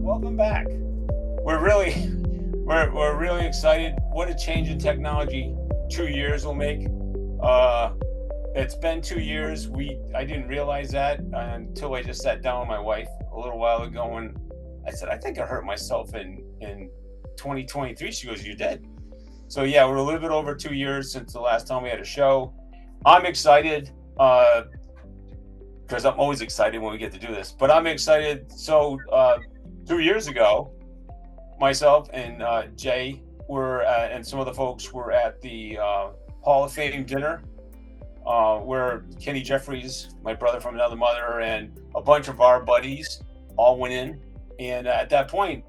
welcome back. We're really, we're really excited. What a change in technology 2 years will make. It's been 2 years. I didn't realize that until I just sat down with my wife a little while ago, and I said, I think I hurt myself in 2023. She goes, you did. So yeah, we're a little bit over 2 years since the last time we had a show. I'm excited because I'm always excited when we get to do this, but I'm excited. So 2 years ago, myself and Jay and some of the folks were at the Hall of Fame dinner where Kenny Jeffries, my brother from another mother, and a bunch of our buddies all went in. And at that point,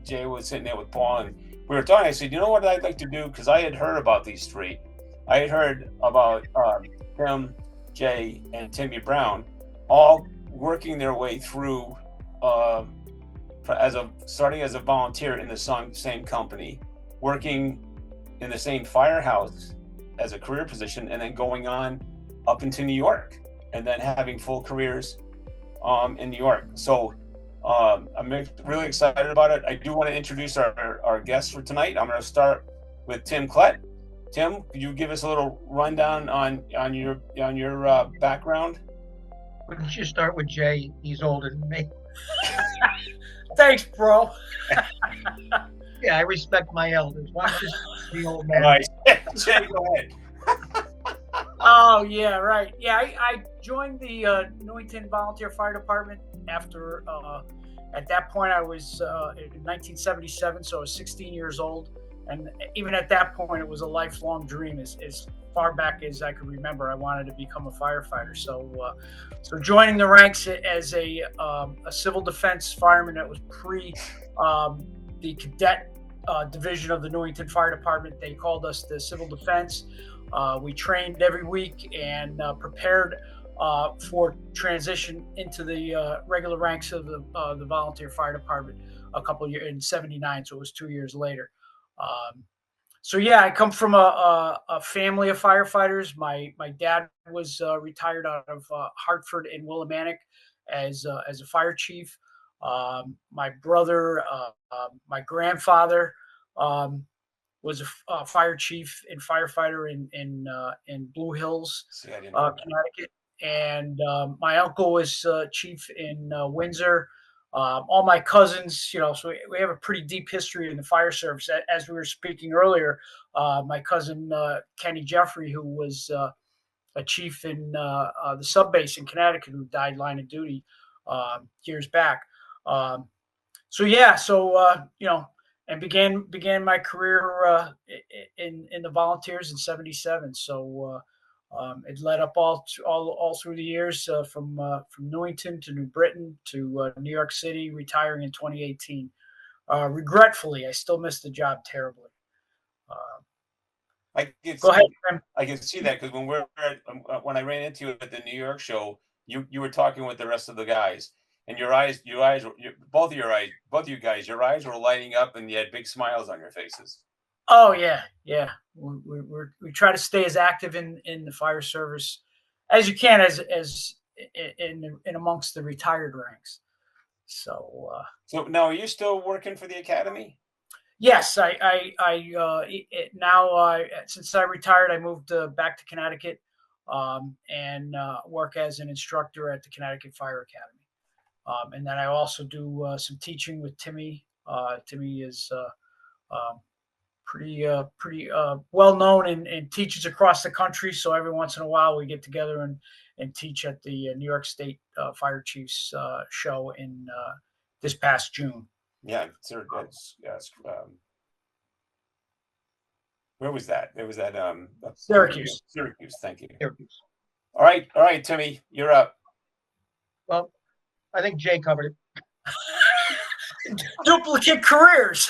Jay was sitting there with Paul, and we were talking. I said, you know what I'd like to do? Because I had heard about these three. I had heard about Tim, Jay, and Timmy Brown all working their way through starting as a volunteer in the same company, working in the same firehouse as a career position, and then going on up into New York, and then having full careers in New York. So I'm really excited about it. I do want to introduce our guests for tonight. I'm going to start with Tim Klett. Tim, could you give us a little rundown on your background? Why don't you start with Jay? He's older than me. Thanks, bro. Yeah, I respect my elders. Watch this, the old man. All right, Jay, go ahead. Oh, yeah, right. Yeah, I joined the Newington Volunteer Fire Department after, at that point, I was in 1977, so I was 16 years old. And even at that point, it was a lifelong dream. As far back as I could remember, I wanted to become a firefighter. So joining the ranks as a civil defense fireman that was pre the cadet division of the Newington Fire Department, they called us the civil defense. We trained every week and prepared for transition into the regular ranks of the volunteer fire department a couple of years in '79. So it was 2 years later. So yeah, I come from a family of firefighters. My dad was retired out of Hartford and Willimantic as a fire chief. My brother, my grandfather was a fire chief and firefighter in Blue Hills, Connecticut, and my uncle was chief in Windsor. All my cousins, so we have a pretty deep history in the fire service. As we were speaking earlier, my cousin Kenny Jeffrey, who was a chief in the sub base in Connecticut, who died line of duty years back. And began my career in the volunteers in '77. So it led up all through the years from Newington to New Britain to New York City, retiring in 2018. Regretfully, I still miss the job terribly. Go ahead, Tim. I can see that because when I ran into you at the New York show, you were talking with the rest of the guys, and both of you guys, your eyes were lighting up, and you had big smiles on your faces. Oh yeah. We try to stay as active in the fire service as you can, as in amongst the retired ranks. So now, are you still working for the academy? Yes, now since I retired, I moved back to Connecticut and work as an instructor at the Connecticut Fire Academy. And then I also do some teaching with Timmy. Timmy is pretty well known and teaches across the country. So every once in a while we get together and teach at the New York State Fire Chiefs show in this past June. Yeah, yes. Where was that? It was at Syracuse. Syracuse. Thank you. Syracuse. All right, Timmy, you're up. Well, I think Jay covered it. Duplicate careers.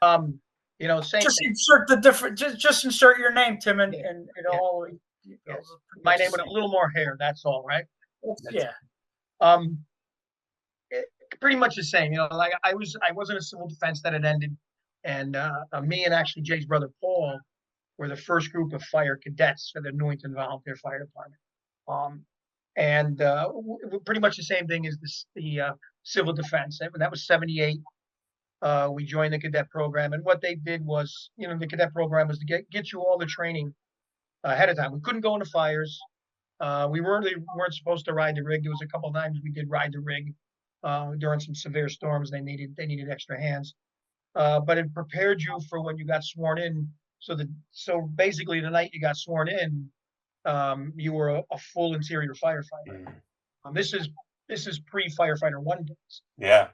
Same Just thing. insert the different. Just insert your name, Tim, and all. Yeah. My name with a little more hair. That's all, right? Yeah. Pretty much the same. Like I was in a civil defense that had ended, and me and actually Jay's brother Paul were the first group of fire cadets for the Newington Volunteer Fire Department. and pretty much the same thing as the civil defense. That was 78. We joined the cadet program, and what they did was, the cadet program was to get you all the training ahead of time. We couldn't go into fires. We weren't supposed to ride the rig. There was a couple of times we did ride the rig during some severe storms. They needed extra hands, but it prepared you for when you got sworn in. So basically, the night you got sworn in, you were a full interior firefighter. This is pre-firefighter 1 days. Yeah,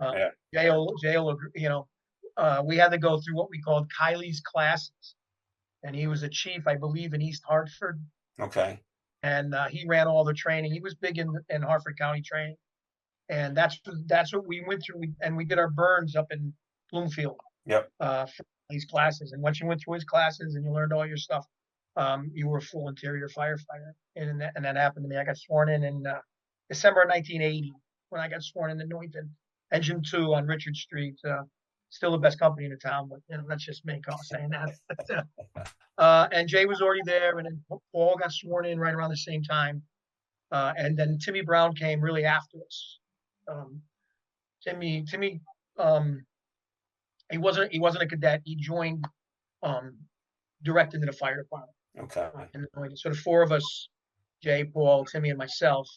jail. We had to go through what we called Kylie's classes, and he was a chief, I believe, in East Hartford. Okay. And he ran all the training. He was big in Hartford County training, and that's what we went through. And we did our burns up in Bloomfield. Yep. For these classes, and once you went through his classes and you learned all your stuff, you were a full interior firefighter. And that happened to me. I got sworn in December 1980 when I got sworn in Newington, Engine 2 on Richard Street. Still the best company in the town, but that's just me saying that. And Jay was already there, and then Paul got sworn in right around the same time. And then Timmy Brown came really after us. Timmy, he wasn't a cadet. He joined direct into the fire department. Okay. So the 4 of us, Jay, Paul, Timmy, and myself,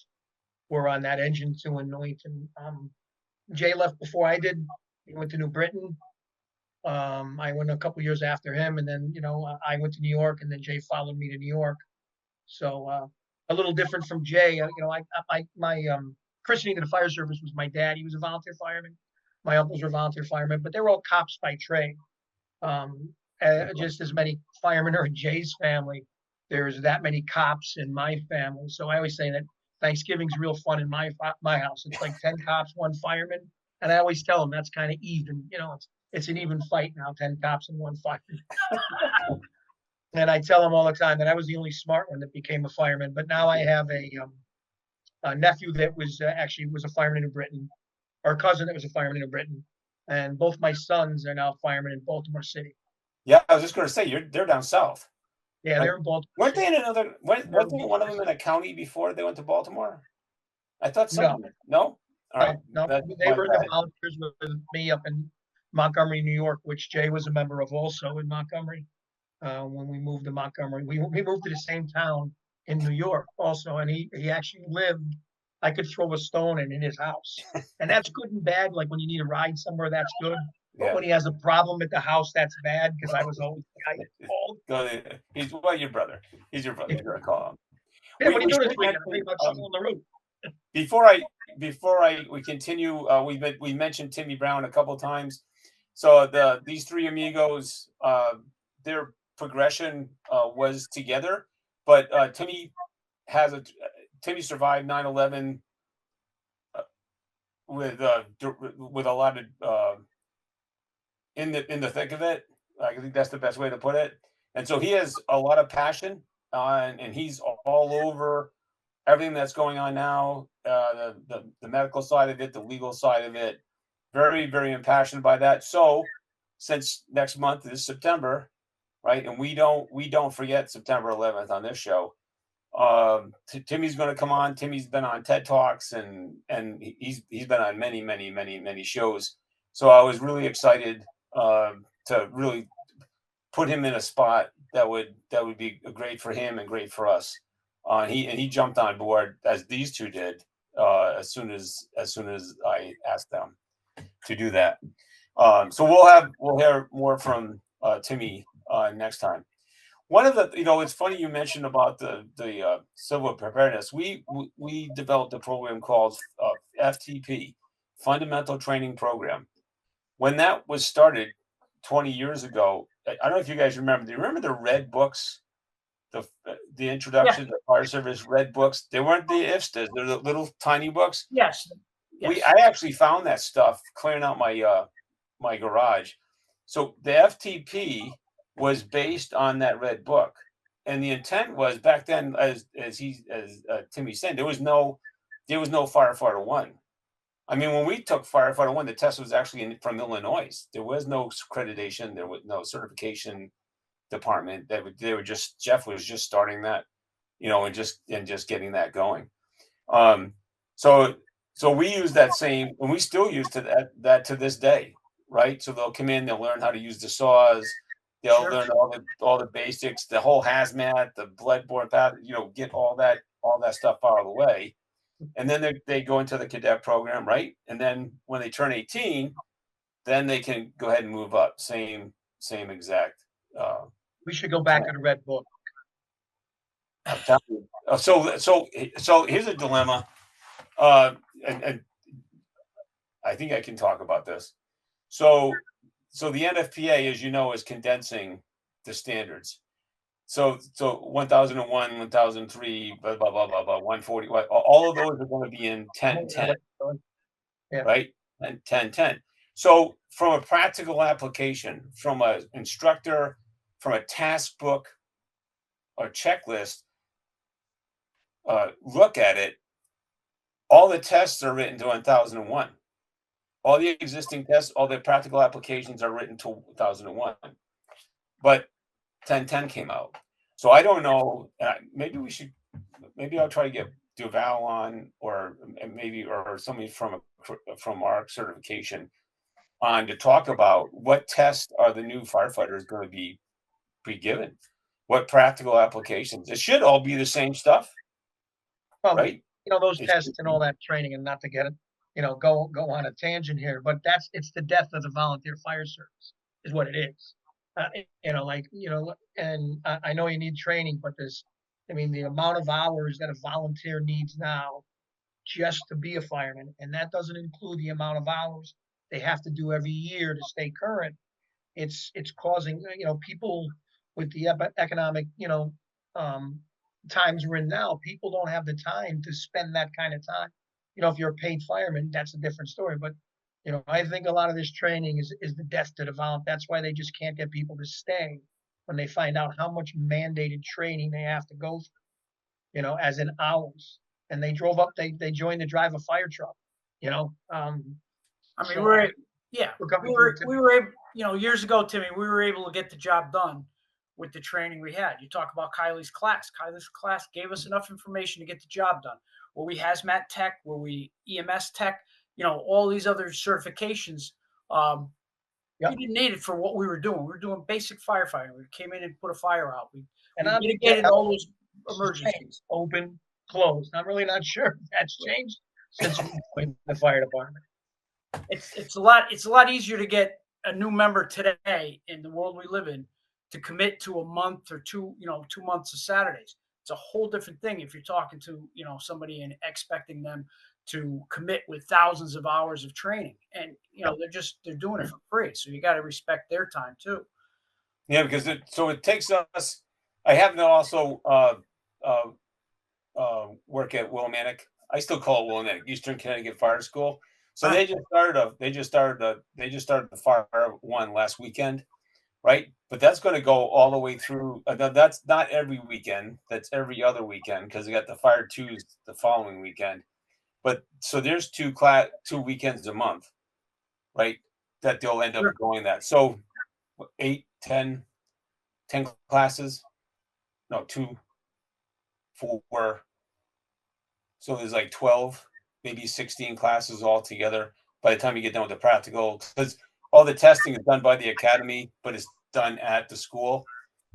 were on that Engine 2 in Newington. Jay left before I did. He went to New Britain. I went a couple years after him, and then I went to New York, and then Jay followed me to New York. So a little different from Jay. My christening to the fire service was my dad. He was a volunteer fireman. My uncles were volunteer firemen, but they were all cops by trade. Just as many firemen are in Jay's family, there's that many cops in my family. So I always say that Thanksgiving's real fun in my house. It's like 10 cops, 1 fireman. And I always tell them that's kind of even. It's an even fight now, 10 cops and 1 fireman. And I tell them all the time that I was the only smart one that became a fireman. But now I have a nephew that was actually a fireman in Britain, or a cousin that was a fireman in Britain. And both my sons are now firemen in Baltimore City. Yeah, I was just going to say, they're down south. Yeah, they're in Baltimore. Weren't they in another? Weren't one of them in a county before they went to Baltimore? I thought so. No? All right. No, they were the volunteers with me up in Montgomery, New York, which Jay was a member of also in Montgomery. When we moved to Montgomery, we moved to the same town in New York also, and he actually lived. I could throw a stone in his house, and that's good and bad. Like when you need a ride somewhere, that's good. But when he has a problem at the house, that's bad, because I was always the guy that called. He's your brother. He's your brother. You're gonna call him. Yeah, what are you doing this weekend? Pretty much on the road. Before we continue, we mentioned Timmy Brown a couple of times. So these 3 amigos, their progression was together, but Timmy survived 9/11 with a lot of in the thick of it. I think that's the best way to put it. And so he has a lot of passion, and he's all over everything that's going on now, the medical side of it, the legal side of it. Very, very impassioned by that. So since next month is September, right? And we don't forget September 11th on this show. Timmy's going to come on. Timmy's been on TED Talks, and he's been on many, many, many, many shows. So I was really excited to really put him in a spot that would be great for him and great for us. And he jumped on board, as these 2 did, as soon as I asked them to do that. So we'll hear more from Timmy next time. One of the, it's funny you mentioned about the civil preparedness. We developed a program called FTP, Fundamental Training Program. When that was started 20 years ago, I don't know if you guys remember. Do you remember the red books? The introduction to the fire service red books. They weren't the IFSTAs. They're the little tiny books. Yes. I actually found that stuff clearing out my garage. So the FTP was based on that red book, and the intent was back then, as Timmy said, there was no firefighter 1. I mean, when we took firefighter 1, the test was actually from Illinois. There was no accreditation. There was no certification department. Jeff was just starting that, and just getting that going. So we use that same, and we still use that to this day, right? So they'll come in, they'll learn how to use the saws, they'll learn all the basics, the whole hazmat, the bloodborne path, get all that stuff out of the way, and then they go into the cadet program, right? And then when they turn 18, then they can go ahead and move up. Same exact. We should go back to the red book. I'm telling you. So here's a dilemma, and I think I can talk about this. So the NFPA, as you know, is condensing the standards. So 1001, 1003, blah blah blah blah blah, 140. All of those are going to be in 1010, right? And 1010. So from a practical application, from an instructor, from a task book or checklist, look at it. All the tests are written to 1001. All the existing tests, all the practical applications are written to 1001. But 1010 came out. So I don't know. Maybe I'll try to get Duval on, or somebody from our certification on to talk about what tests are the new firefighters going to be given. What practical applications? It should all be the same stuff, right? Those tests and all that training, and not to get it, go on a tangent here, but it's the death of the volunteer fire service is what it is. And I know you need training, but the amount of hours that a volunteer needs now just to be a fireman, and that doesn't include the amount of hours they have to do every year to stay current. It's causing, people with the economic, times we're in now, people don't have the time to spend that kind of time. If you're a paid fireman, that's a different story. But, I think a lot of this training is the death to the volunteer. That's why they just can't get people to stay when they find out how much mandated training they have to go through, as in hours. And they drove up, they joined to drive a fire truck, we were able, years ago, Timmy, we were able to get the job done with the training we had. You talk about Kylie's class. Kylie's class gave us enough information to get the job done. Were we hazmat tech? Were we EMS tech? All these other certifications, we didn't need it for what we were doing. We were doing basic firefighting. We came in and put a fire out. We mitigated all those emergencies. Open, closed. I'm really not sure if that's changed since we joined the fire department. It's a lot easier to get a new member today in the world we live in to commit to a month or 2 months of Saturdays. It's a whole different thing if you're talking to, somebody and expecting them to commit with thousands of hours of training. And, they're doing it for free. So you got to respect their time too. Yeah, because it takes us, I happen to also work at Willimantic. I still call it Willimantic, Eastern Connecticut Fire School. So they just started the fire one last weekend, right? But that's going to go all the way through. That's not every weekend. That's every other weekend, because they got the fire twos the following weekend. But so there's two weekends a month, right? That they'll end up going that. So 8, 10 classes. No, 2, 4. So there's like 12, maybe 16 classes altogether by the time you get done with the practical, because all the testing is done by the academy, but it's done at the school.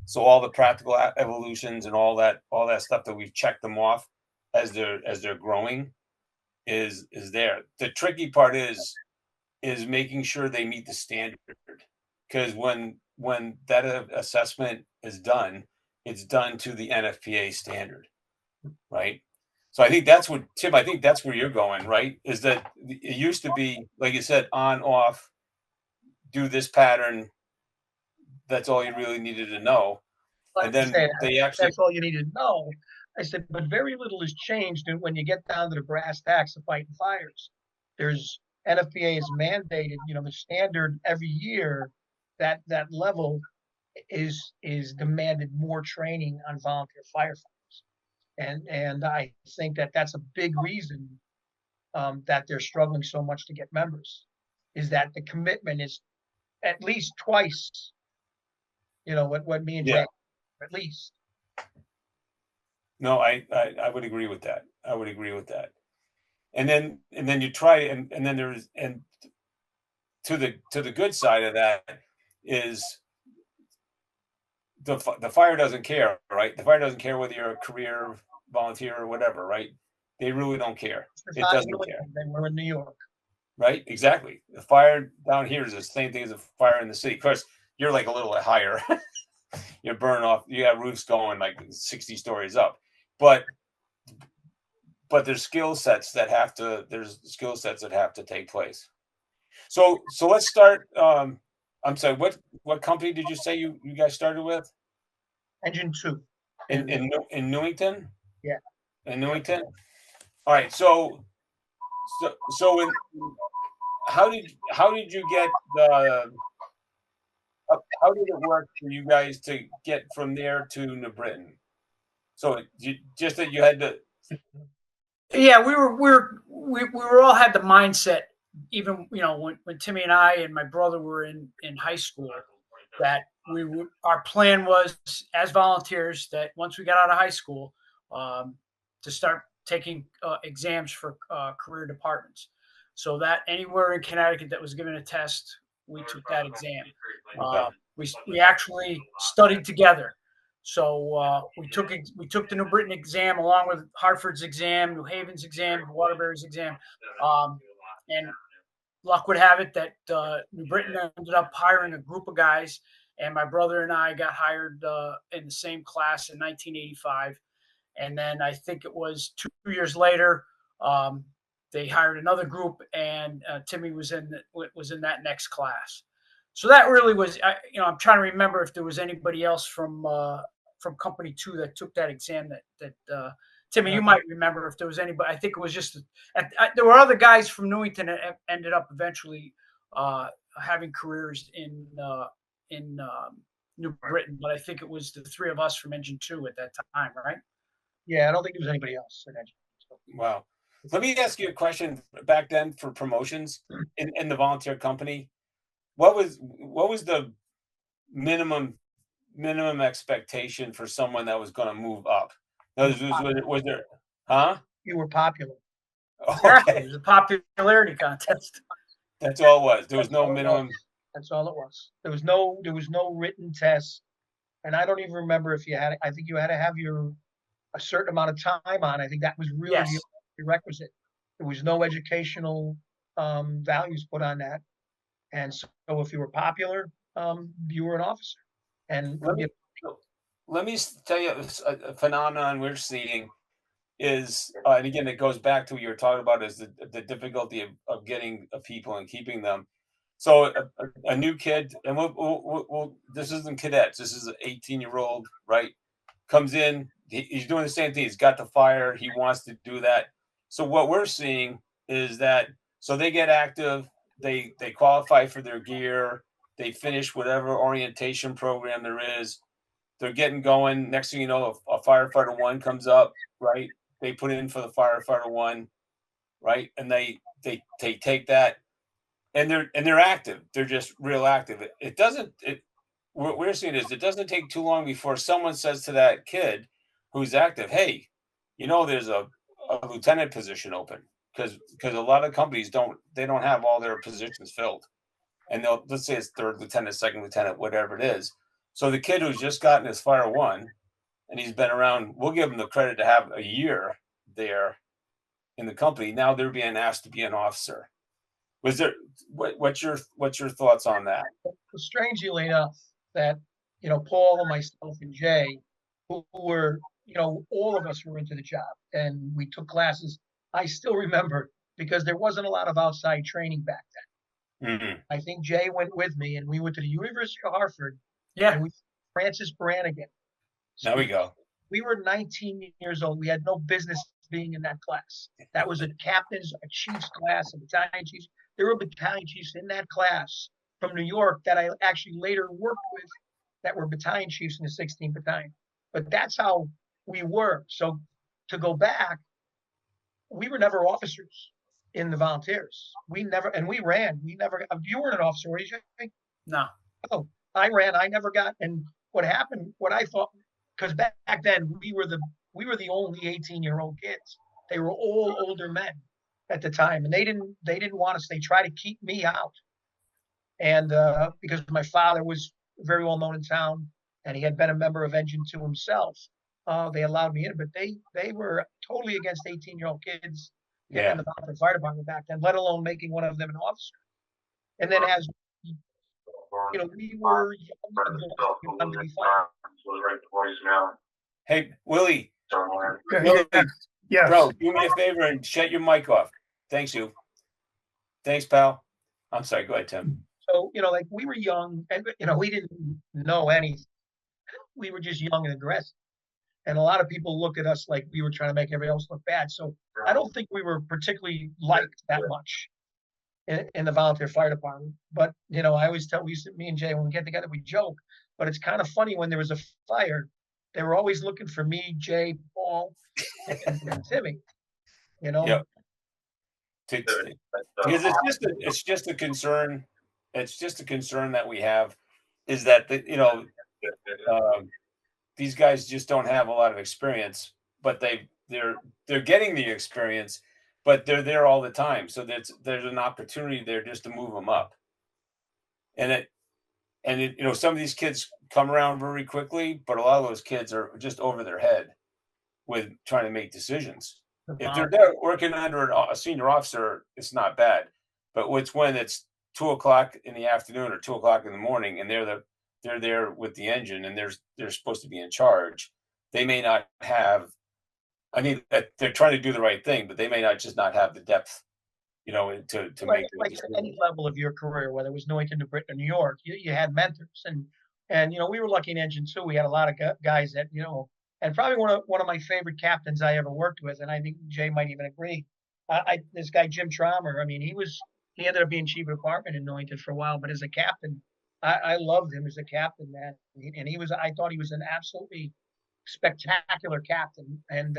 So all the practical evolutions and all that stuff that we've checked them off as they're growing is there. The tricky part is making sure they meet the standard, because when that assessment is done, it's done to the NFPA standard, right? So I think that's what, Tim, I think that's where you're going, right? Is that it used to be, like you said, on, off, do this pattern. That's all you really needed to know. And then that's all you needed to know. I said, but very little has changed when you get down to the brass tacks of fighting fires. There's NFPA is mandated, the standard every year, that level is demanded more training on volunteer firefighters. And I think that's a big reason that they're struggling so much to get members, is that the commitment is at least twice, what me and Jack, at least. No, I would agree with that. I would agree with that. And then you try, and then there's, and to the good side of that is the fire doesn't care, right? The fire doesn't care whether you're a career volunteer or whatever, right? They really don't care. It doesn't care. Then we're in New York. Right? Exactly. The fire down here is the same thing as a fire in the city. Of course, you're like a little higher. You're burning off. You got roofs going like 60 stories up, but there's skill sets that have to. There's skill sets that have to take place. So let's start. I'm sorry. What company did you say you guys started with? Engine 2. In Newington. Yeah. In Newington. All right. So in, how did you get the? How did it work for you guys to get from there to New Britain? So just that you had to. Yeah, we were all had the mindset, even when Timmy and I and my brother were in high school, that our plan was as volunteers that once we got out of high school, to start taking exams for career departments. So that anywhere in Connecticut that was given a test, we took that exam. We actually studied together. So we took the New Britain exam along with Hartford's exam, New Haven's exam, Waterbury's exam, and luck would have it that New Britain ended up hiring a group of guys, and my brother and I got hired in the same class in 1985. And then I think it was 2 years later, they hired another group, and Timmy was in that next class. So that really was, I'm trying to remember if there was anybody else from Company 2 that took that exam. That Timmy, you might remember if there was anybody. I think it was just there were other guys from Newington that ended up eventually having careers in New Britain, but I think it was the three of us from Engine 2 at that time, right? Yeah, I don't think there was anybody else in Engine 2. Wow. Let me ask you a question. Back then, for promotions in the volunteer company, what was the minimum expectation for someone that was going to move up? Was there? Huh? You were popular. Okay. It was a popularity contest. That's all it was. There was no minimum. That's all it was. There was no written test, and I don't even remember if you had. I think you had to have a certain amount of time on. I think that was really the prerequisite. There was no educational values put on that, and so if you were popular, you were an officer. And let me tell you a phenomenon we're seeing is, and again, it goes back to what you were talking about, is the difficulty of getting people and keeping them. So a new kid, and we'll this isn't cadets. This is an 18-year-old, right? Comes in, he's doing the same thing. He's got the fire. He wants to do that. So what we're seeing is that, so they get active, they qualify for their gear, they finish whatever orientation program there is, they're getting going. Next thing you know, a firefighter 1 comes up, right? They put in for the firefighter 1, right? And they take that, and they're active. They're just real active. What we're seeing is it doesn't take too long before someone says to that kid who's active, hey, there's a lieutenant position open, because a lot of companies don't have all their positions filled, and let's say it's third lieutenant, second lieutenant, whatever it is. So the kid who's just gotten his fire 1 and he's been around, we'll give him the credit to have a year there in the company. Now they're being asked to be an officer. What's your thoughts on that? Strangely enough, that Paul and myself and Jay, who were all of us were into the job, and we took classes. I still remember, because there wasn't a lot of outside training back then. Mm-hmm. I think Jay went with me, and we went to the University of Hartford. Yeah. And Francis Brannigan. So there we go. We were 19 years old. We had no business being in that class. That was a captain's, a chief's class, a battalion chiefs. There were battalion chiefs in that class from New York that I actually later worked with, that were battalion chiefs in the 16th Battalion. But that's how we were. So to go back, we were never officers in the volunteers. We never ran. You weren't an officer, were you? No. Oh, I ran. I never got. And what happened, what I thought, because back then we were the we were the only 18-year-old kids. They were all older men at the time, and they didn't want us. They tried to keep me out, and because my father was very well known in town, and he had been a member of Engine 2 himself, they allowed me in. But they were totally against 18-year-old kids getting in the Mountain Fire Department back then, let alone making one of them an officer. And then as you know, we were young adults to be fighting. Hey, Willie. Willie, yes. Bro, do me a favor and shut your mic off. Thanks, you. Thanks, pal. I'm sorry. Go ahead, Tim. So, you know, like we were young and, you know, we didn't know anything. We were just young and aggressive. And a lot of people look at us like we were trying to make everybody else look bad. So I don't think we were particularly liked that much in the volunteer fire department. But, you know, I always tell, me and Jay, when we get together, we joke. But it's kind of funny when there was a fire, they were always looking for me, Jay, Paul, and Timmy. You know? Yep. Because it's just a concern. It's just a concern that we have is that, you know, these guys just don't have a lot of experience, but they're getting the experience, but they're there all the time. So there's an opportunity there just to move them up. And you know, some of these kids come around very quickly, but a lot of those kids are just over their head with trying to make decisions. If they're there working under a senior officer, it's not bad. But it's when it's 2 o'clock in the afternoon or 2 o'clock in the morning, and they're there with the engine, and they're supposed to be in charge. They may not have. I mean, they're trying to do the right thing, but they may not have the depth, you know, to make. Like at any level of your career, whether it was Newington, New Britain, or New York, you had mentors, and you know, we were lucky in Engine 2. We had a lot of guys that, you know, and probably one of my favorite captains I ever worked with, and I think Jay might even agree. This guy Jim Traumer. I mean, he ended up being chief of department in Newington for a while, but as a captain, I loved him as a captain, man. And I thought he was an absolutely spectacular captain. And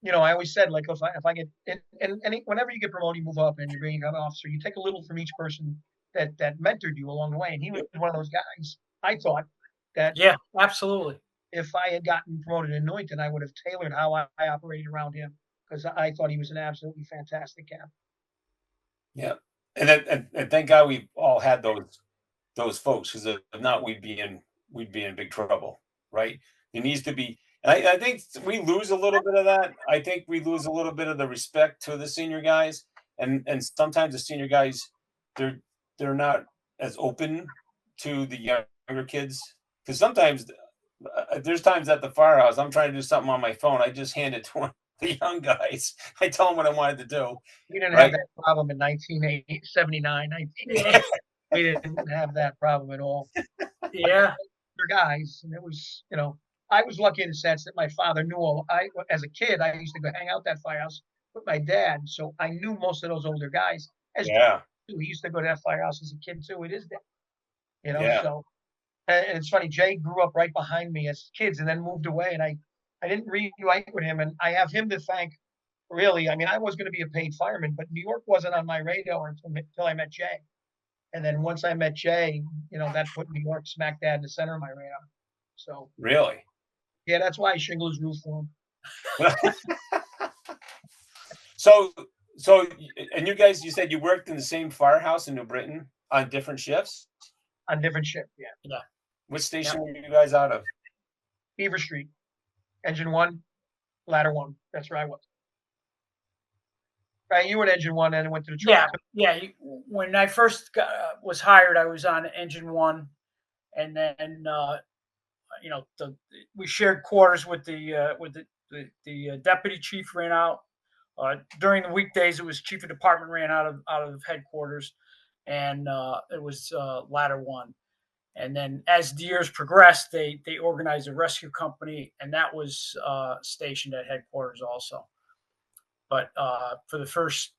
you know, I always said, like, if I get and whenever you get promoted, you move up and you're being an officer, you take a little from each person that mentored you along the way. And he was one of those guys. I thought that, yeah, absolutely. If I had gotten promoted in Newington, I would have tailored how I operated around him, because I thought he was an absolutely fantastic captain. Yeah, and thank God we've all had those folks, because if not, we'd be in big trouble, right? There needs to be, and I think we lose a little bit of that. I think we lose a little bit of the respect to the senior guys, and sometimes the senior guys, they're not as open to the younger kids, because sometimes there's times at the firehouse I'm trying to do something on my phone, I just hand it to one of the young guys. I tell them what I wanted to do. We didn't have that problem in 1979, 1980. We didn't have that problem at all. Yeah. Guys, and it was, you know, I was lucky in the sense that my father knew as a kid, I used to go hang out that firehouse with my dad. So I knew most of those older guys. He used to go to that firehouse as a kid too with his dad. You know, so and it's funny, Jay grew up right behind me as kids and then moved away, and I didn't reunite with him, and I have him to thank. Really, I mean, I was going to be a paid fireman, but New York wasn't on my radar until I met Jay. And then once I met Jay, you know, that put New York smack dab in the center of my radar. So really, yeah, that's why I shingle his roof for him. So, and you guys, you said you worked in the same firehouse in New Britain on different shifts? On different shifts, yeah. What station were you guys out of? Beaver Street, Engine 1, Ladder 1. That's where I was. Right, you were in Engine 1 and went to the truck. Yeah. When I first was hired, I was on Engine 1, and then you know, we shared quarters with the deputy chief ran out. During the weekdays, it was chief of department ran out of headquarters, and it was Ladder 1. And then as the years progressed, they organized a rescue company, and that was stationed at headquarters also. But for the first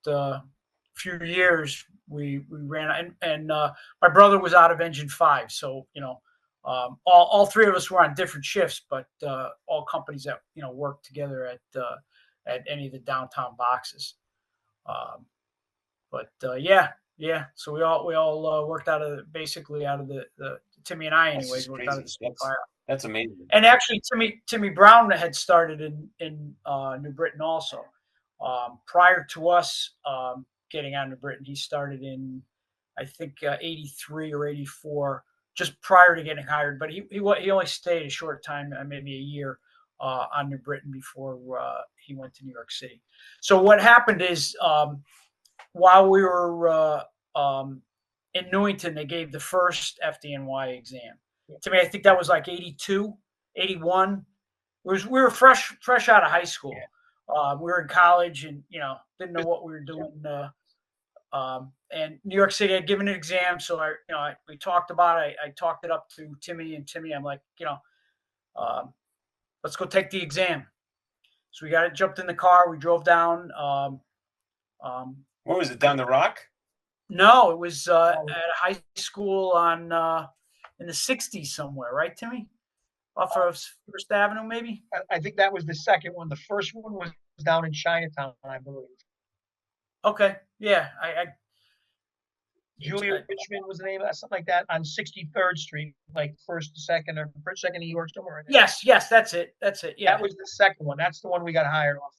few years, we ran, and my brother was out of Engine 5. So, you know, all three of us were on different shifts, but all companies that, you know, worked together at any of the downtown boxes. Yeah. So we all worked basically out of the Timmy and I, anyways, worked out of the same fire. That's amazing. And actually, Timmy Brown had started in New Britain also. Prior to us getting on New Britain, he started in, I think, 83 or 84, just prior to getting hired. But he only stayed a short time, maybe a year, on New Britain before he went to New York City. So what happened is, while we were in Newington, they gave the first FDNY exam. To me, I think that was like 82, 81. We were fresh out of high school. We were in college and, didn't know what we were doing. And New York City had given an exam. So we talked about it. I talked it up to Timmy, and Timmy, I'm like, let's go take the exam. So we jumped in the car. We drove down. What was it, down the Rock? No, it was at a high school in the 60s somewhere, right, Timmy? Off of First Avenue, maybe? I think that was the second one. The first one was down in Chinatown, I believe. Okay, yeah. Julia Richmond was the name of that, something like that, on 63rd Street, like first, second New York, somewhere in there. Yes, that's it. Yeah, that was the second one. That's the one we got hired off.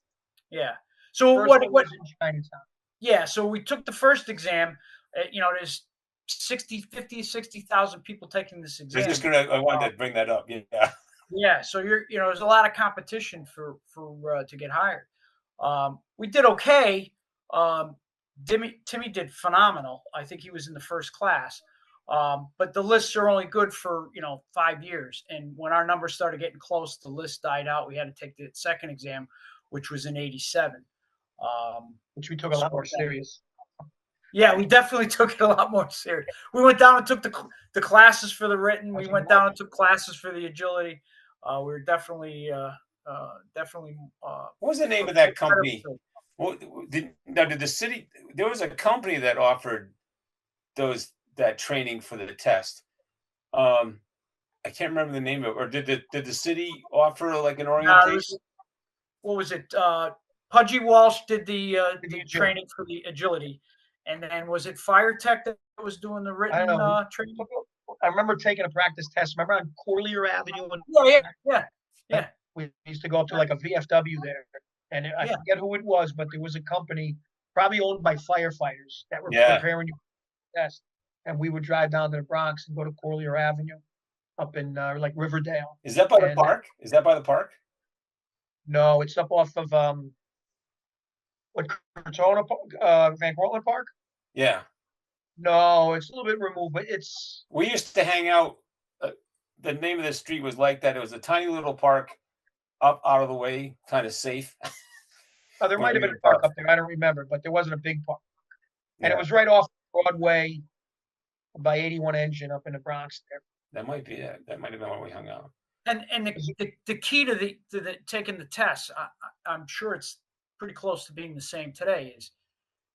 Yeah. So first what was in Chinatown. Yeah, so we took the first exam. There's 60,000 people taking this exam. I wanted to bring that up. Yeah. Yeah, so there's a lot of competition for to get hired. We did okay. Timmy did phenomenal. I think he was in the first class. But the lists are only good for 5 years. And when our numbers started getting close, the list died out. We had to take the second exam, which was in 87. Which we took a lot more serious. Yeah, we definitely took it a lot more serious. We went down and took the classes for the written. We went down and took classes for the agility. We were definitely. What was the name of that company? Did the city? There was a company that offered that training for the test. I can't remember the name of it. Or did the city offer like an orientation? What was it? Pudgy Walsh did the training for the agility, and then was it Fire Tech that was doing the written training? I remember taking a practice test. Remember on Corlier Avenue? Yeah. We used to go up to like a VFW there, and I forget who it was, but there was a company probably owned by firefighters that were preparing you for the test, and we would drive down to the Bronx and go to Corlier Avenue up in like Riverdale. Is that by the park? Is that by the park? No, it's up off of Cortona, Van Cortlandt Park? Yeah. No, it's a little bit removed, but it's. We used to hang out. The name of the street was like that. It was a tiny little park up out of the way, kind of safe. There might have been a park up there. I don't remember, but there wasn't a big park. And it was right off Broadway by 81 Engine up in the Bronx there. That might be it. That might have been where we hung out. And the key to the taking the test, I'm sure it's pretty close to being the same today, is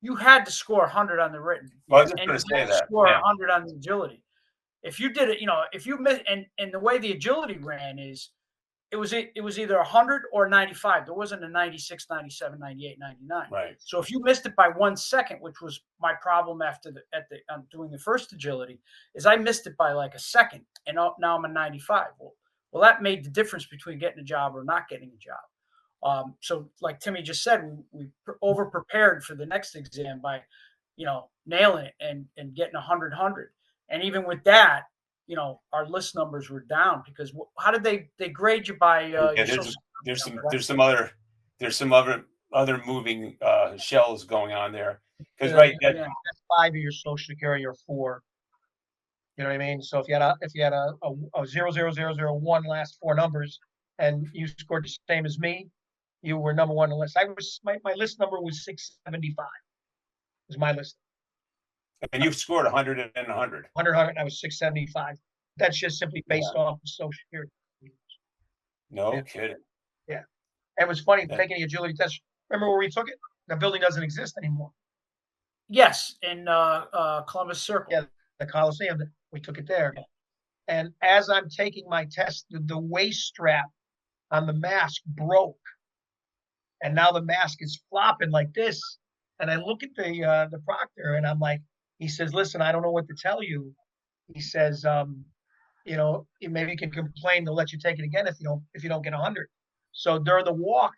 you had to score 100 on the written. Well, I was just going to say that. Score 100 on the agility. If you did it, if you missed, and the way the agility ran is, it was either 100 or 95. There wasn't a 96, 97, 98, 99. Right. So if you missed it by 1 second, which was my problem after doing the first agility, is I missed it by like a second, and now I'm a 95. Well, that made the difference between getting a job or not getting a job. So like Timmy just said, we over prepared for the next exam by, nailing it and getting 100. And even with that, our list numbers were down because how did they grade you by? There's some other moving shells going on there. Because that's 5 of your social security or 4. You know what I mean? So if you had a 00001 last 4 numbers and you scored the same as me, you were number one on the list. My list number was 675. Was my list. And you scored 100 and 100. 100. I was 675. That's just simply based off the social security. No kidding. Yeah. And it was funny taking the agility test. Remember where we took it? The building doesn't exist anymore. Yes, in Columbus Circle. Yeah, the Coliseum. We took it there. Yeah. And as I'm taking my test, the waist strap on the mask broke. And now the mask is flopping like this. And I look at the proctor and I'm like, he says, listen, I don't know what to tell you. He says, maybe you can complain, they'll let you take it again if you don't get 100. So during the walk,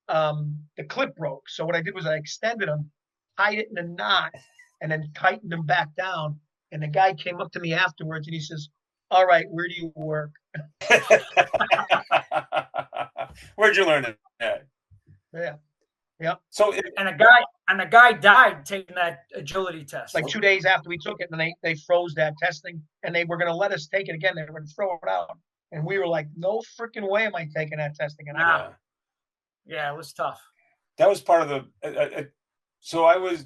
the clip broke. So what I did was I extended them, tied it in a knot, and then tightened them back down. And the guy came up to me afterwards and he says, "All right, where do you work?" Where'd you learn that? Yeah. Yeah. So and a guy died taking that agility test. Like 2 days after we took it, and they froze that testing, and they were going to let us take it again. They were going to throw it out, and we were like, "No freaking way am I taking that testing." And yeah, it was tough. That was part of the. So I was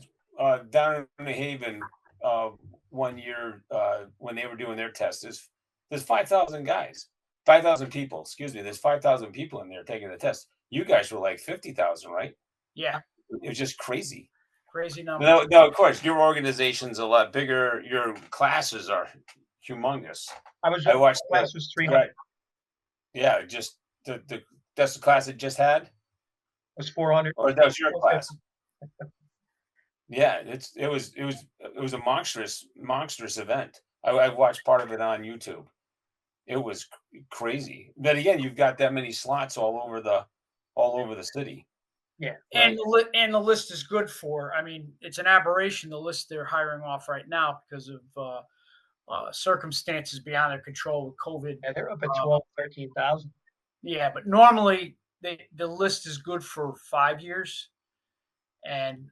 down in New Haven 1 year when they were doing their test. There's 5,000 guys, 5,000 people. Excuse me. There's 5,000 people in there taking the test. You guys were like 50,000, right? Yeah. It was just crazy. Crazy number. No, of course, your organization's a lot bigger. Your classes are humongous. I watched class was 300. Yeah, just that's the class it just had. It was 400. Or that was your class. Yeah, it was a monstrous event. I watched part of it on YouTube. It was crazy. But again, you've got that many slots all over the city. Yeah, and the list is good for. I mean, it's an aberration, the list they're hiring off right now because of circumstances beyond their control with COVID. Yeah, they're up at 12, 13,000. Yeah, but normally the list is good for 5 years, and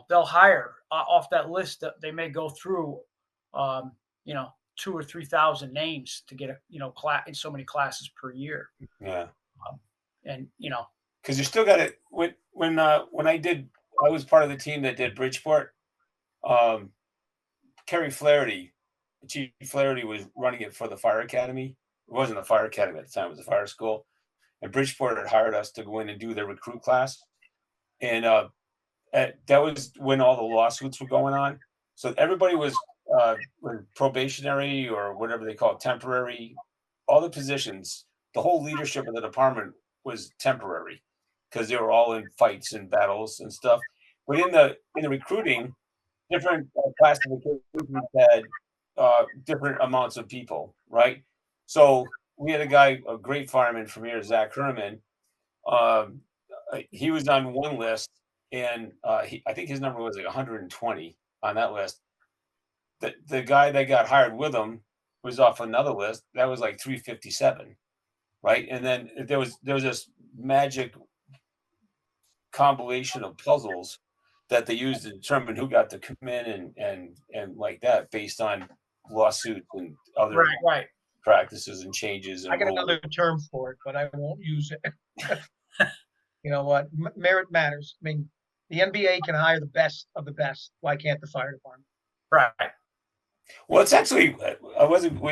they'll hire off that list. That they may go through, 2,000 or 3,000 names to get in so many classes per year. Yeah, and because you still got it. When I was part of the team that did Bridgeport. Kerry Flaherty, Chief Flaherty, was running it for the fire academy. It wasn't a fire academy at the time; it was a fire school. And Bridgeport had hired us to go in and do their recruit class, and that was when all the lawsuits were going on. So everybody was probationary or whatever they call it, temporary. All the positions, the whole leadership of the department was temporary because they were all in fights and battles and stuff. But in the recruiting, different classifications had different amounts of people, right? So we had a great fireman from here, Zach Herman. He was on one list, and I think his number was like 120 on that list. The guy that got hired with him was off another list that was like 357, right? And then there was this magic compilation of puzzles that they used to determine who got to come in and like that based on lawsuits and other practices and changes. And I got another term for it, but I won't use it. You know what? Merit matters. I mean, the NBA can hire the best of the best. Why can't the fire department? Right. Well, it's actually I wasn't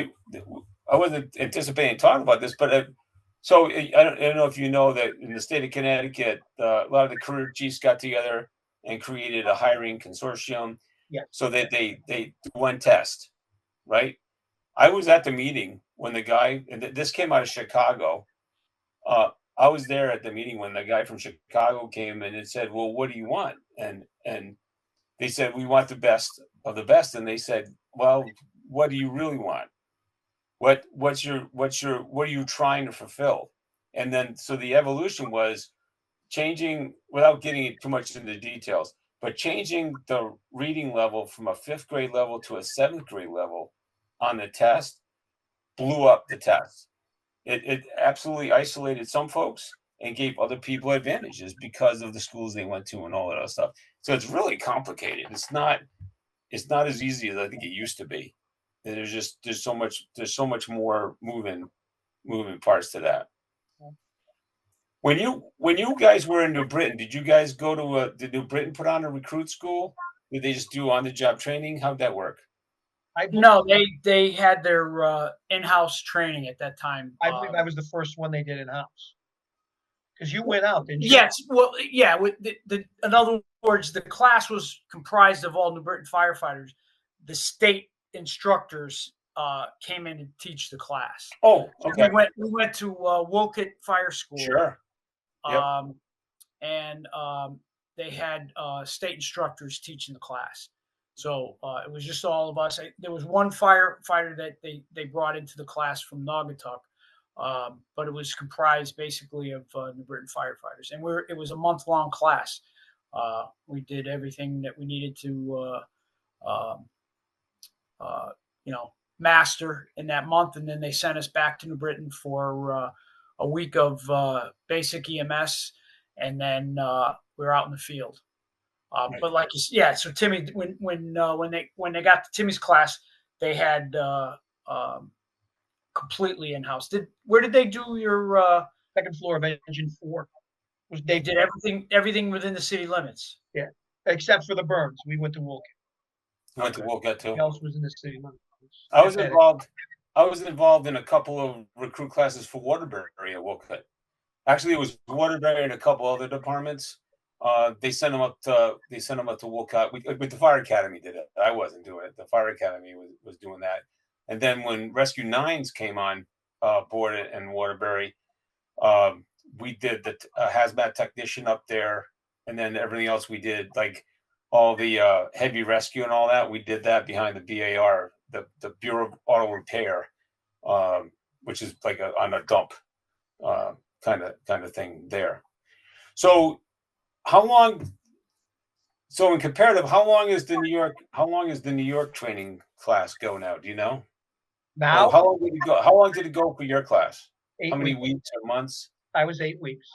anticipating talking about this, but so I don't know if you know that in the state of Connecticut, a lot of the career chiefs got together and created a hiring consortium. Yeah. So that they do one test, right? I was at the meeting when the guy, and this came out of Chicago. I was there at the meeting when the guy from Chicago came in and said, "Well, what do you want?" And they said, "We want the best of the best." And they said, "Well, what do you really want? What are you trying to fulfill?" And then so the evolution was changing, without getting too much into the details, but changing the reading level from a 5th grade level to a 7th grade level on the test blew up the test. It absolutely isolated some folks and gave other people advantages because of the schools they went to and all that other stuff. So it's really complicated. It's not as easy as I think it used to be. There's so much more moving parts to that. When you guys were in New Britain, did you guys go to did New Britain put on a recruit school? Did they just do on the job training? How'd that work? No, they had their in-house training at that time. I believe I was the first one they did in-house. Because you went out, didn't you? Yes. Well, yeah. In other words, the class was comprised of all New Britain firefighters. The state instructors came in to teach the class. Oh, okay. We went to Wolcott Fire School. Sure. And they had state instructors teaching the class. So it was just all of us. There was one firefighter that they brought into the class from Naugatuck, but it was comprised basically of New Britain firefighters, and it was a month-long class. We did everything that we needed to, um, master in that month, and then they sent us back to New Britain for a week of basic EMS, and then we were out in the field. But like so Timmy, when they got to Timmy's class, they had completely in house. Where did they do your? Second floor of Engine 4. They did everything within the city limits. Yeah, except for the burns. We went to Wolcott. Went to Wolcott too. Everything else was in the city limits. I was involved in a couple of recruit classes for Waterbury at Wolcott. Actually, it was Waterbury and a couple other departments. They sent them up to Wolcott. With the Fire Academy did it. I wasn't doing it. The Fire Academy was doing that. And then when Rescue 9s came on board in Waterbury, we did the hazmat technician up there, and then everything else we did, like all the heavy rescue and all that. We did that behind the BAR, the Bureau of Auto Repair, which is like on a dump kind of thing there. So how long? So in comparative, how long is the New York training class go now? Do you know? Now, how long did it go? How long did it go for your class? 8 How many weeks. weeks or months? I was 8 weeks.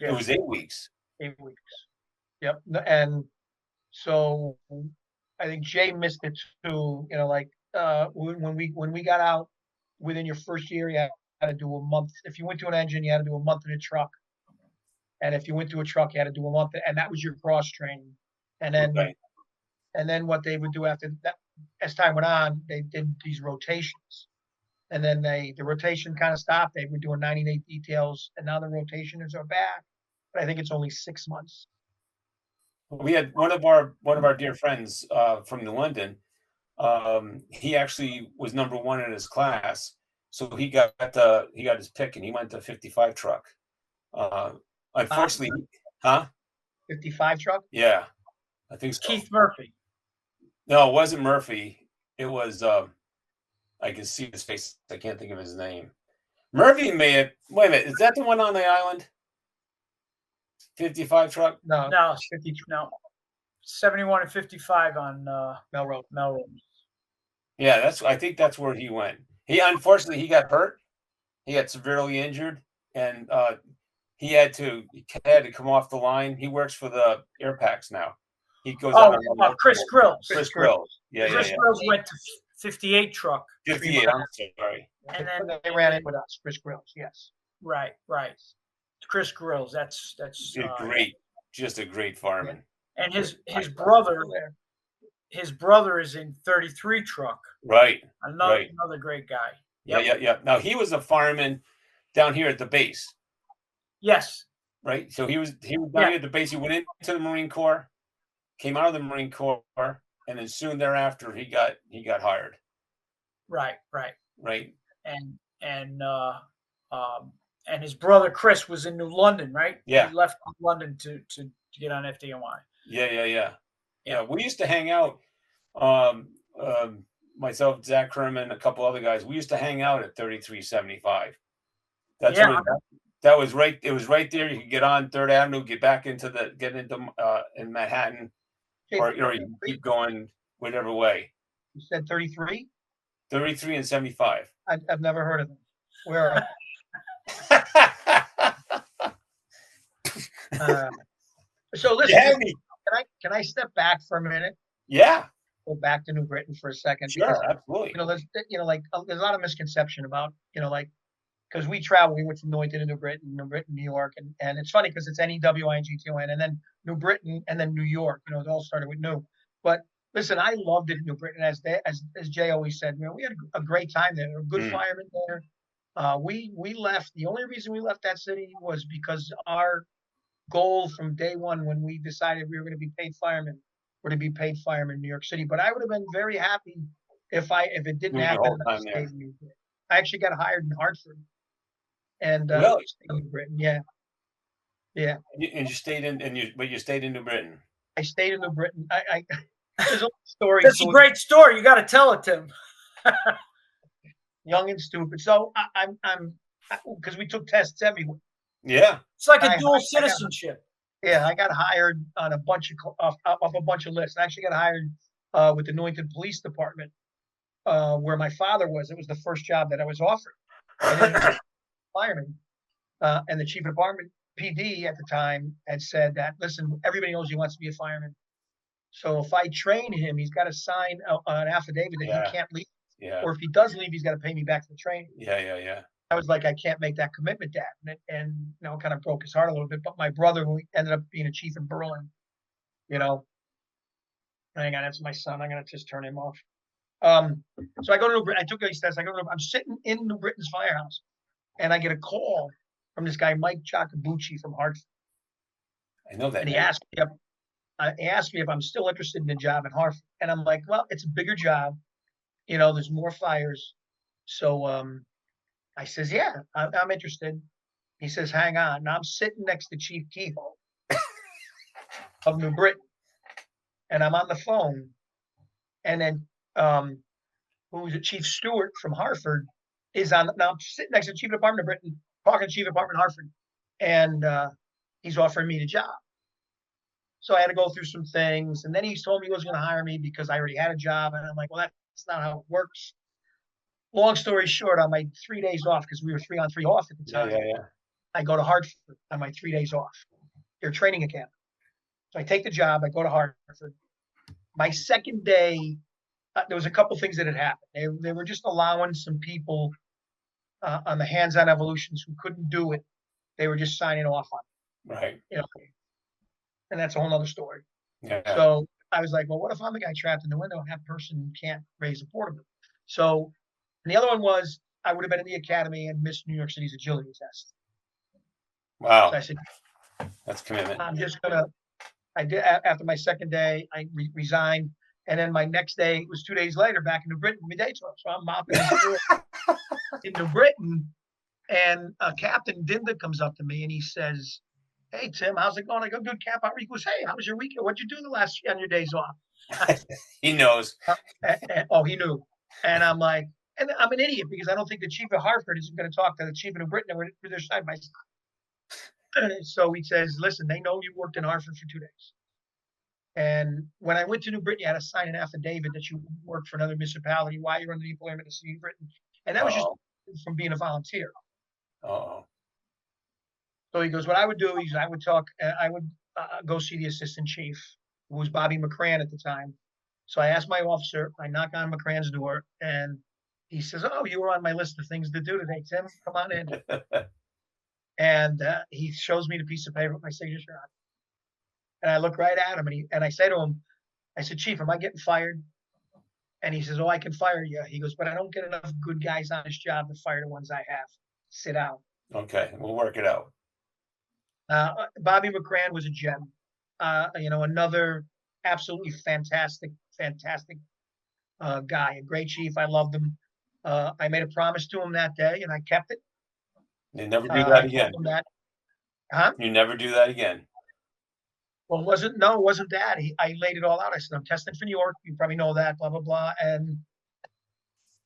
It was 8 weeks. 8 weeks. Yep. And so I think Jay missed it too. When we got out within your first year, you had to do a month. If you went to an engine, you had to do a month in a truck. And if you went to a truck, you had to do a month, and that was your cross training. And then what they would do after that, as time went on, they did these rotations. And then the rotation kind of stopped. They were doing 90-day details, and now the rotations are back. But I think it's only 6 months. We had one of our dear friends from New London. He actually was number 1 in his class, so he got his pick, and he went to 55 truck. Unfortunately, 55 truck? Yeah, I think so. Keith Murphy. No, it wasn't Murphy. It was I can see his face. I can't think of his name. Murphy may have. Wait a minute, is that the one on the island? 55 truck? No, 50. No, 71 and 55 on Melrose. Yeah, I think that's where he went. He unfortunately got hurt. He got severely injured, and he had to come off the line. He works for the Air Packs now. He goes Chris Grills. Chris Grills. Yeah, Chris Grills went to 58 truck. 58. I'm sorry. And then they ran in with us, Chris Grills. Yes. Right. Chris Grills. That's just a great fireman. And his brother is in 33 truck. Right. Another great guy. Yep. Yeah. Now he was a fireman down here at the base. Yes. Right. So he was down here at the base. He went into the Marine Corps, came out of the Marine Corps, and then soon thereafter he got hired. Right. And his brother Chris was in New London, right? Yeah. He left London to get on FDNY. Yeah. We used to hang out. Myself, Zach Kerman, a couple other guys. We used to hang out at 3375. That was right. It was right there. You could get on 3rd Avenue, get into in Manhattan, or you keep going whatever way. You said 33? 33 and 75. I've never heard of them. Where are so listen, can I step back for a minute? Yeah. Go back to New Britain for a second. Sure, because, absolutely. There's a lot of misconception about, because we travel, we went from Newington to New Britain, New York, and it's funny because it's NEWINGTON, and then New Britain, and then New York. It all started with New. But listen, I loved it in New Britain, as Jay always said. We had a great time there. There were good firemen there. We left. The only reason we left that city was because our goal from day one, when we decided we were going to be paid firemen, were to be paid firemen in New York City. But I would have been very happy if it didn't happen. I actually got hired in Hartford, and really? In Britain, yeah. And you stayed in, but you stayed in New Britain. I stayed in New Britain. There's a story. That's a great story. You got to tell it, Tim. Young and stupid. So I'm because we took tests everywhere. Yeah. It's like a dual citizenship. I got hired on a bunch of off a bunch of lists. I actually got hired with the Newington Police Department, where my father was. It was the first job that I was offered. And then fireman, and the chief of department, PD at the time, had said that, listen, everybody knows he wants to be a fireman. So if I train him, he's got to sign an affidavit that he can't leave. Yeah. Or if he does leave, he's got to pay me back for the training. Yeah. I was like, I can't make that commitment, Dad. And kind of broke his heart a little bit. But my brother, who ended up being a chief in Berlin, hang on, that's my son. I'm going to just turn him off. So I go to New Britain. I took these tests. I'm sitting in New Britain's firehouse, and I get a call from this guy, Mike Giacobucci from Hartford. I know that. And he asked me if I'm still interested in the job at Hartford. And I'm like, well, it's a bigger job. There's more fires. So I says, yeah, I'm interested. He says, hang on. Now I'm sitting next to Chief Kehoe of New Britain. And I'm on the phone. And then who's the Chief Stewart from Hartford is on. Now I'm sitting next to the Chief of Department of Britain, talking to Chief of Department of Hartford. And he's offering me the job. So I had to go through some things. And then he told me he wasn't going to hire me because I already had a job. And I'm like, well, that's not how it works. Long story short, on my 3 days off, because we were 3 on 3 off at the time, I go to Hartford on my 3 days off. Their training academy. So I take the job. I go to Hartford. My second day, there was a couple things that had happened. They were just allowing some people on the hands-on evolutions who couldn't do it. They were just signing off on it. Right. And that's a whole other story. Yeah. So I was like, well, what if I'm the guy trapped in the window and that person can't raise a portable? So, and the other one was I would have been in the academy and missed New York City's agility test. Wow. So I said, that's commitment. I'm just I did, after my second day, I resigned. And then my next day was 2 days later back in New Britain, midday tour. So I'm mopping in New Britain. And Captain Dinda comes up to me and he says, hey, Tim, how's it going? I go, good, Cap. He goes, hey, how was your weekend? What'd you do on your days off? He knows. Oh, he knew. And I'm like, and I'm an idiot because I don't think the chief of Hartford is going to talk to the chief of New Britain. They're side by side. So he says, listen, they know you worked in Hartford for 2 days. And when I went to New Britain, you had to sign an affidavit that you worked for another municipality while you're under the employment of New Britain. And that was just from being a volunteer. Oh. So he goes, what I would do is I would go see the assistant chief, who was Bobby McCran at the time. So I asked my officer, I knock on McCran's door, and he says, oh, you were on my list of things to do today, Tim. Come on in. And he shows me the piece of paper with my signature on it. And I look right at him, and I say to him, I said, Chief, am I getting fired? And he says, oh, I can fire you. He goes, but I don't get enough good guys on this job to fire the ones I have. Sit down. Okay, we'll work it out. Bobby McCran was a gem. Another absolutely fantastic guy, a great chief. I loved him. I made a promise to him that day, and I kept it. You never do that again. You never do that again. Well, it wasn't that. I laid it all out. I said, I'm testing for New York. You probably know that, blah, blah, blah. And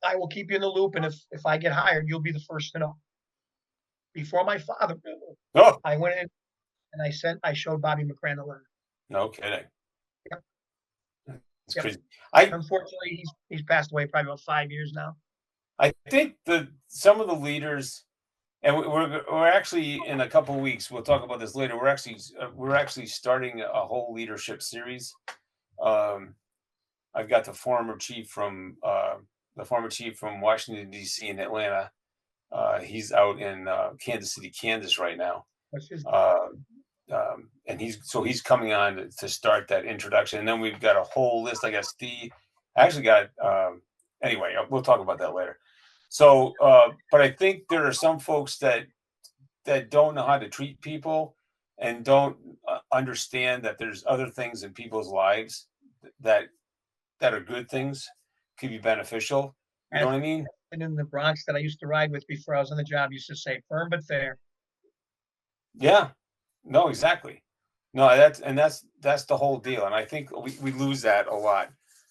I will keep you in the loop. And if I get hired, you'll be the first to know. Before my father, I went in and I showed Bobby McCran the letter. No kidding. Yep. It's crazy. Unfortunately, he's passed away probably about 5 years now. I think some of the leaders, and we're actually in a couple of weeks. We'll talk about this later. We're actually starting a whole leadership series. I've got the former chief from Washington D.C. in Atlanta. He's out in Kansas City, Kansas right now. And he's coming on to start that introduction. And then we've got a whole list. I got Steve. I actually got anyway. We'll talk about that later. So, but I think there are some folks that don't know how to treat people and don't understand that there's other things in people's lives that are good things, could be beneficial. You know what I mean? And in the Bronx that I used to ride with before I was on the job used to say, firm but fair. Yeah, no, exactly. No, that's the whole deal, and I think we lose that a lot.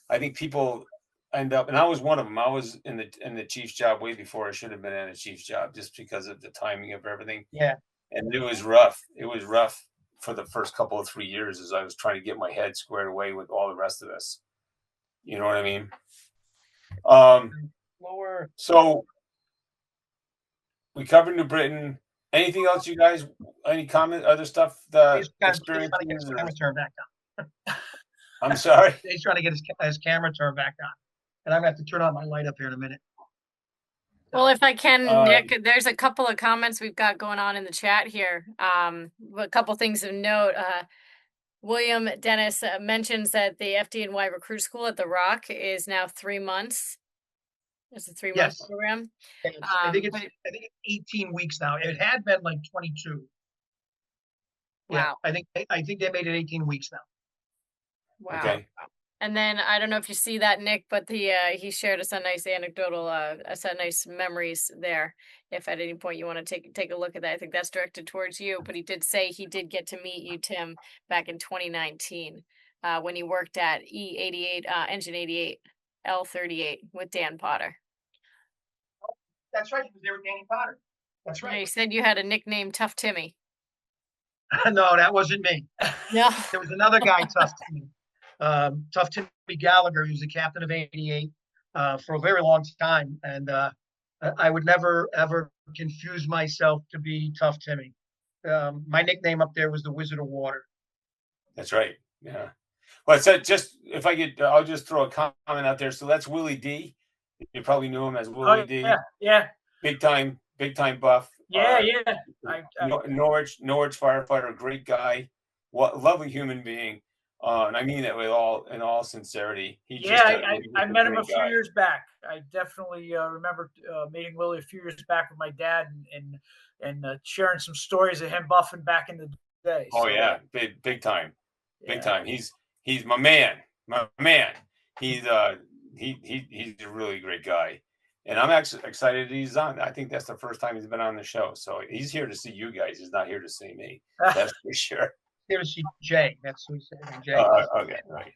I think people end up, and I was one of them. I was in the chief's job way before I should have been in a chief's job, just because of the timing of everything. Yeah. And it was rough. It was rough for the first couple of 3 years as I was trying to get my head squared away with all the rest of this. You know what I mean? Lower. So we covered New Britain. Anything else, you guys? Any comment? Other stuff? The experiences? Camera turned back on. I'm sorry. He's trying to get his camera turned back on, and I'm gonna have to turn on my light up here in a minute. Well, if I can, Nick, there's a couple of comments we've got going on in the chat here. A couple things of note. William Dennis mentions that the FDNY recruit school at the Rock is now 3 months. It's a 3-month program. I think it's 18 weeks now. It had been like 22. Wow. Yeah, I think they made it 18 weeks now. Wow. Okay. And then I don't know if you see that, Nick, but he shared us a nice anecdotal, some nice memories there. If at any point you want to take a look at that, I think that's directed towards you. But he did say he did get to meet you, Tim, back in 2019 when he worked at E88, Engine 88, L38 with Dan Potter. That's right. He was there with Danny Potter. That's right. Yeah, he said you had a nickname, Tough Timmy. No, that wasn't me. No. There was another guy, Tough Timmy. Tough Timmy Gallagher. He was the captain of 88 for a very long time. And I would never, ever confuse myself to be Tough Timmy. My nickname up there was the Wizard of Water. That's right. Yeah. Well, so just if I could, I'll just throw a comment out there. So that's Willie D. You probably knew him as Willie D. Yeah. Big time buff. Yeah. Norwich firefighter, great guy, lovely human being. And I mean that in all sincerity. I met him a few years back. I definitely remember meeting Willie a few years back with my dad and sharing some stories of him buffing back in the day. Oh yeah, big time. He's my man. He's a really great guy, and I'm actually excited he's on. I think that's the first time he's been on the show, so he's here to see you guys. He's not here to see me. That's for sure. Here to see Jay. That's who he said. Jay. Okay, right.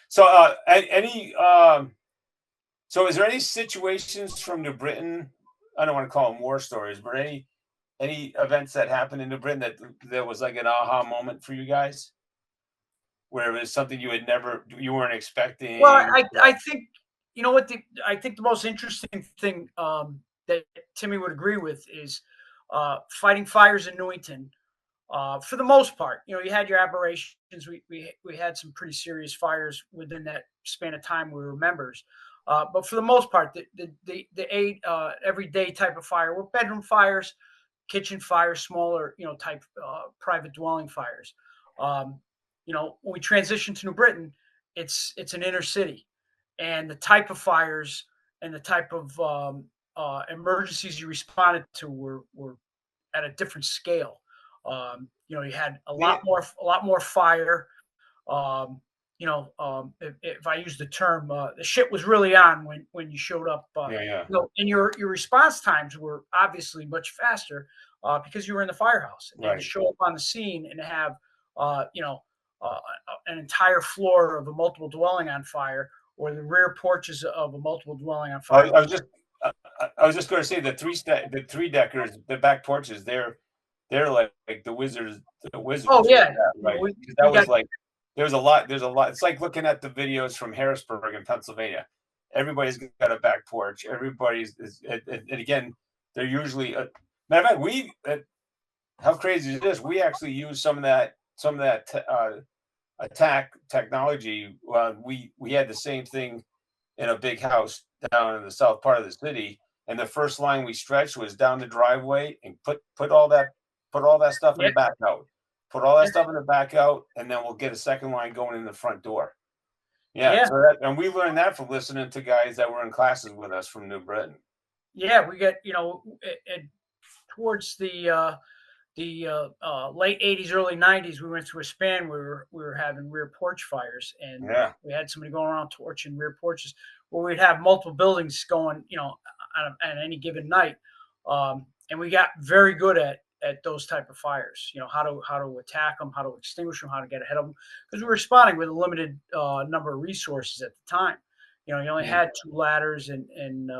So, so is there any situations from New Britain? I don't want to call them war stories, but any events that happened in New Britain that there was like an aha moment for you guys, where it was something you weren't expecting? Well, I think you know what I think the most interesting thing that Timmy would agree with is fighting fires in Newington. For the most part, you had your aberrations. We had some pretty serious fires within that span of time we were members. But for the most part, the everyday type of fire were bedroom fires, kitchen fires, smaller, type private dwelling fires. When we transitioned to New Britain, it's an inner city, and the type of fires and the type of emergencies you responded to were at a different scale. You had a lot more fire. If I use the term, the shit was really on when you showed up. And your response times were obviously much faster because you were in the firehouse. And to show up on the scene and have an entire floor of a multiple dwelling on fire, or the rear porches of a multiple dwelling on fire. I was just going to say the three deckers, the back porches, they're like the wizards. Oh yeah, right. That was like there's a lot. It's like looking at the videos from Harrisburg in Pennsylvania. Everybody's got a back porch. And again, they're usually. Matter of fact, how crazy is this? We actually use some of that attack technology. We had the same thing in a big house down in the south part of the city, and the first line we stretched was down the driveway and put all that stuff in the back out. Put all that stuff in the back out, and then we'll get a second line going in the front door. Yeah. So and we learned that from listening to guys that were in classes with us from New Britain. Yeah, we get towards the late 80s, early 90s, we went through a span where we were having rear porch fires, and we had somebody going around torching rear porches, where we'd have multiple buildings going, on any given night. And we got very good at at those type of fires. You know, how to attack them, how to extinguish them, how to get ahead of them, because we were responding with a limited number of resources at the time. You know, you only had 2 ladders and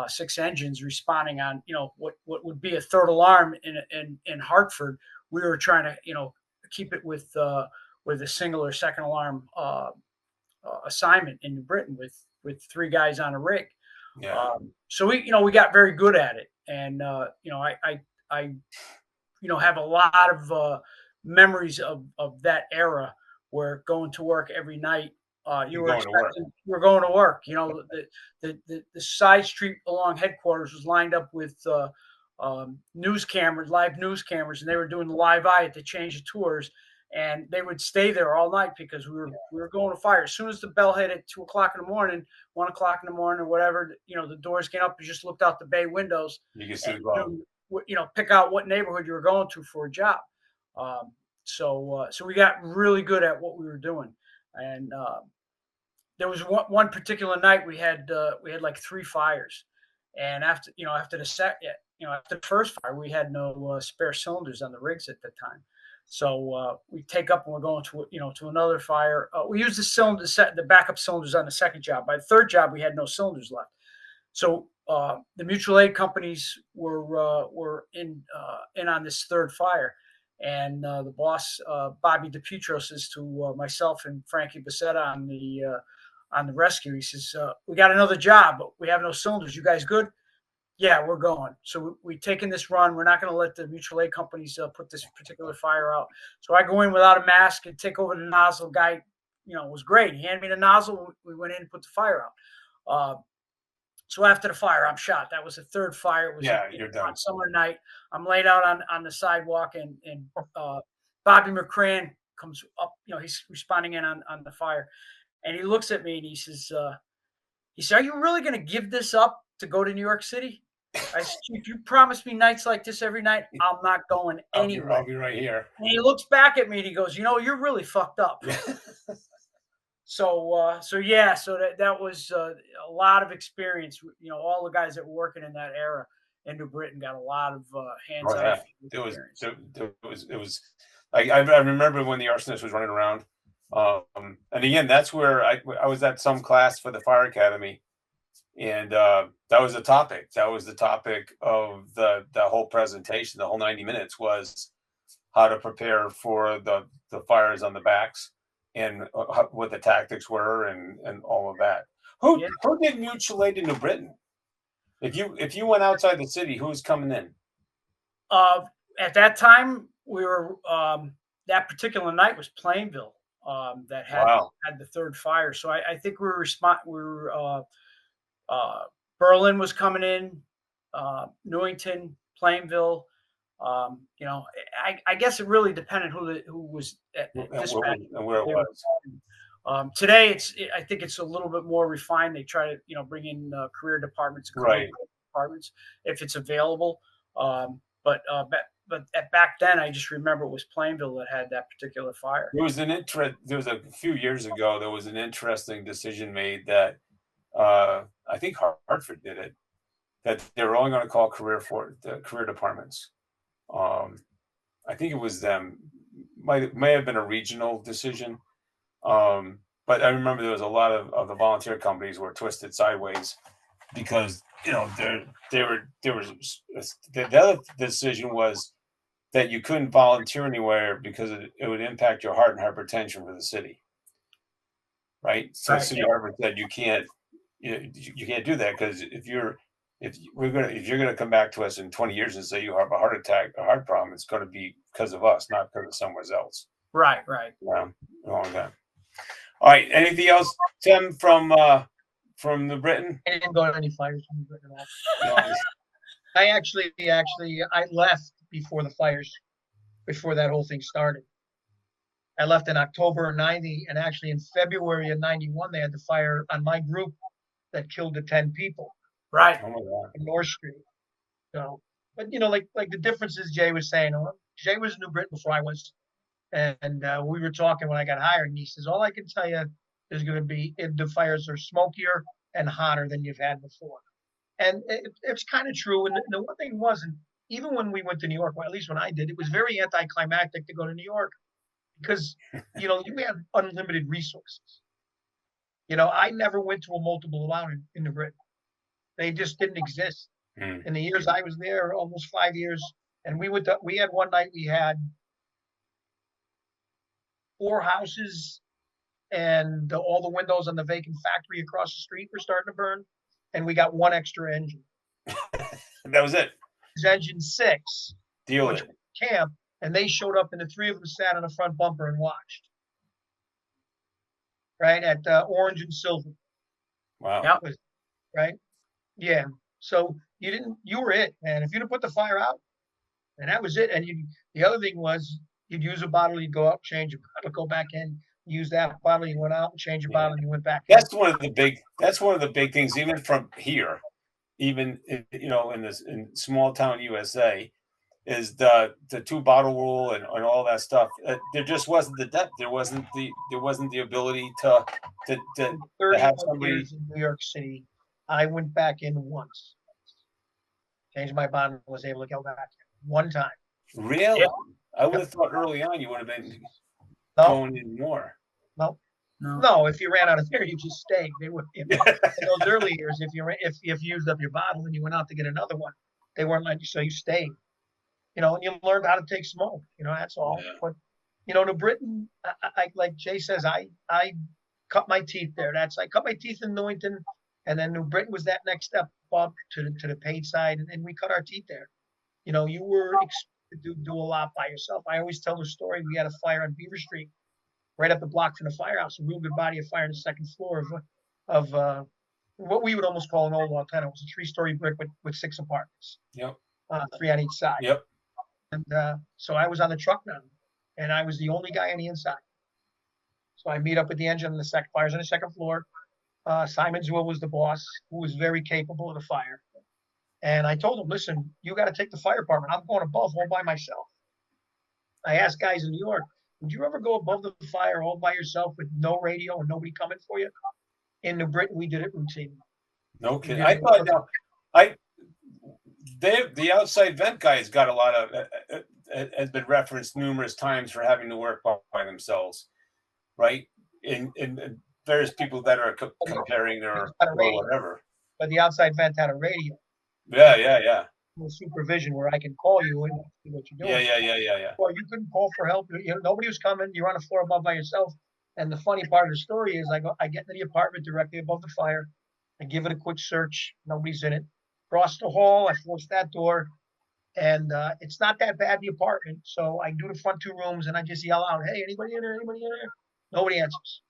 6 engines responding on, you know, what would be a third alarm in Hartford. We were trying to, you know, keep it with a single or second alarm assignment in New Britain with 3 guys on a rig. Yeah. So we got very good at it, and you know, I you know, have a lot of memories of that era where going to work every night. You were expecting, you were going to work. You know, the side street along headquarters was lined up with news cameras, live news cameras, and they were doing the live eye at the change of tours, and they would stay there all night because we were going to fire. As soon as the bell hit at 2 o'clock in the morning, 1 o'clock in the morning, or whatever, you know, the doors came up. You just looked out the bay windows. You can see you know, pick out what neighborhood you were going to for a job. So we got really good at what we were doing, and there was one particular night we had like 3 fires, and after the first fire, we had no spare cylinders on the rigs at the time. So we take up and we're going to another fire. We used the backup cylinders on the second job. By the third job, we had no cylinders left. So the mutual aid companies were in on this third fire, and the boss, Bobby DePietro, says to myself and Frankie Becerra on the rescue, he says, "We got another job, but we have no cylinders. You guys good?" "Yeah, we're going." So we taking this run. We're not going to let the mutual aid companies put this particular fire out. So I go in without a mask and take over the nozzle. Guy, you know, was great. He handed me the nozzle. We went in and put the fire out. So after the fire, I'm shot. That was the third fire. It was you're done. On summer night. I'm laid out on the sidewalk, and Bobby McCran comes up. You know, he's responding in on the fire, and he looks at me and he says, "Are you really going to give this up to go to New York City?" I said, "Chief, you promised me nights like this every night. I'm not going anywhere. I'll be right here." And he looks back at me and he goes, "You know, you're really fucked up." So that was a lot of experience. You know, all the guys that were working in that era in New Britain got a lot of hands-on experience. It was. I remember when the arsonist was running around, and again, that's where I was at some class for the fire academy, and that was the topic. That was the topic of the whole presentation. The whole 90 minutes was how to prepare for the fires on the backs, and what the tactics were, and all of that. Who did mutual aid in New Britain? If you went outside the city, who was coming in? At that time, we were that particular night was Plainville that had the third fire. So I think we were Berlin was coming in, Newington, Plainville. You know, I guess it really depended who was at dispatch and where it was. Today, I think it's a little bit more refined. They try to, you know, bring in career departments, departments if it's available. But back then, I just remember it was Plainville that had that particular fire. There was a few years ago. There was an interesting decision made that I think Hartford did it. That they were only going to call career departments. I think it was them. May have been a regional decision. But I remember there was a lot of the volunteer companies were twisted sideways because, you know, the other decision was that you couldn't volunteer anywhere because it would impact your heart and hypertension for the city. Right. So City Hartford said you can't do that, because if you're going to come back to us in 20 years and say you have a heart attack, a heart problem, it's going to be because of us, not because of somewhere else. Right. Yeah, a long time. All right. Anything else, Tim, from the Britain? I didn't go to any fires from Britain at all. I actually I left before the fires, before that whole thing started. I left in October of 90, and actually in February of 91, they had the fire on my group that killed the 10 people. Right. In North Street. So, but you know, like the differences Jay was saying. Jay was in New Britain before I was, and we were talking when I got hired, and he says, "All I can tell you is going to be if the fires are smokier and hotter than you've had before," and it's kind of true. And the one thing wasn't, even when we went to New York, well, at least when I did, it was very anticlimactic to go to New York because, you know, you had unlimited resources. You know, I never went to a multiple allowed in New Britain. They just didn't exist. In the years I was there, almost 5 years, and we had one night we had 4 houses and all the windows on the vacant factory across the street were starting to burn, and we got 1 extra engine. That was it. It was engine 6, Deal which with it. was camp, and they showed up, and the 3 of them sat on the front bumper and watched. Right at orange and silver. Wow. Yep. Right. Yeah. So you were it, man. If you didn't put the fire out, and that was it. And the other thing was you'd use a bottle, you'd go out, change a bottle, go back in, use that bottle, you went out, change your bottle, and you went back in. That's one of the big things, even from here, even you know, in small town USA, is the 2 bottle rule and all that stuff. There just wasn't the depth. There wasn't the ability to 30 have somebody years in New York City. I went back in once, changed my bottle, was able to go back in 1 time. Really? Yeah. I would have thought early on you would have been going in more. No, if you ran out of there, you just stayed. They would, you know, in those early years, if you used up your bottle and you went out to get another one, they weren't letting you, so you stayed. You know, and you learned how to take smoke. You know, that's all. Yeah. But you know, to Britain, I like Jay says, I cut my teeth there. I cut my teeth in Newington, and then New Britain was that next step up to the paid side, and we cut our teeth there. You know, you were expected to do a lot by yourself. I always tell the story. We had a fire on Beaver Street, right up the block from the firehouse. A real good body of fire on the 2nd floor of what we would almost call an old antenna. It was a 3-story brick with 6 apartments. Yep. 3 on each side. Yep. And so I was on the truck now, and I was the only guy on the inside. So I meet up with the engine on the fire's on the 2nd floor. Simon Zwill was the boss, who was very capable of the fire. And I told him, listen, you got to take the fire department. I'm going above all by myself. I asked guys in New York, would you ever go above the fire all by yourself with no radio and nobody coming for you? In New Britain, we did it routinely. No kidding. I thought the outside vent guys got a lot of has been referenced numerous times for having to work by themselves, right? In various people that are comparing or whatever. But the outside vent had a radio. Yeah. Supervision where I can call you and see what you're doing. Yeah. Well, you couldn't call for help. You know, nobody was coming. You're on the floor above by yourself. And the funny part of the story is I get into the apartment directly above the fire. I give it a quick search. Nobody's in it. Cross the hall. I force that door. And it's not that bad, the apartment. So I do the front 2 rooms and I just yell out, hey, anybody in there? Anybody in there? Nobody answers.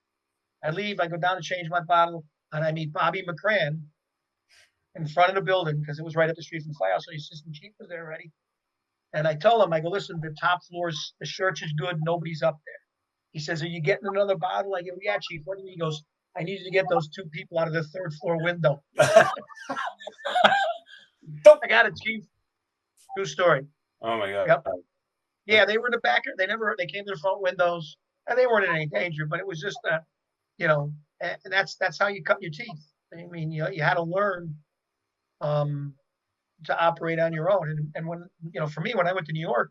I leave. I go down to change my bottle. And I meet Bobby McCran in front of the building because it was right up the street from the firehouse. So the assistant chief was there already. And I tell him, I go, listen, the top floors, the church is good. Nobody's up there. He says, are you getting another bottle? I go, yeah, chief. What do you mean? He goes, I need you to get those 2 people out of the 3rd floor window. I got it, chief. True story. Oh my God. Yep. Yeah, they were in the back. They came to the front windows and they weren't in any danger, but it was just you know, and that's how you cut your teeth. I mean, you had to learn to operate on your own. And when, you know, for me, when I went to New York,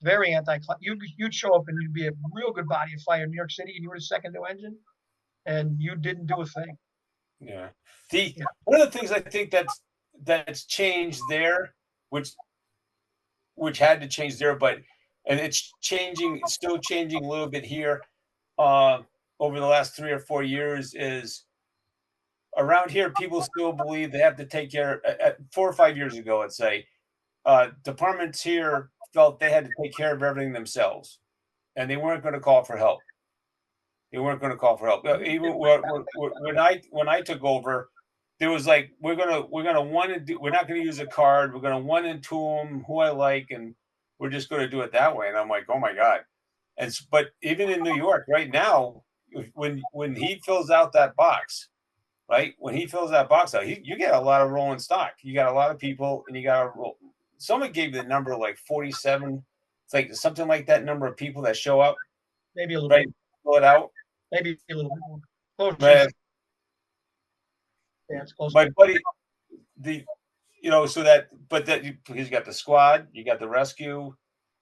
very you'd show up and you'd be a real good body of fire in New York City and you were the 2nd new engine and you didn't do a thing. Yeah. One of the things I think that's changed there, which had to change there, and it's still changing a little bit here over the last 3 or 4 years, is around here, people still believe they have to take care. 4 or 5 years ago, let's say, departments here felt they had to take care of everything themselves, and they weren't going to call for help. Even when I took over, there was like, we're not going to use a card. We're going to 1 and 2 them who I like, and we're just going to do it that way. And I'm like, oh my God. But even in New York right now, when he fills out that box, right? When he fills that box out, you get a lot of rolling stock. You got a lot of people, and you got to roll. Someone gave the number like 47. It's like something like that number of people that show up. Maybe a little bit. Fill it out. Maybe a little bit more. Yeah, it's close. My buddy, so that, but that because you got the squad, you got the rescue,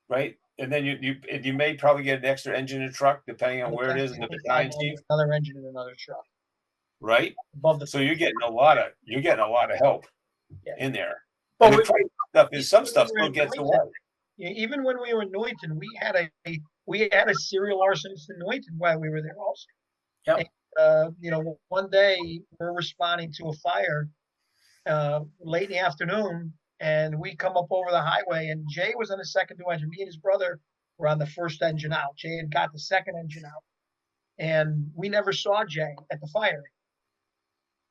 right? And then you may probably get an extra engine and truck depending on where it is in the battalion chief. Another engine in another truck. Right. Above the. So you're getting a lot of help in there. But and the crazy stuff is some stuff still gets away. Even when we were in Newington, we had a serial arsonist in Newington while we were there also. Yep. And, one day we're responding to a fire late in the afternoon, and we come up over the highway, and Jay was on the second due engine. Me and his brother were on the first engine out. Jay had got the second engine out, and we never saw Jay at the fire.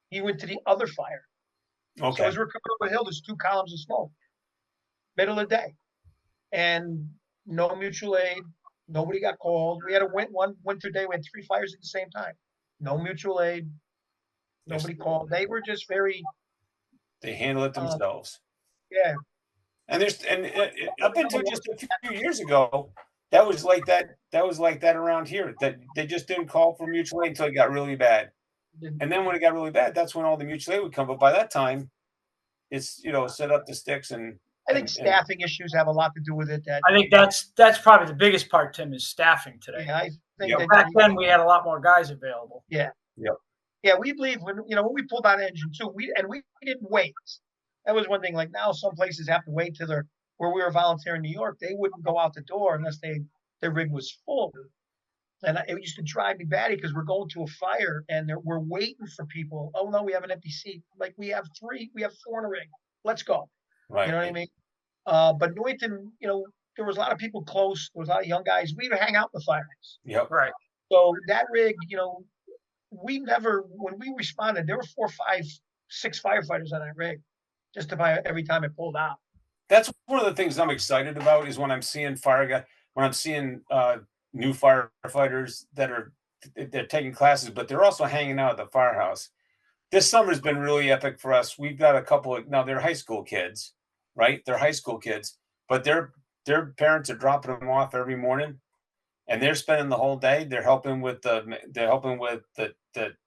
He went to the other fire. Okay. So as we're coming up a hill, there's 2 columns of smoke, middle of the day, and no mutual aid. Nobody got called. We had one winter day. We had 3 fires at the same time. No mutual aid. Nobody called. They were just they handle it themselves. Yeah. And up until just a few years ago, that was like that. That was like that around here. That they just didn't call for mutual aid until it got really bad. And then when it got really bad, that's when all the mutual aid would come. But by that time, it's set up the sticks and. I think staffing issues have a lot to do with it. I think that's probably the biggest part, Tim, is staffing today. Yeah, I think that back then we had a lot more guys available. Yeah. Yep. Yeah, we believe when we pulled out engine 2, we didn't wait. That was one thing. Like now, some places have to wait till where we were volunteering in New York, they wouldn't go out the door unless their rig was full. And it used to drive me batty because we're going to a fire and we're waiting for people. Oh no, we have an empty seat. Like we have 4 in a rig. Let's go. Right. You know what I mean? But Newington, there was a lot of people close. There was a lot of young guys. We would hang out in the fires. Yep. Right. So that rig, we never, when we responded, there were 4, 5, 6 firefighters on that rig, just about every time it pulled out. That's one of the things I'm excited about is when I'm seeing new firefighters they're taking classes, but they're also hanging out at the firehouse. This summer's been really epic for us. We've got a couple of, now they're high school kids, right? They're high school kids, but their parents are dropping them off every morning, and they're spending the whole day. They're helping with the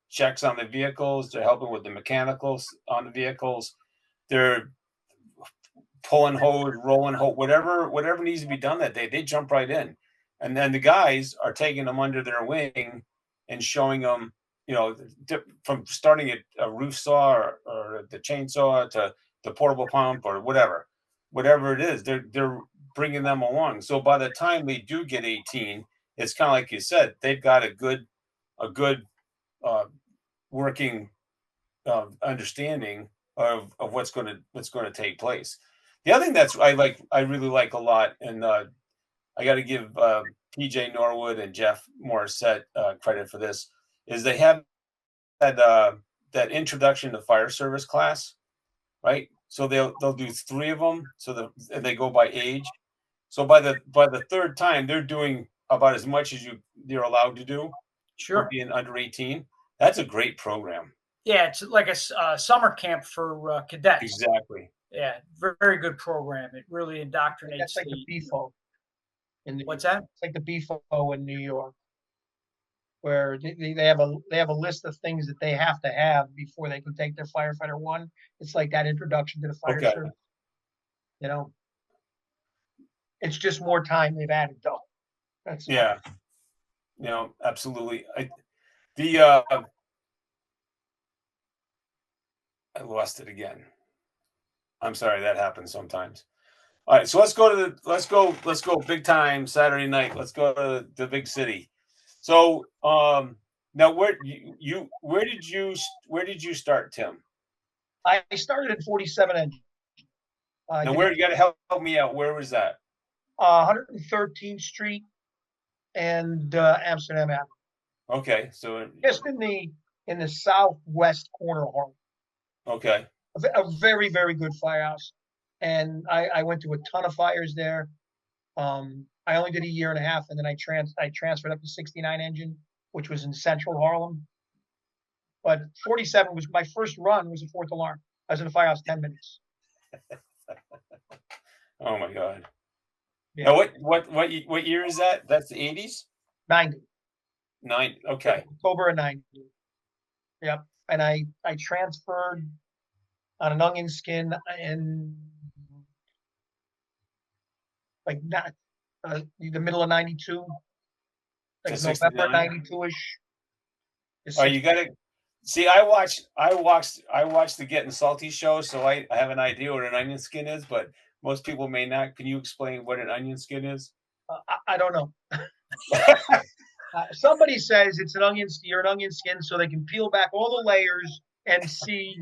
checks on the vehicles. They're helping with the mechanicals on the vehicles. They're pulling hose, rolling hose, whatever needs to be done that day. They jump right in, and then the guys are taking them under their wing and showing them, from starting at a roof saw or the chainsaw to the portable pump or whatever it is. They're bringing them along. So by the time they do get 18, it's kind of like you said, they've got a good working understanding of what's going to take place. The other thing I really like a lot, and I got to give PJ Norwood and Jeff Morissette credit for this, is they have that introduction to fire service class, right? So they'll do 3 of them. So they go by age. So by the 3rd time, they're doing about as much as you're allowed to do. Sure. For being under 18. That's a great program. Yeah, it's like a summer camp for cadets. Exactly. Yeah, very, very good program. It really indoctrinates. That's like the BFO. What's that? It's like the BFO in New York, where they have a list of things that they have to have before they can take their firefighter 1. It's like that introduction to the fire service. It's just more time they've added though. That's absolutely. I lost it again. I'm sorry, that happens sometimes. All right, so let's go big time Saturday night. Let's go to the big city. So now where did you start, Tim? I started at 47 engine. Now where, you got to help me out. Where was that? 113th Street and Amsterdam Avenue. Okay, so just in the southwest corner of Harlem. Okay. A very, very good firehouse, and I went to a ton of fires there. I only did a year and a half, and then I transferred up to 69 engine, which was in central Harlem. But 47 was my first run. Was a 4th alarm. I was in the firehouse 10 minutes. Oh my God. Yeah. Now what year is that? That's the 80s? 90. 9. Okay. October of 90. Yep. And I transferred on an onion skin in like not the middle of 92, like To November 69? 92-ish. Oh, you gotta see. I watch the Getting Salty show, so I have an idea what an onion skin is, but most people may not. Can you explain what an onion skin is? I don't know. Somebody says it's an onion. You're an onion skin, so they can peel back all the layers and see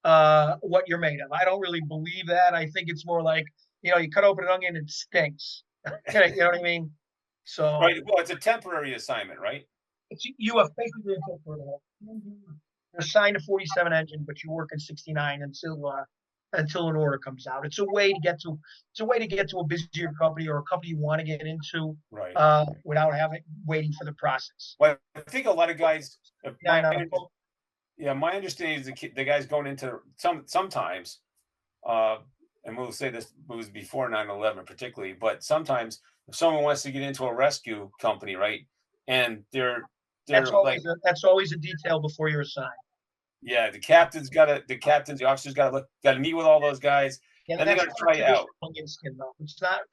what you're made of. I don't really believe that. I think it's more like, you cut open an onion, it stinks. You know what I mean? So Right. Well, it's a temporary assignment, right? you have basically a temporary. You're assigned a 47 engine, but you work in 69 until an order comes out. It's a way to get to a busier company or a company you want to get into, Right. without waiting for the process. Well, I think a lot of guys. My understanding is the guys going into sometimes, and we'll say this was before 9/11 particularly, but sometimes if someone wants to get into a rescue company, right, and that's always a detail before you're assigned. Yeah, the officers got to meet with all those guys. Yeah, then they got to try it out. Onion skin, though.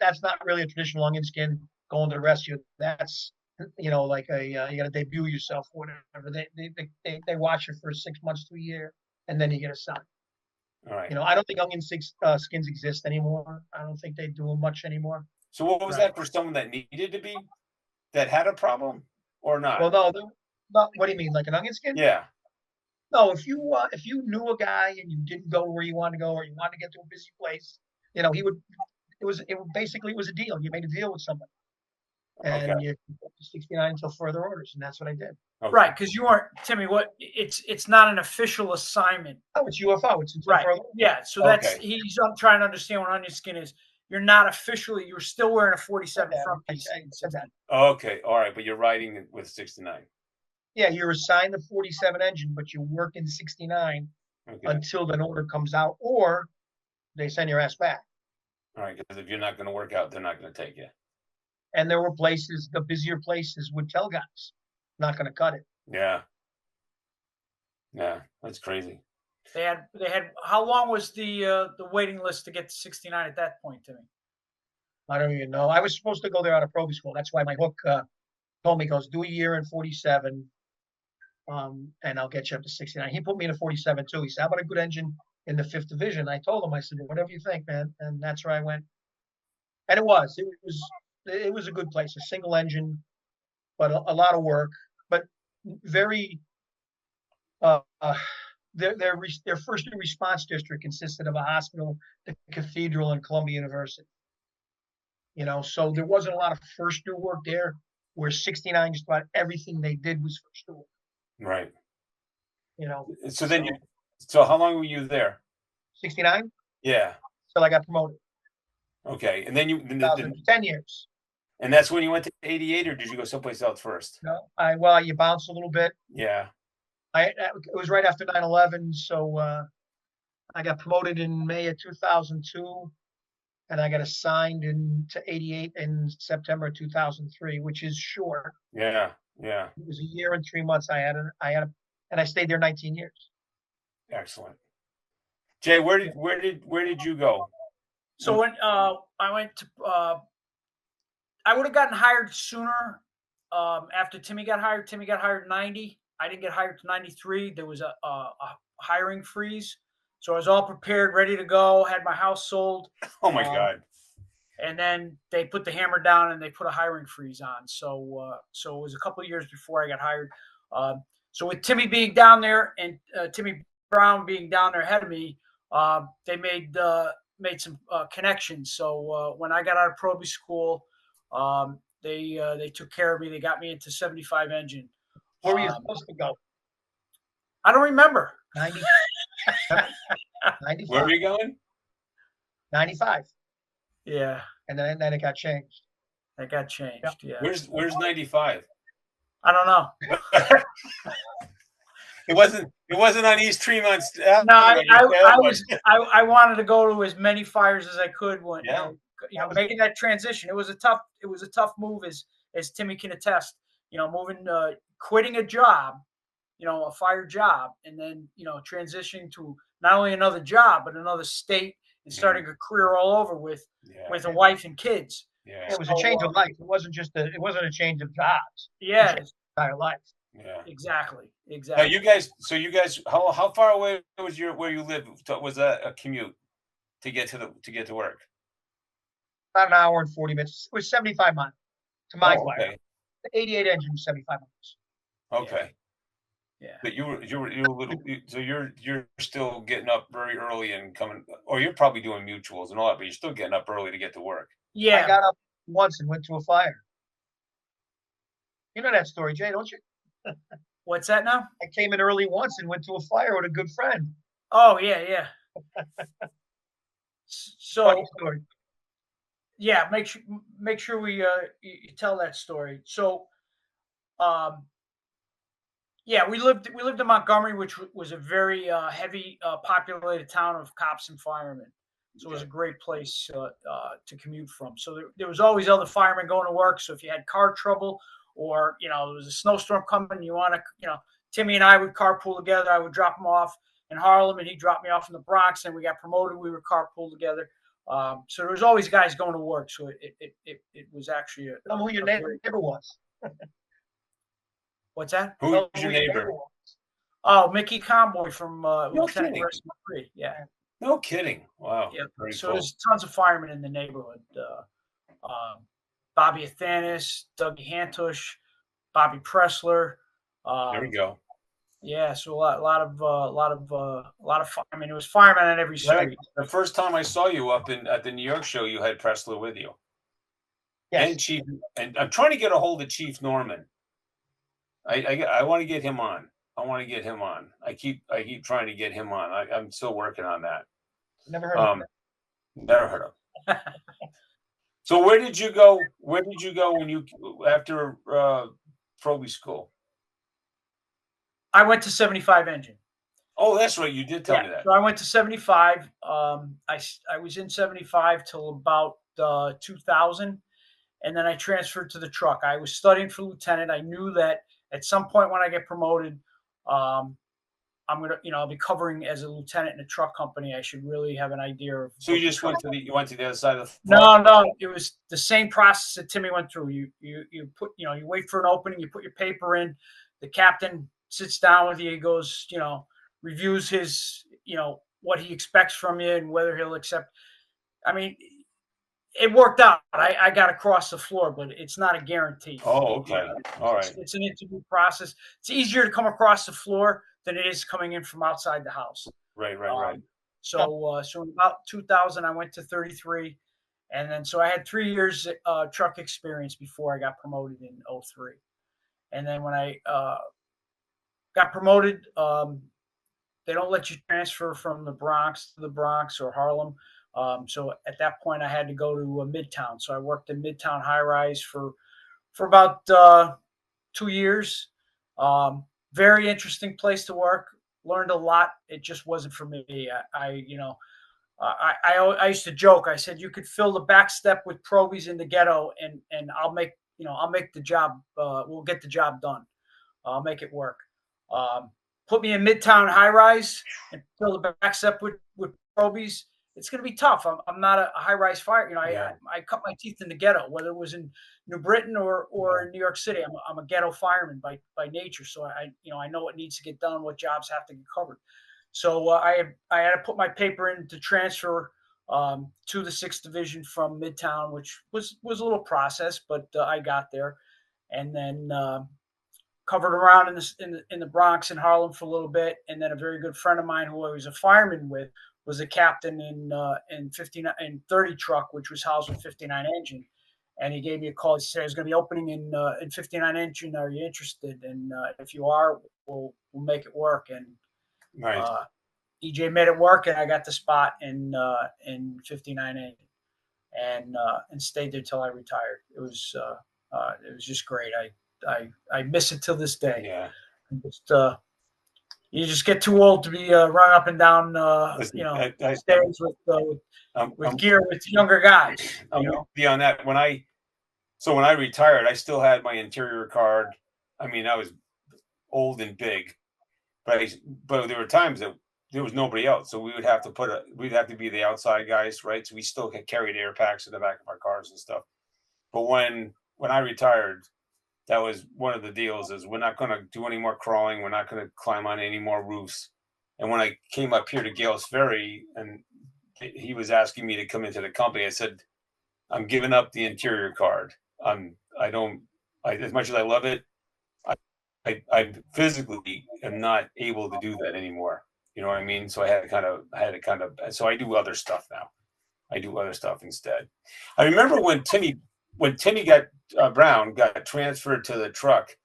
That's not really a traditional onion skin going to the rescue. That's like you got to debut yourself, or whatever. They watch you for 6 months to a year, and then you get assigned. All right. I don't think onion skins exist anymore. I don't think they do them much anymore. So what was that for someone that needed to be, that had a problem, or not? Well, no. What do you mean, like an onion skin? Yeah. No, if you knew a guy and you didn't go where you wanted to go, or you wanted to get to a busy place, he would. It was a deal. You made a deal with somebody, and you go to 69 until further orders, and that's what I did. Okay. Right, because you aren't, Timmy. It's not an official assignment. Oh, it's UFO. It's right. Yeah, so that's he's trying to understand what onion skin is. You're not officially. You're still wearing a 47 front piece. Okay, all right, but you're riding with 69. Yeah, you're assigned the 47 engine, but you work in 69 until an order comes out, or they send your ass back. All right, because if you're not going to work out, they're not going to take you. And there were places, the busier places would tell guys, not going to cut it. Yeah. Yeah, that's crazy. They had. How long was the waiting list to get to 69 at that point, Timmy? I don't even know. I was supposed to go there out of probie school. That's why my hook told me, goes, do a year in 47. And I'll get you up to 69. He put me in a 47 too. He said, how about a good engine in the 5th division? I told him, I said, whatever you think, man. And that's where I went. And it was a good place, a single engine, but a lot of work, but very, their first response district consisted of a hospital, the cathedral, and Columbia University. So there wasn't a lot of first due work there, where 69, just about everything they did was first due work. Right. So so how long were you there? 69? Yeah. Till I got promoted. Okay. And then 10 years. And that's when you went to 88, or did you go someplace else first? No, you bounce a little bit. Yeah. It was right after 9/11, so I got promoted in May of 2002, and I got assigned to 88 in September of 2003, which is short. Yeah. Yeah. It was a year and 3 months. And I stayed there 19 years. Excellent. Jay, where did you go? So when I went to, I would have gotten hired sooner. After Timmy got hired in 90. I didn't get hired to 93. There was a hiring freeze, so I was all prepared, ready to go. Had my house sold. Oh my God. And then they put the hammer down and they put a hiring freeze on. So it was a couple of years before I got hired. So with Timmy being down there and Timmy Brown being down there ahead of me, they made some connections. So when I got out of probie school, they took care of me. They got me into 75 engine. Where were you supposed to go? I don't remember. 90. 95. Where were you going? 95. Yeah. And then it got changed. It got changed. Yeah. Where's 95? I don't know. It wasn't on East Tremont. No, I wanted to go to as many fires as I could when making that transition. It was a tough move, as Timmy can attest. Quitting a job a fire job, and then, transitioning to not only another job, but another state, and starting a career all over with a wife and kids. Yeah. It was a change of life. It wasn't a change of jobs. Yeah. Entire life. Yeah. Exactly. Now you guys, how far away was where you live? Was that a commute to get to work? About an hour and 40 minutes. It was 75 miles to my fire. Okay. The 88 engine was 75 miles. Okay. Yeah. But you were little, so you're still getting up very early and coming, or you're probably doing mutuals and all that, but you're still getting up early to get to work. Yeah. I got up once and went to a fire. You know that story, Jay, don't you? What's that now? I came in early once and went to a fire with a good friend. Oh, yeah. So, Funny story. yeah, make sure we you tell that story. So, yeah, we lived in Montgomery, which was a very heavy populated town of cops and firemen. So it was a great place to commute from. So there was always other firemen going to work. So if you had car trouble, or there was a snowstorm coming, you want to, Timmy and I would carpool together. I would drop him off in Harlem, and he'd drop me off in the Bronx. And we got promoted. We would carpool together. So there was always guys going to work. So it was actually Tell me who your neighbor was. What's that? Who's your neighbor? Oh, Mickey Conboy from Lieutenant kidding. Three. Yeah. No kidding. Wow. Yeah. Very So cool. there's tons of firemen in the neighborhood. Bobby Athanas, Dougie Hantush, Bobby Pressler. There we go. Yeah. So a lot of I mean, it was firemen on every street. The first time I saw you up at the New York show, you had Pressler with you. Yes. And Chief, and I'm trying to get a hold of Chief Norman. I want to get him on. I keep trying to get him on. I'm still working on that. Never heard of him. Never heard of. So where did you go? When you after Proby school? I went to 75 engine. Oh, that's right. You did tell me that. So I went to 75. I was in 75 till about 2000, and then I transferred to the truck. I was studying for lieutenant. I knew that at some point when I get promoted, I'm gonna, I'll be covering as a lieutenant in a truck company. I should really have an idea of. So you just went to the other side of the farm? No, it was the same process that Timmy went through. You put, you wait for an opening, you put your paper in, the captain sits down with you, he goes, reviews his, what he expects from you and whether he'll accept. I mean, it worked out. I got across the floor, but it's not a guarantee. Oh, okay. All right. It's an interview process. It's easier to come across the floor than it is coming in from outside the house. Right. So in about 2000, I went to 33. And then, so I had 3 years truck experience before I got promoted in 03. And then when I got promoted, they don't let you transfer from the Bronx to the Bronx or Harlem. So at that point, I had to go to Midtown. So I worked in Midtown high rise for about 2 years. Very interesting place to work. Learned a lot. It just wasn't for me. I used to joke. I said, you could fill the back step with probies in the ghetto, and I'll make the job. We'll get the job done. I'll make it work. Put me in Midtown high rise and fill the back step with probies. It's going to be tough. I'm not a high rise fire. I cut my teeth in the ghetto, whether it was in New Britain or in New York City. I'm a ghetto fireman by nature. So I know what needs to get done, what jobs have to get covered. So I had to put my paper in to transfer to the 6th Division from Midtown, which was a little process, but I got there, and then covered around in the Bronx and Harlem for a little bit, and then a very good friend of mine who I was a fireman with was a captain in 30 truck, which was housed with 59 engine, and he gave me a call. He said, "There's going to be opening in 59 engine. Are you interested? And if you are, we'll make it work." And right. EJ made it work, and I got the spot in 59 engine, and stayed there till I retired. It was just great. I miss it till this day. Yeah. You just get too old to be run up and down, stairs with gear with younger guys. I'm beyond that. When I retired, I still had my interior card. I mean, I was old and big, but there were times that there was nobody else, so we'd have to be the outside guys, right? So we still carried air packs in the back of our cars and stuff. But when I retired, that was one of the deals: is we're not going to do any more crawling, we're not going to climb on any more roofs. And when I came up here to Gales Ferry, and he was asking me to come into the company, I said, I'm giving up the interior card. As much as I love it, I physically am not able to do that anymore. You know what I mean? So I had to kind of, so I do other stuff now. I do other stuff instead. I remember when Timmy Brown got transferred to the truck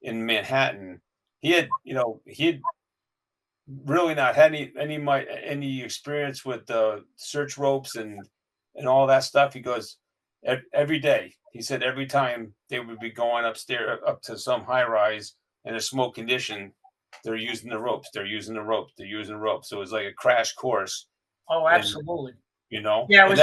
in Manhattan, he had really not had any experience with the search ropes and all that stuff. He goes, every day, he said, every time they would be going upstairs up to some high rise in a smoke condition, they're using the ropes. So it was like a crash course. Oh, absolutely. And, yeah, it was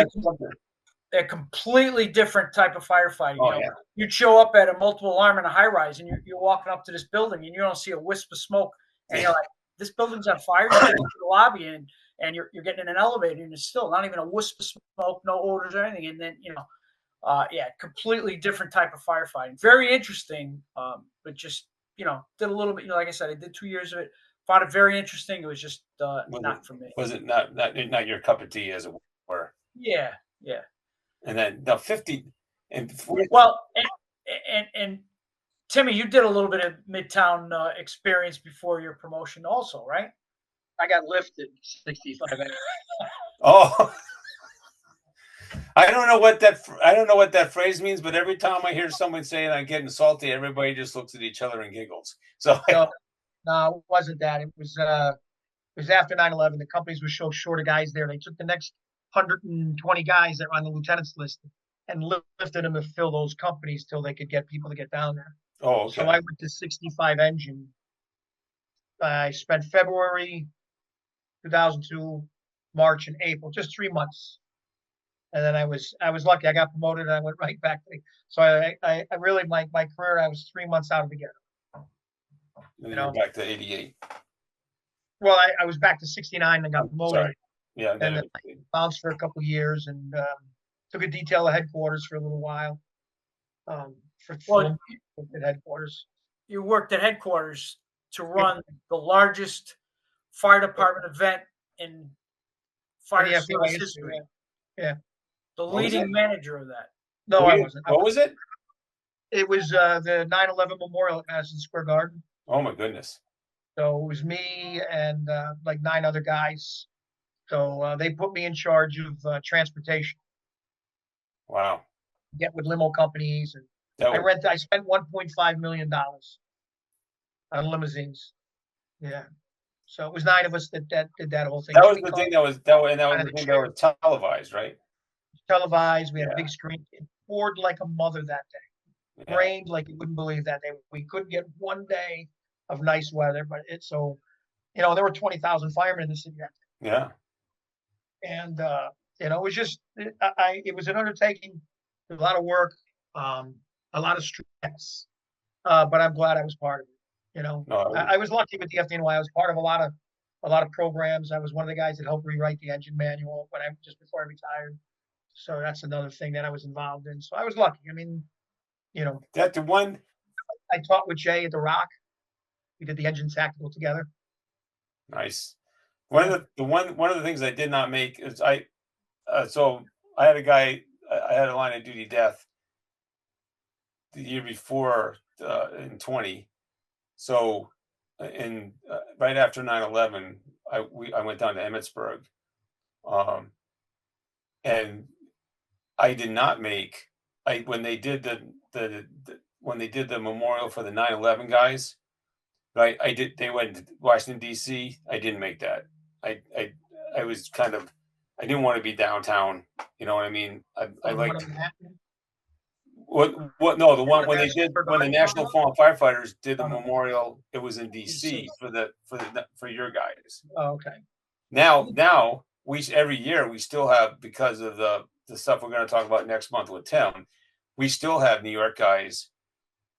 a completely different type of firefighting. Oh, yeah. You'd show up at a multiple alarm in a high rise, and you're walking up to this building, and you don't see a wisp of smoke, and you're like, this building's on fire. You get into the lobby, and you're getting in an elevator, and it's still not even a wisp of smoke, no odors or anything. And then completely different type of firefighting. Very interesting, but just did a little bit. Like I said, I did 2 years of it. Found it very interesting. It was just not for me. Was it not your cup of tea, as it were? Yeah. And then the 50 and 40. Well, and Timmy, you did a little bit of Midtown experience before your promotion, also, right? I got lifted 65. Oh. I don't know what that phrase means, but every time I hear someone saying I'm getting salty, everybody just looks at each other and giggles. So no, it wasn't that. It was after 9/11. The companies were so short of guys there. They took the next 120 guys that were on the lieutenant's list and lifted them to fill those companies till they could get people to get down there. Oh, okay. So I went to 65 engine. I spent February 2002, March, and April, just 3 months. And then I was lucky. I got promoted, and I went right back to. So I really my career. I was 3 months out of the ghetto. Back to 88. Well, I was back to 69 and got promoted. Sorry. Yeah. And then I bounced for a couple of years and took a detail at headquarters for a little while. At headquarters. You worked at headquarters to run the largest fire department event in fire service history. Yeah. The leading manager of that. No, I wasn't. What was it? It was the 9/11 Memorial at Madison Square Garden. Oh my goodness. So it was me and like 9 other guys. So they put me in charge of transportation. Wow. Get with limo companies, and I spent $1.5 million on limousines. Yeah. So it was 9 of us that did that whole thing. That was the thing that was televised, right? Televised. We had a big screen. It poured like a mother that day. Yeah. Rained like you wouldn't believe that day. We couldn't get one day of nice weather, but there were 20,000 firemen in the city that day. Yeah. And it was just it was an undertaking, a lot of work, a lot of stress. But I'm glad I was part of it. I was lucky with the FDNY. I was part of a lot of programs. I was one of the guys that helped rewrite the engine manual just before I retired. So that's another thing that I was involved in. So I was lucky. I mean, That the one I taught with Jay at the Rock. We did the engine tactical together. Nice. One of the things I did not make is so I had a guy. I had a line of duty death the year before in 20. So right after 9/11, I went down to Emmitsburg, and I did not make. When they did the memorial for the 9/11 guys, right? They went to Washington D.C. I didn't make that. I was kind of. I didn't want to be downtown. You know what I mean? I liked. What? No, the one when the National Fallen Firefighters did the memorial, it was in D.C. for your guys. Oh, okay. Now we every year we still have, because of the stuff we're going to talk about next month with Tim, we still have New York guys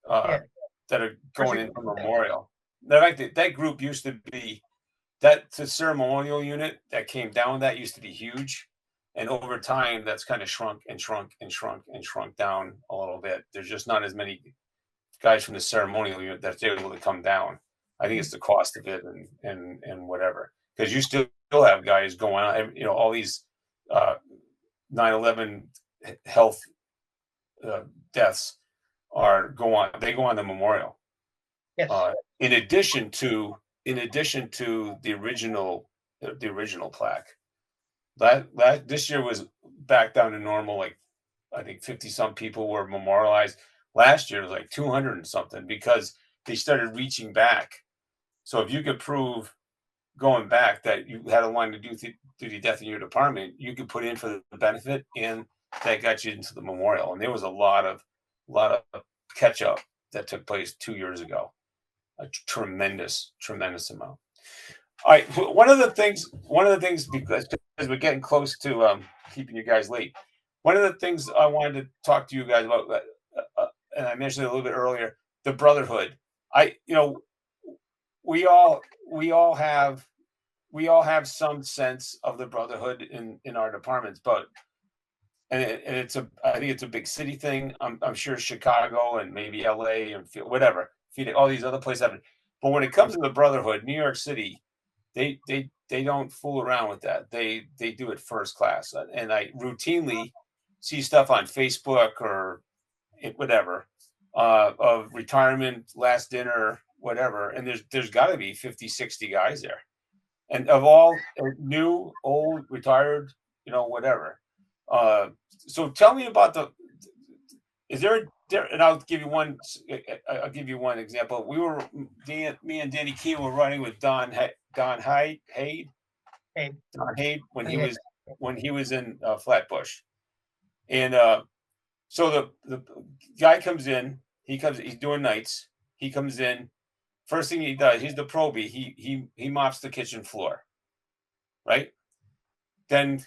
that are going in for memorial. that group used to be, that the ceremonial unit that came down, that used to be huge. And over time, that's kind of shrunk and shrunk and shrunk and shrunk down a little bit. There's just not as many guys from the ceremonial unit that's able to come down. I think it's the cost of it and whatever. Because you still have guys going on, all these 9/11 health deaths they go on the memorial. Yes. In addition to the original plaque. This year was back down to normal. Like, I think 50 some people were memorialized. Last year it was like 200 and something, because they started reaching back. So if you could prove going back that you had a line of duty death in your department, you could put in for the benefit, and that got you into the memorial. And there was a lot of catch up that took place 2 years ago. A tremendous amount. All right. One of the things, because we're getting close to keeping you guys late. One of the things I wanted to talk to you guys about, and I mentioned it a little bit earlier, the brotherhood. We all have some sense of the brotherhood in our departments, but I think it's a big city thing. I'm sure Chicago and maybe LA and whatever, all these other places have it. But when it comes to the brotherhood, New York City, they don't fool around with that. They do it first class. And I routinely see stuff on Facebook or whatever of retirement, last dinner, whatever. And there's got to be 50, 60 guys there. And of all new, old, retired, whatever. So tell me about and I'll give you one example. Me and Danny Key were running with Don Haid when he was in Flatbush. And so the guy comes in, he's doing nights. He comes in, first thing he does, he's the probie. He mops the kitchen floor. Right? Then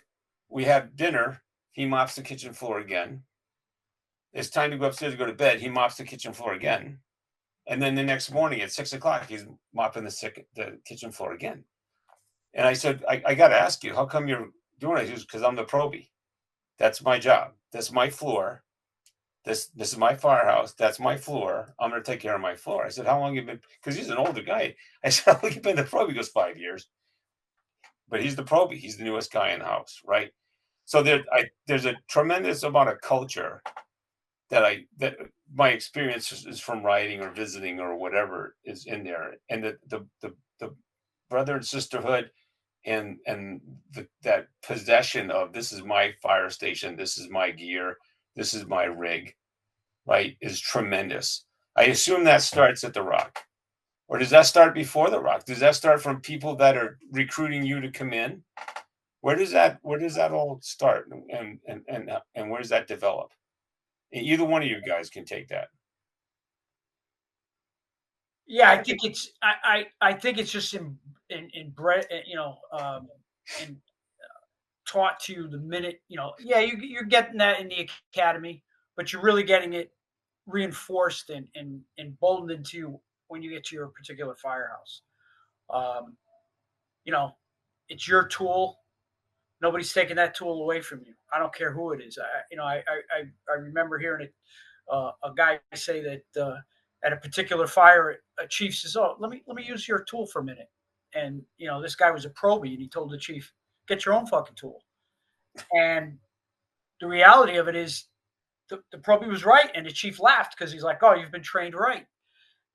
we have dinner. He mops the kitchen floor again. It's time to go upstairs to go to bed. He mops the kitchen floor again. And then the next morning at 6 o'clock, he's mopping the kitchen floor again. And I said, I got to ask you, how come you're doing it? He goes, because I'm the probie. That's my job. That's my floor. This is my firehouse. That's my floor. I'm going to take care of my floor. I said, how long have you been? Because he's an older guy. I said, how long have you been the probie? He goes, 5 years. But he's the probie. He's the newest guy in the house, right? So there's a tremendous amount of culture that my experience is from writing or visiting or whatever is in there, and the brother and sisterhood and that possession of, this is my fire station, this is my gear, this is my rig, right, is tremendous. I assume that starts at the Rock. Or does that start before the Rock? Does that start from people that are recruiting you to come in? Where does that all start, and where does that develop? Either one of you guys can take that. Yeah, I think it's I think it's just in bred, and taught to you the minute, yeah, you're getting that in the academy, but you're really getting it reinforced and emboldened into you when you get to your particular firehouse. It's your tool. Nobody's taking that tool away from you. I don't care who it is. I remember hearing a guy say that at a particular fire, a chief says, "Oh, let me use your tool for a minute." And this guy was a probie, and he told the chief, "Get your own fucking tool." And the reality of it is, the probie was right, and the chief laughed because he's like, "Oh, you've been trained right."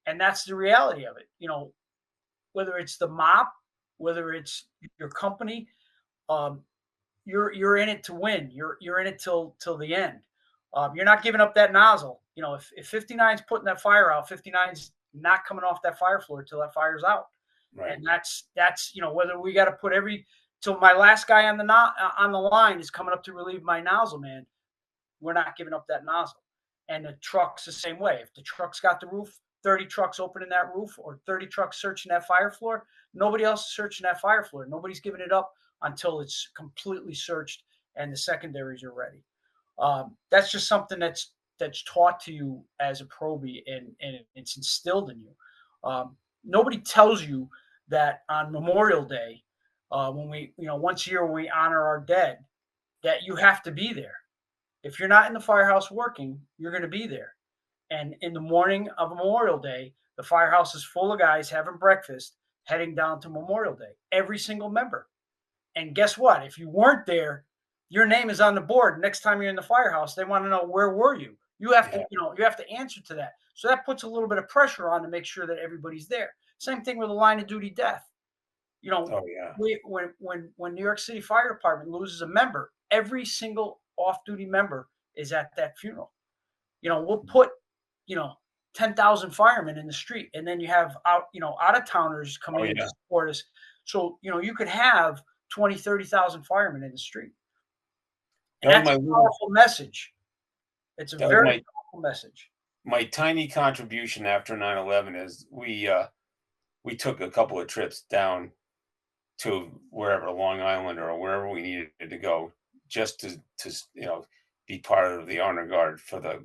And that's the reality of it. Whether it's the mop, whether it's your company, you're in it to win. You're in it till the end. You're not giving up that nozzle. If 59's putting that fire out, 59's not coming off that fire floor till that fire's out. Right. And that's whether we got to put till my last guy on the line is coming up to relieve my nozzle, man. We're not giving up that nozzle. And the truck's the same way. If the truck's got the roof, 30 trucks opening that roof, or 30 trucks searching that fire floor, nobody else is searching that fire floor. Nobody's giving it up until it's completely searched and the secondaries are ready. That's just something that's taught to you as a probie, and it's instilled in you. nobody tells you that on Memorial Day, when we, once a year when we honor our dead, that you have to be there. If you're not in the firehouse working, you're going to be there. And in the morning of Memorial Day, the firehouse is full of guys having breakfast, heading down to Memorial Day, every single member. And guess what? If you weren't there, your name is on the board. Next time you're in the firehouse, they want to know, where were you? You have to, you have to answer to that. So that puts a little bit of pressure on to make sure that everybody's there. Same thing with a line of duty death. When New York City Fire Department loses a member, every single off-duty member is at that funeral. We'll put, 10,000 firemen in the street, and then you have out-of-towners coming in to support us. So, you could have 20, 30,000 firemen in the street. And that's a powerful message. It's a very powerful message. My tiny contribution after 9/11 is we took a couple of trips down to wherever, Long Island or wherever we needed to go, just to be part of the honor guard for the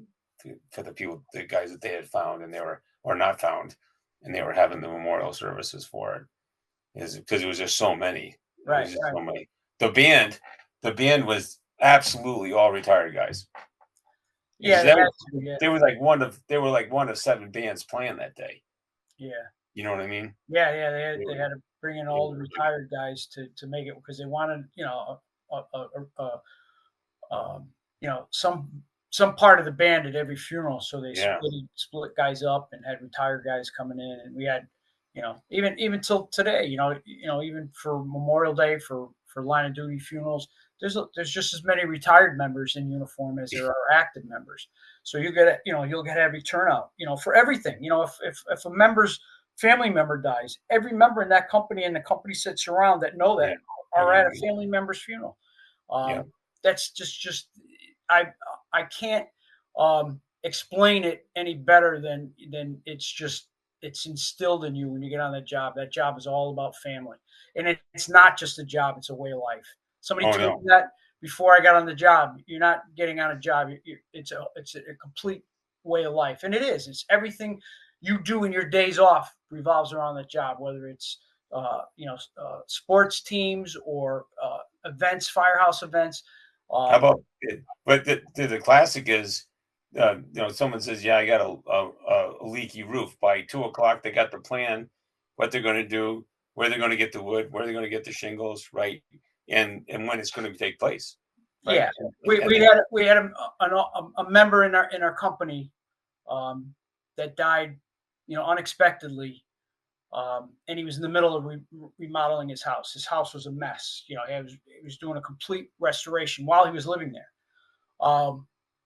people, the guys that they had found and they were, or not found, and they were having the memorial services for it. Is because it was just so many. Right. So many. The band was absolutely all retired guys. Yeah, they were like one of 7 bands playing that day. Yeah. You know what I mean? Yeah, they had to bring in all the retired guys to make it, because they wanted, some part of the band at every funeral. So they split guys up and had retired guys coming in, and we had, even till today, even for Memorial Day, for line of duty funerals, there's just as many retired members in uniform as there are active members. So you'll get every turnout, for everything. If a family member dies, every member in that company and the company sits around that know that are at a family member's funeral. That's just I can't explain it any better than it's instilled in you when you get on that job. That job is all about family, and it's not just a job; it's a way of life. Somebody told me that before I got on the job. You're not getting on a job; it's a complete way of life, and it is. It's everything you do in your days off revolves around that job, whether it's sports teams or events, firehouse events. How about it? But the classic is, someone says, "Yeah, I got a leaky roof." By 2:00, they got the plan, what they're going to do, where they're going to get the wood, where they're going to get the shingles, right, and when it's going to take place. Right? Yeah, we had a member in our company that died, unexpectedly. And he was in the middle of remodeling his house. His house was a mess. He was doing a complete restoration while he was living there.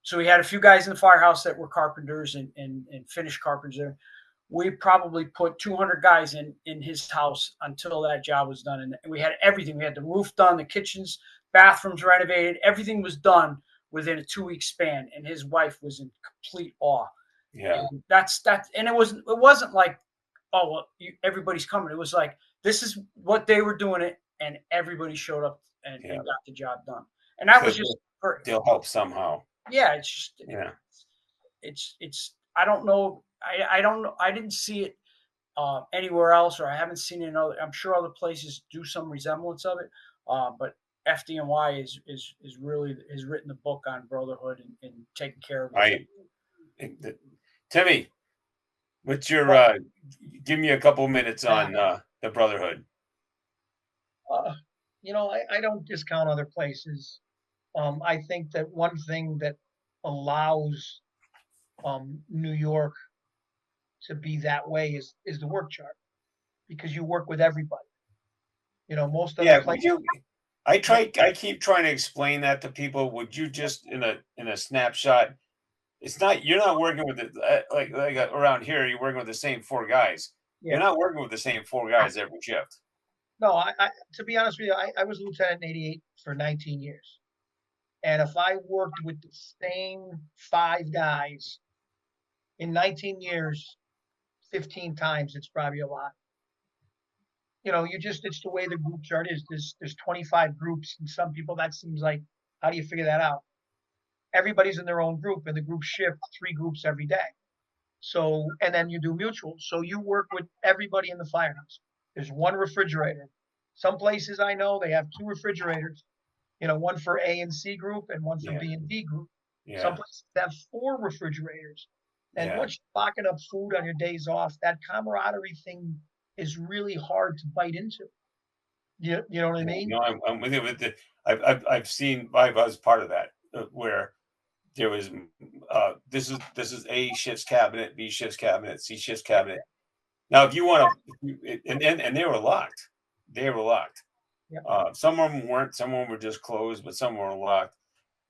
So we had a few guys in the firehouse that were carpenters and finished carpenters there. We probably put 200 guys in his house until that job was done. And we had everything. We had the roof done, the kitchens, bathrooms renovated. Everything was done within a 2-week span. And his wife was in complete awe. Yeah. And that's. And it wasn't like, oh, well, everybody's coming. It was like, this is what they were doing it, and everybody showed up and got the job done. And that was just they'll help somehow. Yeah, it's just it's I don't know. I don't know. I didn't see it anywhere else, or I haven't seen it in other. I'm sure other places do some resemblance of it, but FDNY is really has written the book on brotherhood and taking care of it. Right. Timmy, what's your give me a couple minutes on the brotherhood? I don't discount other places. I think that one thing that allows New York to be that way is the work chart, because you work with everybody. Most of the places. I keep trying to explain that to people. Would you just in a snapshot? It's not, you're not working with it like around here. You're working with the same 4 guys. Yeah. You're not working with the same 4 guys every shift. No, I to be honest with you, I was lieutenant in 88 for 19 years. And if I worked with the same 5 guys in 19 years, 15 times, it's probably a lot. It's the way the group chart is. There's 25 groups, and some people, that seems like, how do you figure that out? Everybody's in their own group, and the group shift 3 groups every day. So, and then you do mutual. So you work with everybody in the firehouse. There's one refrigerator. Some places I know they have two refrigerators, one for A and C group and one for Yeah. B and D group. Some Yeah. places have four refrigerators. And Yeah. once you're locking up food on your days off, that camaraderie thing is really hard to bite into. You know what I mean? No, I'm with you. I've seen. I was part of that where there was. This is A shift's cabinet, B shift's cabinet, C shift's cabinet. Now, if you want to, and they were locked. They were locked. Yep. Some of them weren't. Some of them were just closed, but some were locked.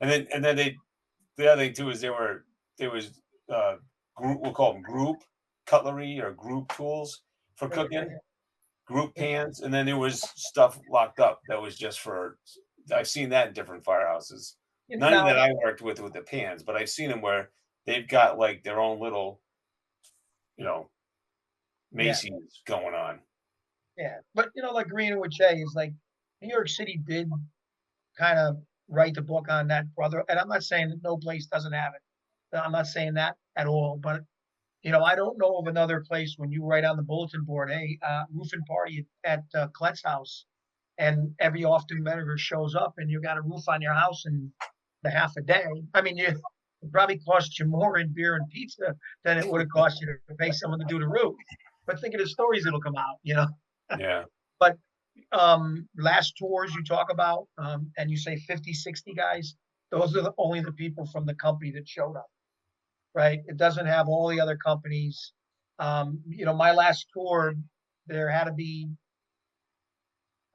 And then the other thing too is there was group, we'll call them group cutlery or group tools for cooking, group pans, and then there was stuff locked up that was just for. I've seen that in different firehouses. None Now, that I worked with the pans, but I've seen them where they've got like their own little, Macy's going on. yeah, but like Green would say is like New York City did kind of write the book on that, brother. And I'm not saying that no place doesn't have it. I'm not saying that at all. But I don't know of another place when you write on the bulletin board, hey, roofing party at Klett's house, and every often member shows up, and you got a roof on your house in the half a day. I mean, it probably cost you more in beer and pizza than it would have cost you to pay someone to do the roof. But think of the stories that'll come out, Yeah. But last tours you talk about, and you say 50, 60 guys, those are only the people from the company that showed up, right? It doesn't have all the other companies. My last tour, there had to be,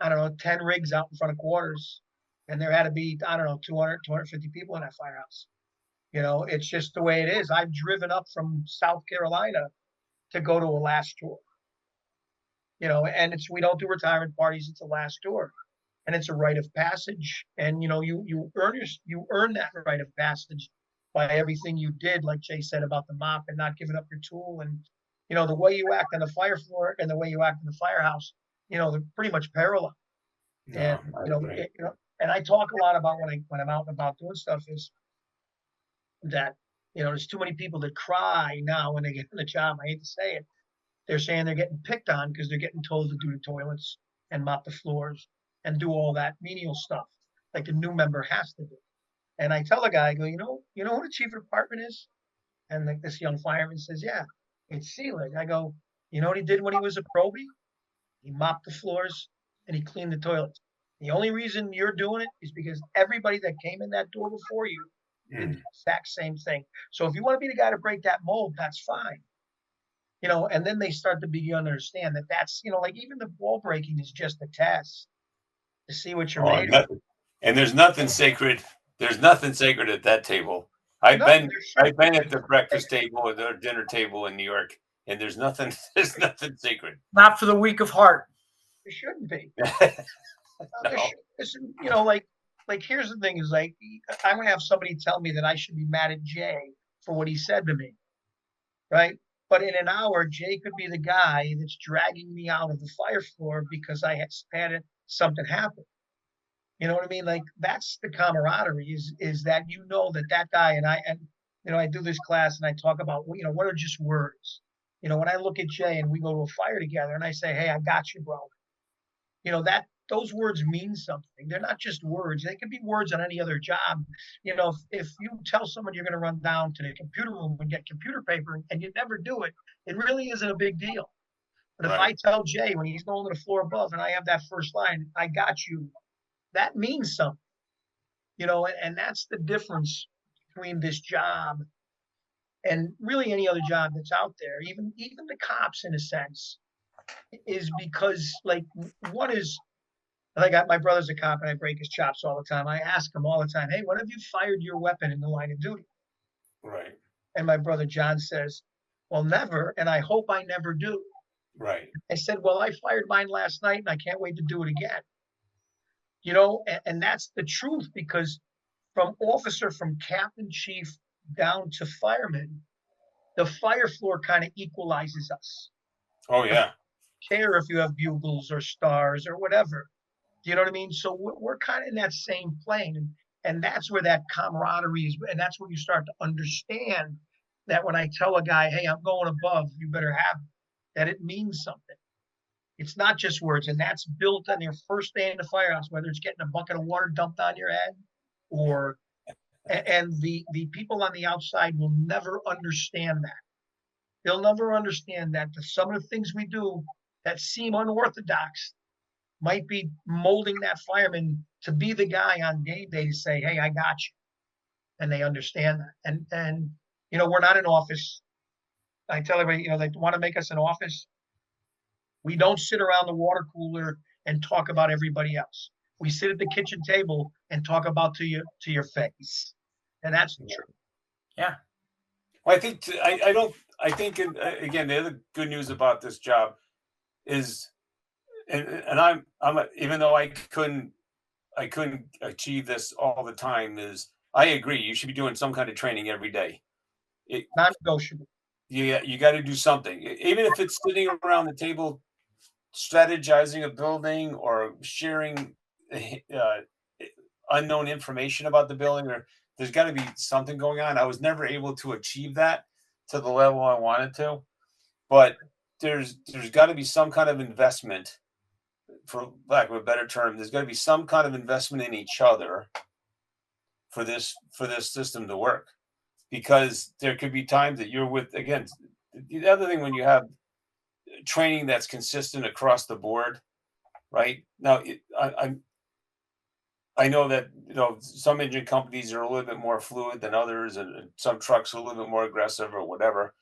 I don't know, 10 rigs out in front of quarters, and there had to be, I don't know, 200, 250 people in that firehouse. It's just the way it is. I've driven up from South Carolina to go to a last tour. And we don't do retirement parties. It's a last tour, and it's a rite of passage. And you earn that rite of passage by everything you did, like Jay said about the mop and not giving up your tool, and the way you act on the fire floor and the way you act in the firehouse. They're pretty much parallel. No, And and I talk a lot about when I'm out and about doing stuff is that there's too many people that cry now when they get in the job. I hate to say it. They're saying they're getting picked on because they're getting told to do the toilets and mop the floors and do all that menial stuff like the new member has to do. And I tell the guy, I go, you know who the chief of department is? And like this young fireman says, yeah, it's Seelig. I go, you know what he did when he was a probie? He mopped the floors and he cleaned the toilets. The only reason you're doing it is because everybody that came in that door before you did the exact same thing. So if you want to be the guy to break that mold, that's fine. And then they start to begin to understand that that's, like even the ball breaking is just a test to see what you're made of. And there's nothing sacred. There's nothing sacred at that table. I've been at the breakfast table or the dinner table in New York, and there's nothing sacred. Not for the weak of heart. There shouldn't be. No. Like here's the thing is like, I'm going to have somebody tell me that I should be mad at Jay for what he said to me. Right. But in an hour, Jay could be the guy that's dragging me out of the fire floor because I had something happen. You know what I mean? Like that's the camaraderie is that that guy and I do this class and I talk about what are just words. When I look at Jay and we go to a fire together and I say, hey, I got you, bro. That those words mean something. They're not just words. They can be words on any other job. If you tell someone you're going to run down to the computer room and get computer paper and you never do it, it really isn't a big deal. But if I tell Jay when he's going to the floor above and I have that first line, I got you, that means something. And that's the difference between this job and really any other job that's out there, even the cops in a sense, is because like one is, I got my brother's a cop and I break his chops all the time. I ask him all the time, hey, when have you fired your weapon in the line of duty? Right. And my brother John says, well, never, and I hope I never do. Right. I said, well, I fired mine last night and I can't wait to do it again. And that's the truth because from captain chief down to fireman, the fire floor kind of equalizes us. Oh, yeah. Care if you have bugles or stars or whatever. Do you know what I mean? So we're kind of in that same plane. And that's where that camaraderie is. And that's when you start to understand that when I tell a guy, hey, I'm going above, you better have it, that it means something. It's not just words, and that's built on your first day in the firehouse, whether it's getting a bucket of water dumped on your head or, and the people on the outside will never understand that. They'll never understand that some of the things we do that seem unorthodox might be molding that fireman to be the guy on game day to say, hey, I got you. And they understand that. And you know, we're not an office. I tell everybody, you know, they want to make us an office. We don't sit around the water cooler and talk about everybody else. We sit at the kitchen table and talk about to your face. And that's the truth. Yeah. Well, I think again, the other good news about this job is, and I'm even though I couldn't achieve this all the time, is I agree. You should be doing some kind of training every day. Non-negotiable. You got to do something, even if it's sitting around the table, strategizing a building or sharing unknown information about the building, or there's got to be something going on. I was never able to achieve that to the level I wanted to, but there's got to be some kind of investment, for lack of a better term. There's got to be some kind of investment in each other for this system to work, because there could be times that you're with, again, the other thing, when you have training that's consistent across the board, right? Now, I know that, you know, some engine companies are a little bit more fluid than others, and some trucks are a little bit more aggressive or whatever,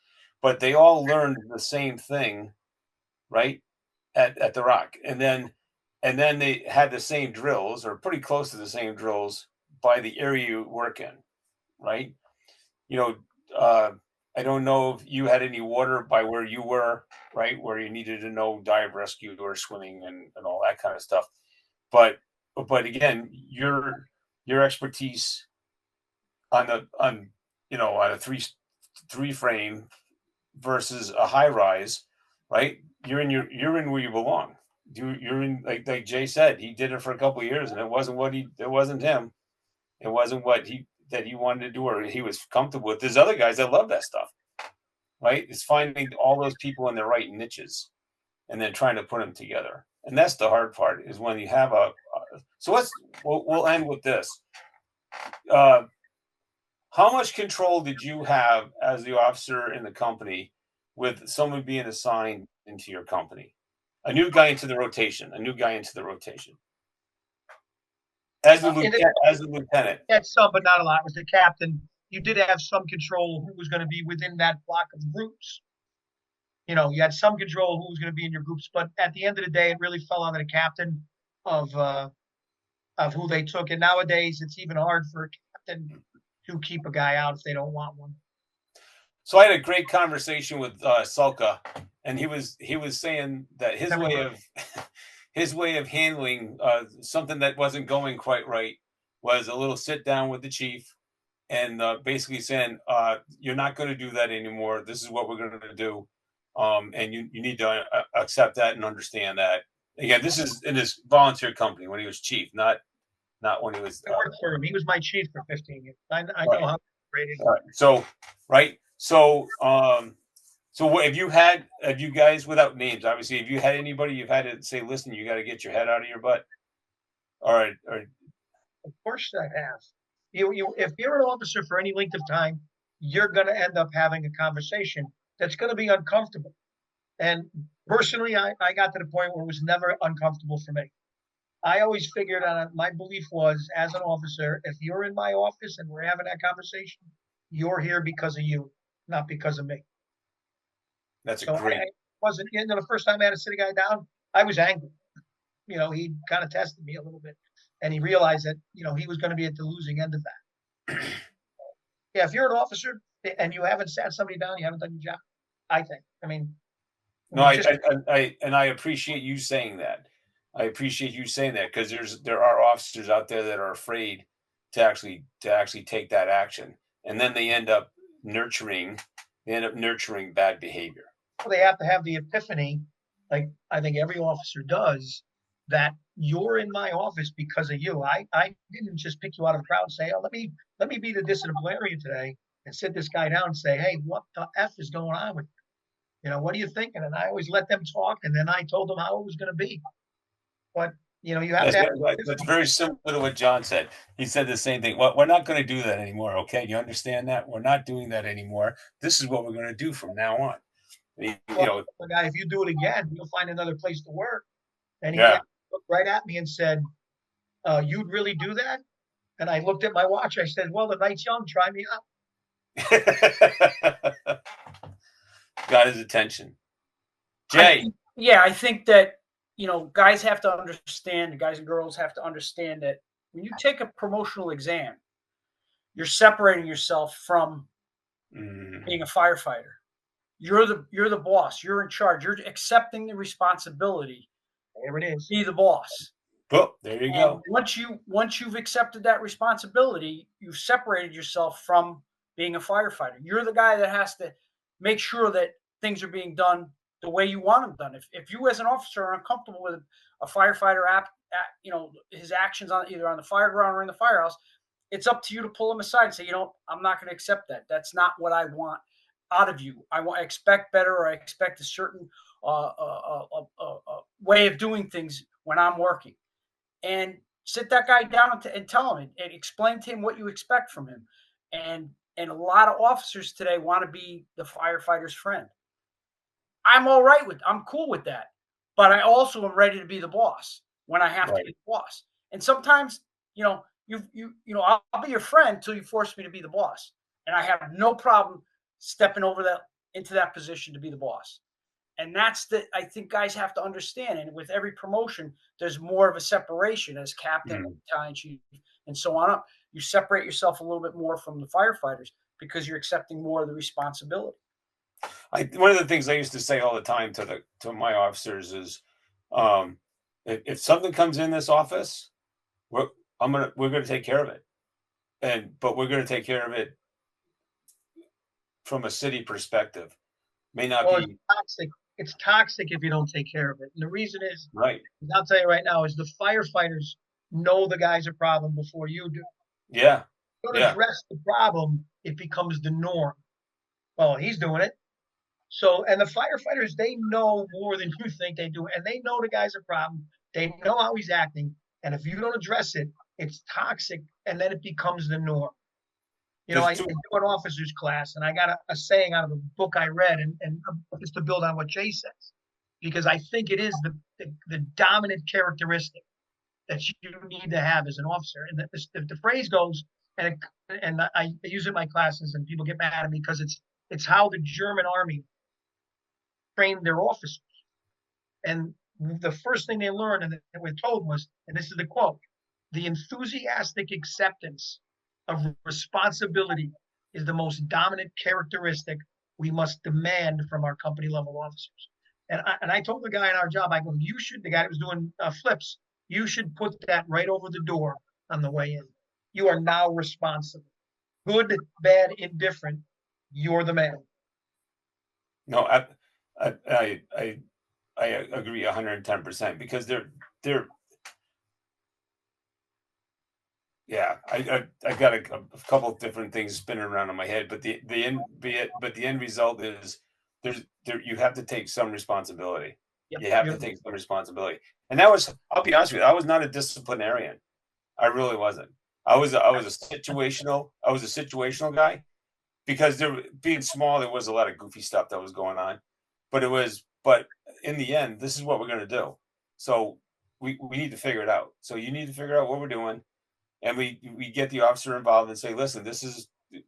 but they all learned the same thing, right? At the Rock, and then they had the same drills, or pretty close to the same drills, by the area you work in, right? You know, I don't know if you had any water by where you were, right, where you needed to know dive rescue or swimming and all that kind of stuff. But again, your expertise on you know, on a three frame versus a high rise, right? You're in where you belong. You're in, like Jay said, he did it for a couple of years, and it wasn't him. It wasn't what he wanted to do, or he was comfortable with. There's other guys that love that stuff, right? It's finding all those people in their right niches and then trying to put them together. And that's the hard part, is when you have so we'll end with this. How much control did you have as the officer in the company with someone being assigned into your company? A new guy into the rotation. As the lieutenant. Had some, but not a lot. It was the captain. You did have some control who was going to be within that block of groups. You know, you had some control who was going to be in your groups, but at the end of the day, it really fell on the captain of who they took. And nowadays, it's even hard for a captain to keep a guy out if they don't want one. So I had a great conversation with Sulka, and he was saying that his way of handling something that wasn't going quite right was a little sit down with the chief, and basically saying, you're not going to do that anymore. This is what we're going to do. And you need to accept that and understand that. Again, this is in his volunteer company when he was chief, not when he was. I worked for him. He was my chief for 15 years. I know how great it is. Right. So have you guys, without names, obviously, have you had anybody you've had to say, listen, you got to get your head out of your butt? Or of course I have. If you're an officer for any length of time, you're going to end up having a conversation that's going to be uncomfortable. And personally, I got to the point where it was never uncomfortable for me. I always figured my belief was, as an officer, if you're in my office and we're having that conversation, you're here because of you, not because of me. That's great. I wasn't, you know, the first time I had to sit a guy down, I was angry. You know, he kind of tested me a little bit, and he realized that, you know, he was going to be at the losing end of that. Yeah, if you're an officer and you haven't sat somebody down, you haven't done your job, I think. I mean, no, I appreciate you saying that. I appreciate you saying that, because there are officers out there that are afraid to actually take that action, and then they end up nurturing bad behavior. Well, they have to have the epiphany, like I think every officer does, that you're in my office because of you. I didn't just pick you out of the crowd and say, oh, let me be the disciplinarian today. and sit this guy down and say, hey, what the F is going on with you? You know, what are you thinking? And I always let them talk, and then I told them how it was going to be. But, you know, you have to have. That's very similar to what John said. He said the same thing. Well, we're not going to do that anymore. Okay. You understand that? We're not doing that anymore. This is what we're going to do from now on. You know, the guy, if you do it again, you'll find another place to work. And he yeah. looked right at me and said, you'd really do that? And I looked at my watch. I said, well, the night's young. Try me out. Got his attention. Jay. I think that, you know, guys have to understand, guys and girls have to understand that when you take a promotional exam, you're separating yourself from being a firefighter. You're the boss. You're in charge. You're accepting the responsibility. There it is. Be the boss. Oh, there you go. Once you've accepted that responsibility, you've separated yourself from being a firefighter. You're the guy that has to make sure that things are being done the way you want them done. If you as an officer are uncomfortable with a firefighter you know, his actions on either on the fire ground or in the firehouse, it's up to you to pull him aside and say, you know, I'm not going to accept that. That's not what I want out of you. I expect better, or I expect a certain way of doing things when I'm working. And sit that guy down and tell him and explain to him what you expect from him. And a lot of officers today want to be the firefighter's friend. I'm cool with that. But I also am ready to be the boss when I have to be the boss. And sometimes, you know, I'll be your friend until you force me to be the boss. And I have no problem stepping into that position to be the boss. And I think guys have to understand. And with every promotion, there's more of a separation as captain, battalion chief, and so on up. You separate yourself a little bit more from the firefighters because you're accepting more of the responsibility. One of the things I used to say all the time to my officers is, if something comes in this office, we're going to take care of it, but we're going to take care of it from a city perspective. May not be it's toxic. It's toxic if you don't take care of it. And the reason is, I'll tell you right now, is the firefighters know the guy's a problem before you do. Yeah. You don't address the problem, it becomes the norm. Well, he's doing it. So, and the firefighters, they know more than you think they do. And they know the guy's a problem. They know how he's acting. And if you don't address it, it's toxic. And then it becomes the norm. You know, I do an officer's class, and I got a saying out of a book I read, and just to build on what Jay says, because I think it is the dominant characteristic that you need to have as an officer. And the phrase goes, and I use it in my classes, and people get mad at me because it's how the German army trained their officers. And the first thing they learned and they were told was, and this is the quote, the enthusiastic acceptance of responsibility is the most dominant characteristic we must demand from our company level officers. And I told the guy in our job, I go, the guy that was doing flips, you should put that right over the door on the way in. You are now responsible. Good, bad, indifferent, you're the man. No, I agree 110% because they're yeah, I got a couple of different things spinning around in my head, but the end result is you have to take some responsibility. You have to take some responsibility. And I'll be honest with you, I was not a disciplinarian. I really wasn't. I was a situational guy because being small, there was a lot of goofy stuff that was going on. But in the end, this is what we're going to do. So we need to figure it out. So you need to figure out what we're doing. And we get the officer involved and say, listen,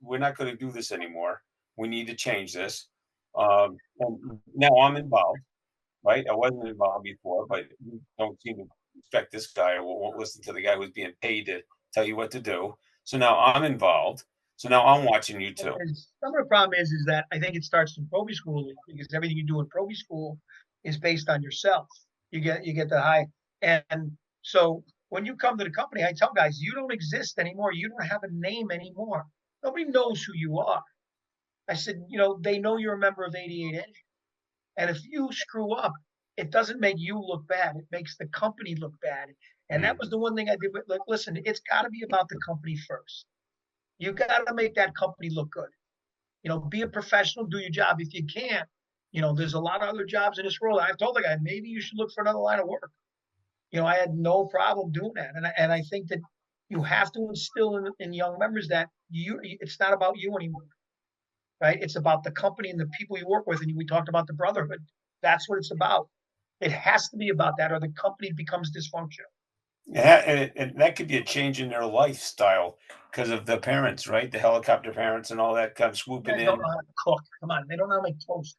we're not going to do this anymore. We need to change this. And now I'm involved, right? I wasn't involved before, but you don't seem to respect this guy or won't listen to the guy who's being paid to tell you what to do. So now I'm involved. So now I'm watching you too. And some of the problem is that I think it starts in probie school because everything you do in probie school is based on yourself. You get the high. And so when you come to the company, I tell guys, you don't exist anymore. You don't have a name anymore. Nobody knows who you are. I said, they know you're a member of 88 Engine. And if you screw up, it doesn't make you look bad. It makes the company look bad. And that was the one thing I did with, listen, it's got to be about the company first. You got to make that company look good. be a professional, do your job. If you can't, there's a lot of other jobs in this world. I've told the guy, maybe you should look for another line of work. I had no problem doing that. And I think that you have to instill in young members that it's not about you anymore, right? It's about the company and the people you work with. And we talked about the brotherhood. That's what it's about. It has to be about that, or the company becomes dysfunctional. Yeah, and that could be a change in their lifestyle because of the parents, right? The helicopter parents and all that kind of swooping They in. don't know how to cook. Come on, they don't know how to make toast.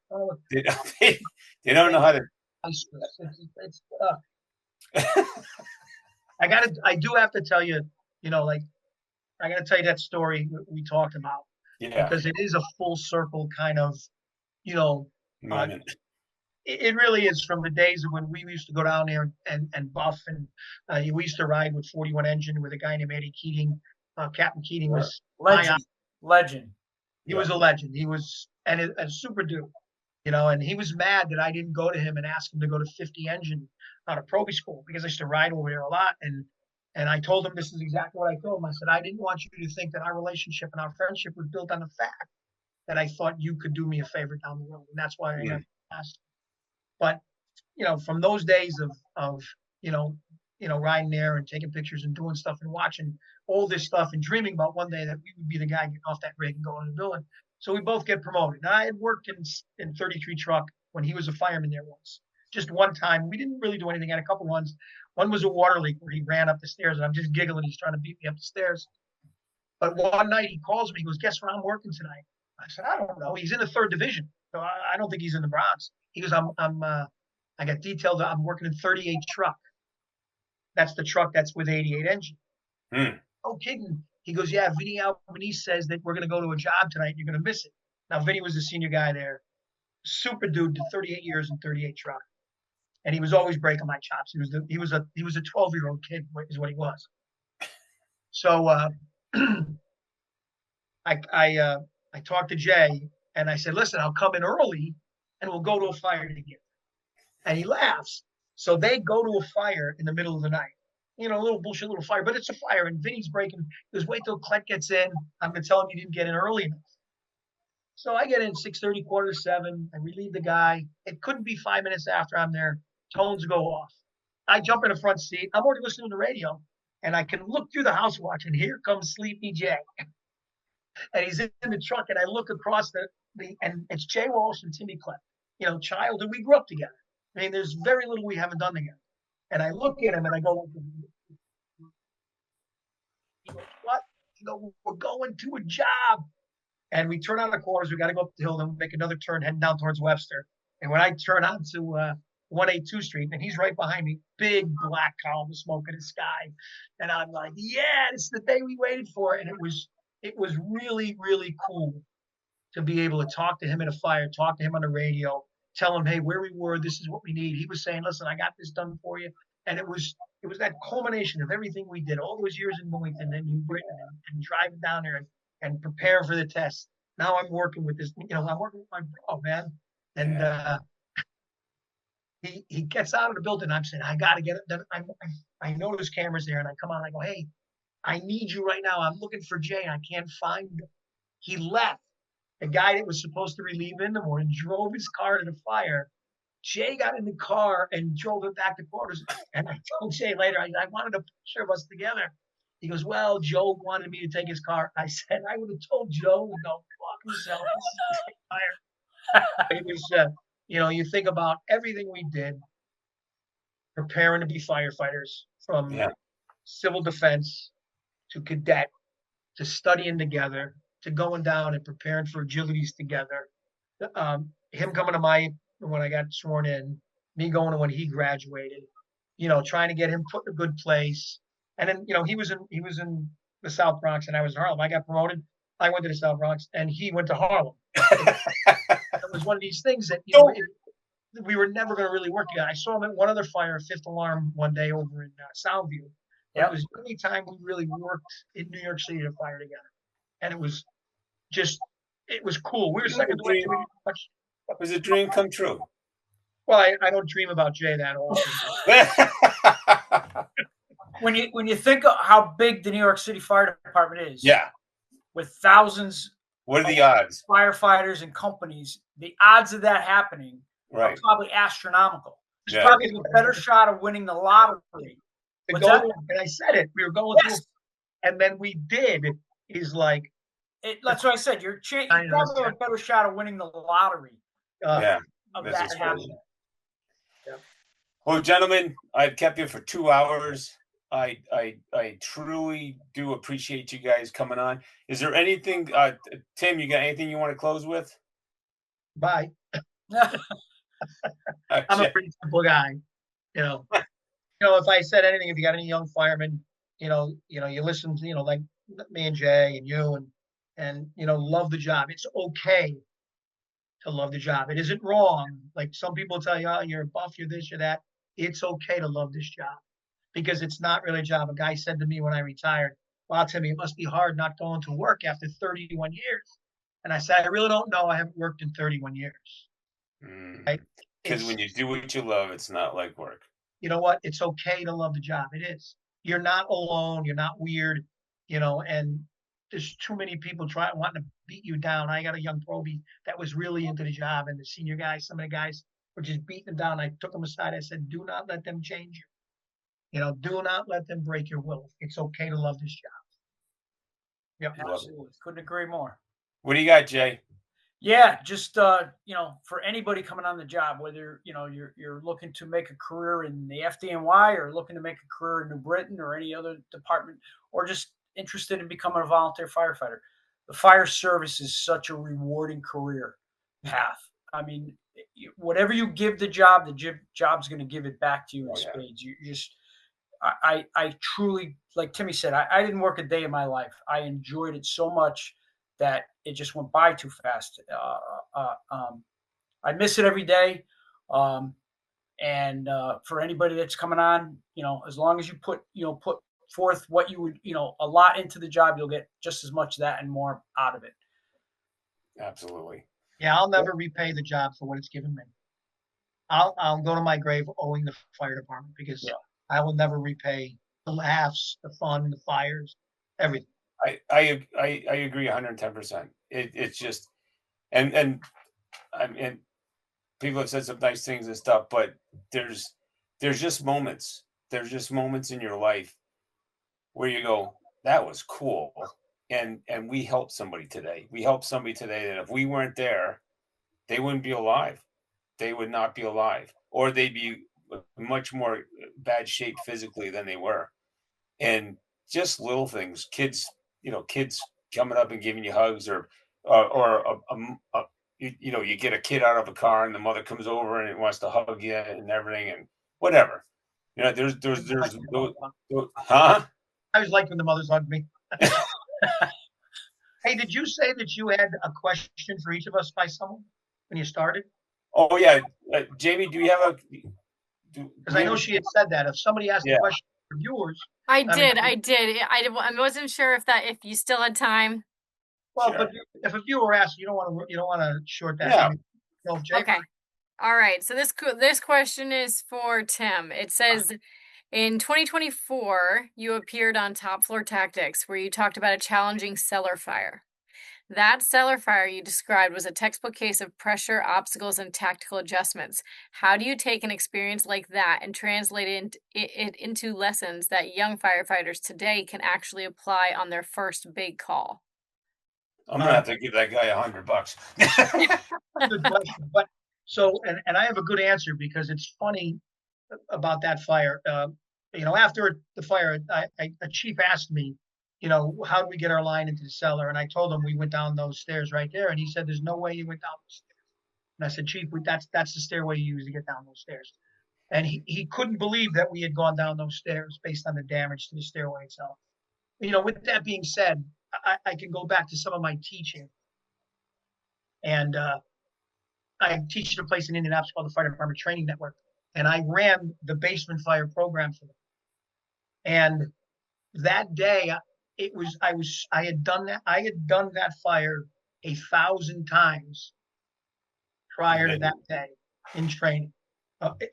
They don't know how to. Ice cream. I do have to tell you, like, I got to tell you that story we talked about. Yeah. Because it is a full circle kind of, Moment. It really is, from the days of when we used to go down there and buff, and we used to ride with 41 engine with a guy named Eddie Keating. Captain Keating was legend. He was a legend. He was a super dude, and he was mad that I didn't go to him and ask him to go to 50 engine out of Proby school, because I used to ride over there a lot. And I told him, this is exactly what I told him. I said, I didn't want you to think that our relationship and our friendship was built on the fact that I thought you could do me a favor down the road. And that's why I never asked. But, from those days of riding there and taking pictures and doing stuff and watching all this stuff and dreaming about one day that we would be the guy getting off that rig and going to the building. So we both get promoted. Now, I had worked in 33 truck when he was a fireman there once. Just one time. We didn't really do anything. I had a couple ones. One was a water leak where he ran up the stairs, and I'm just giggling. He's trying to beat me up the stairs. But one night he calls me. He goes, guess where I'm working tonight? I said, I don't know. He's in the 3rd division. So I don't think he's in the Bronx. He goes, I got detailed. I'm working in 38 truck. That's the truck that's with 88 engine. No kidding. He goes, yeah, Vinny Albanese says that we're going to go to a job tonight. You're going to miss it. Now, Vinny was the senior guy there. Super dude, did 38 years in 38 truck. And he was always breaking my chops. He was a 12-year-old kid, is what he was. So I talked to Jay, and I said, listen, I'll come in early and we'll go to a fire together. And he laughs. So they go to a fire in the middle of the night. A little bullshit little fire, but it's a fire. And Vinny's breaking. He goes, wait till Klett gets in. I'm going to tell him you didn't get in early enough. So I get in 6:30, 6:45. I relieve the guy. It couldn't be 5 minutes after I'm there. Tones go off. I jump in the front seat. I'm already listening to the radio, and I can look through the house watch, and here comes Sleepy Jay. And he's in the truck, and I look across and it's Jay Walsh and Timmy Klett. Childhood, we grew up together. I mean, there's very little we haven't done together. And I look at him, and I go, he goes, what? We're going to a job. And we turn on the corners. We got to go up the hill, then make another turn, heading down towards Webster. And when I turn onto 182 Street, and he's right behind me, big black column of smoke in the sky. And I'm like, yeah, it's the day we waited for. And it was really, really cool to be able to talk to him at a fire, talk to him on the radio, tell him, hey, where we were, this is what we need. He was saying, listen, I got this done for you. And it was that culmination of everything we did all those years in Wilmington and New Britain and driving down there and prepare for the test. Now I'm working with this, I'm working with my bro, man. And he gets out of the building. I'm saying, I got to get it. I know there's cameras there, and I come on. I go, hey, I need you right now. I'm looking for Jay. I can't find him. He left. The guy that was supposed to relieve in the morning drove his car to the fire. Jay got in the car and drove it back to quarters. And I told Jay later, I wanted a picture of us together. He goes, well, Joe wanted me to take his car. I said, I would have told Joe to go fuck himself. It was, you think about everything we did, preparing to be firefighters, from civil defense to cadet to studying together to going down and preparing for agilities together. Him coming to when I got sworn in, me going to when he graduated, trying to get him put in a good place. And then, he was in the South Bronx and I was in Harlem. I got promoted. I went to the South Bronx and he went to Harlem. It was one of these things that, we were never going to really work together. I saw him at one other fire, Fifth Alarm, one day over in Soundview. It was the only time we really worked in New York City to fire together. And it was cool. We were second to it was a dream come true. Well, I don't dream about Jay that often. When you think of how big the New York City Fire Department is, yeah, with thousands What are the odds? Firefighters and companies, the odds of that happening are Right. probably astronomical. There's Yeah. probably a better shot of winning the lottery. And What's that? I said it. We were going through, Yes. and then we did. Is like, That's what I said. You probably have a better shot of winning the lottery. Yeah. Of This that is happening. crazy. Yeah. Well, gentlemen, I've kept you for 2 hours. I truly do appreciate you guys coming on. Is there anything, Tim, you got anything you want to close with? bye. I'm a pretty simple guy, you know. If I said anything, if you got any young firemen, you listen to, like me and Jay and you, and love the job. It's okay to love the job. It isn't wrong. Like some people tell you, oh, you're a buff, you're this, you're that. It's okay to love this job because it's not really a job. A guy said to me when I retired, "Wow, Timmy, it must be hard not going to work after 31 years." And I said, "I really don't know. I haven't worked in 31 years." Right? Because when you do what you love, it's not like work. You know what? It's okay to love the job. It is. You're not alone. You're not weird, and there's too many people wanting to beat you down. I got a young probie that was really into the job, and the senior guys, some of the guys were just beating him down. I took him aside. I said, do not let them change you. Do not let them break your will. It's okay to love this job. Yep, absolutely. Couldn't agree more. What do you got, Jay? Yeah, just for anybody coming on the job, whether you're looking to make a career in the FDNY or looking to make a career in New Britain or any other department, or just interested in becoming a volunteer firefighter, the fire service is such a rewarding career path. I mean, whatever you give the job's going to give it back to you in spades. You just, I truly, like Timmy said, I didn't work a day in my life. I enjoyed it so much that it just went by too fast. I miss it every day. And for anybody that's coming on, as long as you put forth what you would, a lot into the job, you'll get just as much of that and more out of it. Absolutely. Yeah, I'll never repay the job for what it's given me. I'll go to my grave owing the fire department because I will never repay the laughs, the fun, the fires, everything. I agree 110%. It's just, and people have said some nice things and stuff, but there's just moments. There's just moments in your life where you go, that was cool. And we helped somebody today. We helped somebody today that if we weren't there, they wouldn't be alive. They would not be alive, or they'd be much more bad shape physically than they were. And just little things, kids coming up and giving you hugs, or you get a kid out of a car and the mother comes over and it wants to hug you and everything and whatever. There's huh? I was like when the mothers hugged me. Hey, did you say that you had a question for each of us by someone when you started? Oh yeah, Jamie, do you have a? Because I know she had said that if somebody asked a question for viewers. I did. I wasn't sure if you still had time. Well, sure. But if a viewer asks, you don't want to short that. Yeah. Okay. All right. So this question is for Tim. It says, in 2024, you appeared on Top Floor Tactics, where you talked about a challenging cellar fire. That cellar fire you described was a textbook case of pressure, obstacles, and tactical adjustments. How do you take an experience like that and translate it into lessons that young firefighters today can actually apply on their first big call? I'm gonna have to give that guy $100. Good question, but and I have a good answer because it's funny about that fire. After the fire, a chief asked me, how do we get our line into the cellar? And I told him we went down those stairs right there. And he said, there's no way you went down those stairs. And I said, Chief, that's the stairway you use to get down those stairs. And he couldn't believe that we had gone down those stairs based on the damage to the stairway itself. With that being said, I can go back to some of my teaching. And I teach at a place in Indianapolis called the Fire Department Training Network. And I ran the basement fire program for them. And that day, I had done that fire 1,000 times prior to that day in training,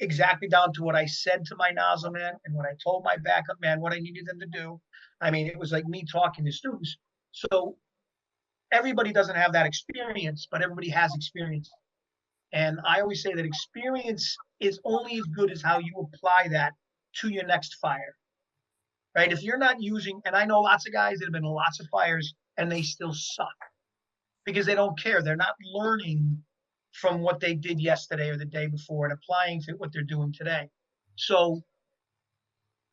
exactly down to what I said to my nozzle man and what I told my backup man, what I needed them to do. I mean, it was like me talking to students. So everybody doesn't have that experience, but everybody has experience. And I always say that experience is only as good as how you apply that to your next fire, right? If you're not using, and I know lots of guys that have been in lots of fires and they still suck because they don't care. They're not learning from what they did yesterday or the day before and applying to what they're doing today. So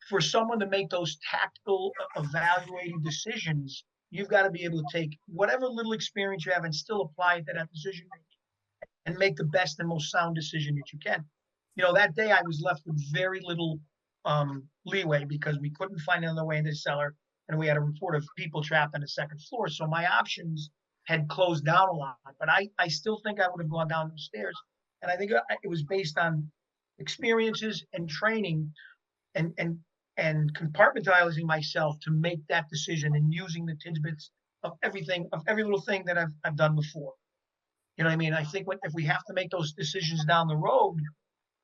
for someone to make those tactical evaluating decisions, you've got to be able to take whatever little experience you have and still apply it to that decision making and make the best and most sound decision that you can. You know, that day I was left with very little leeway because we couldn't find another way into the cellar and we had a report of people trapped on the second floor. So my options had closed down a lot, but I still think I would have gone down the stairs. And I think it was based on experiences and training and compartmentalizing myself to make that decision and using the tidbits of everything, of every little thing that I've done before. You know what I mean? I think if we have to make those decisions down the road,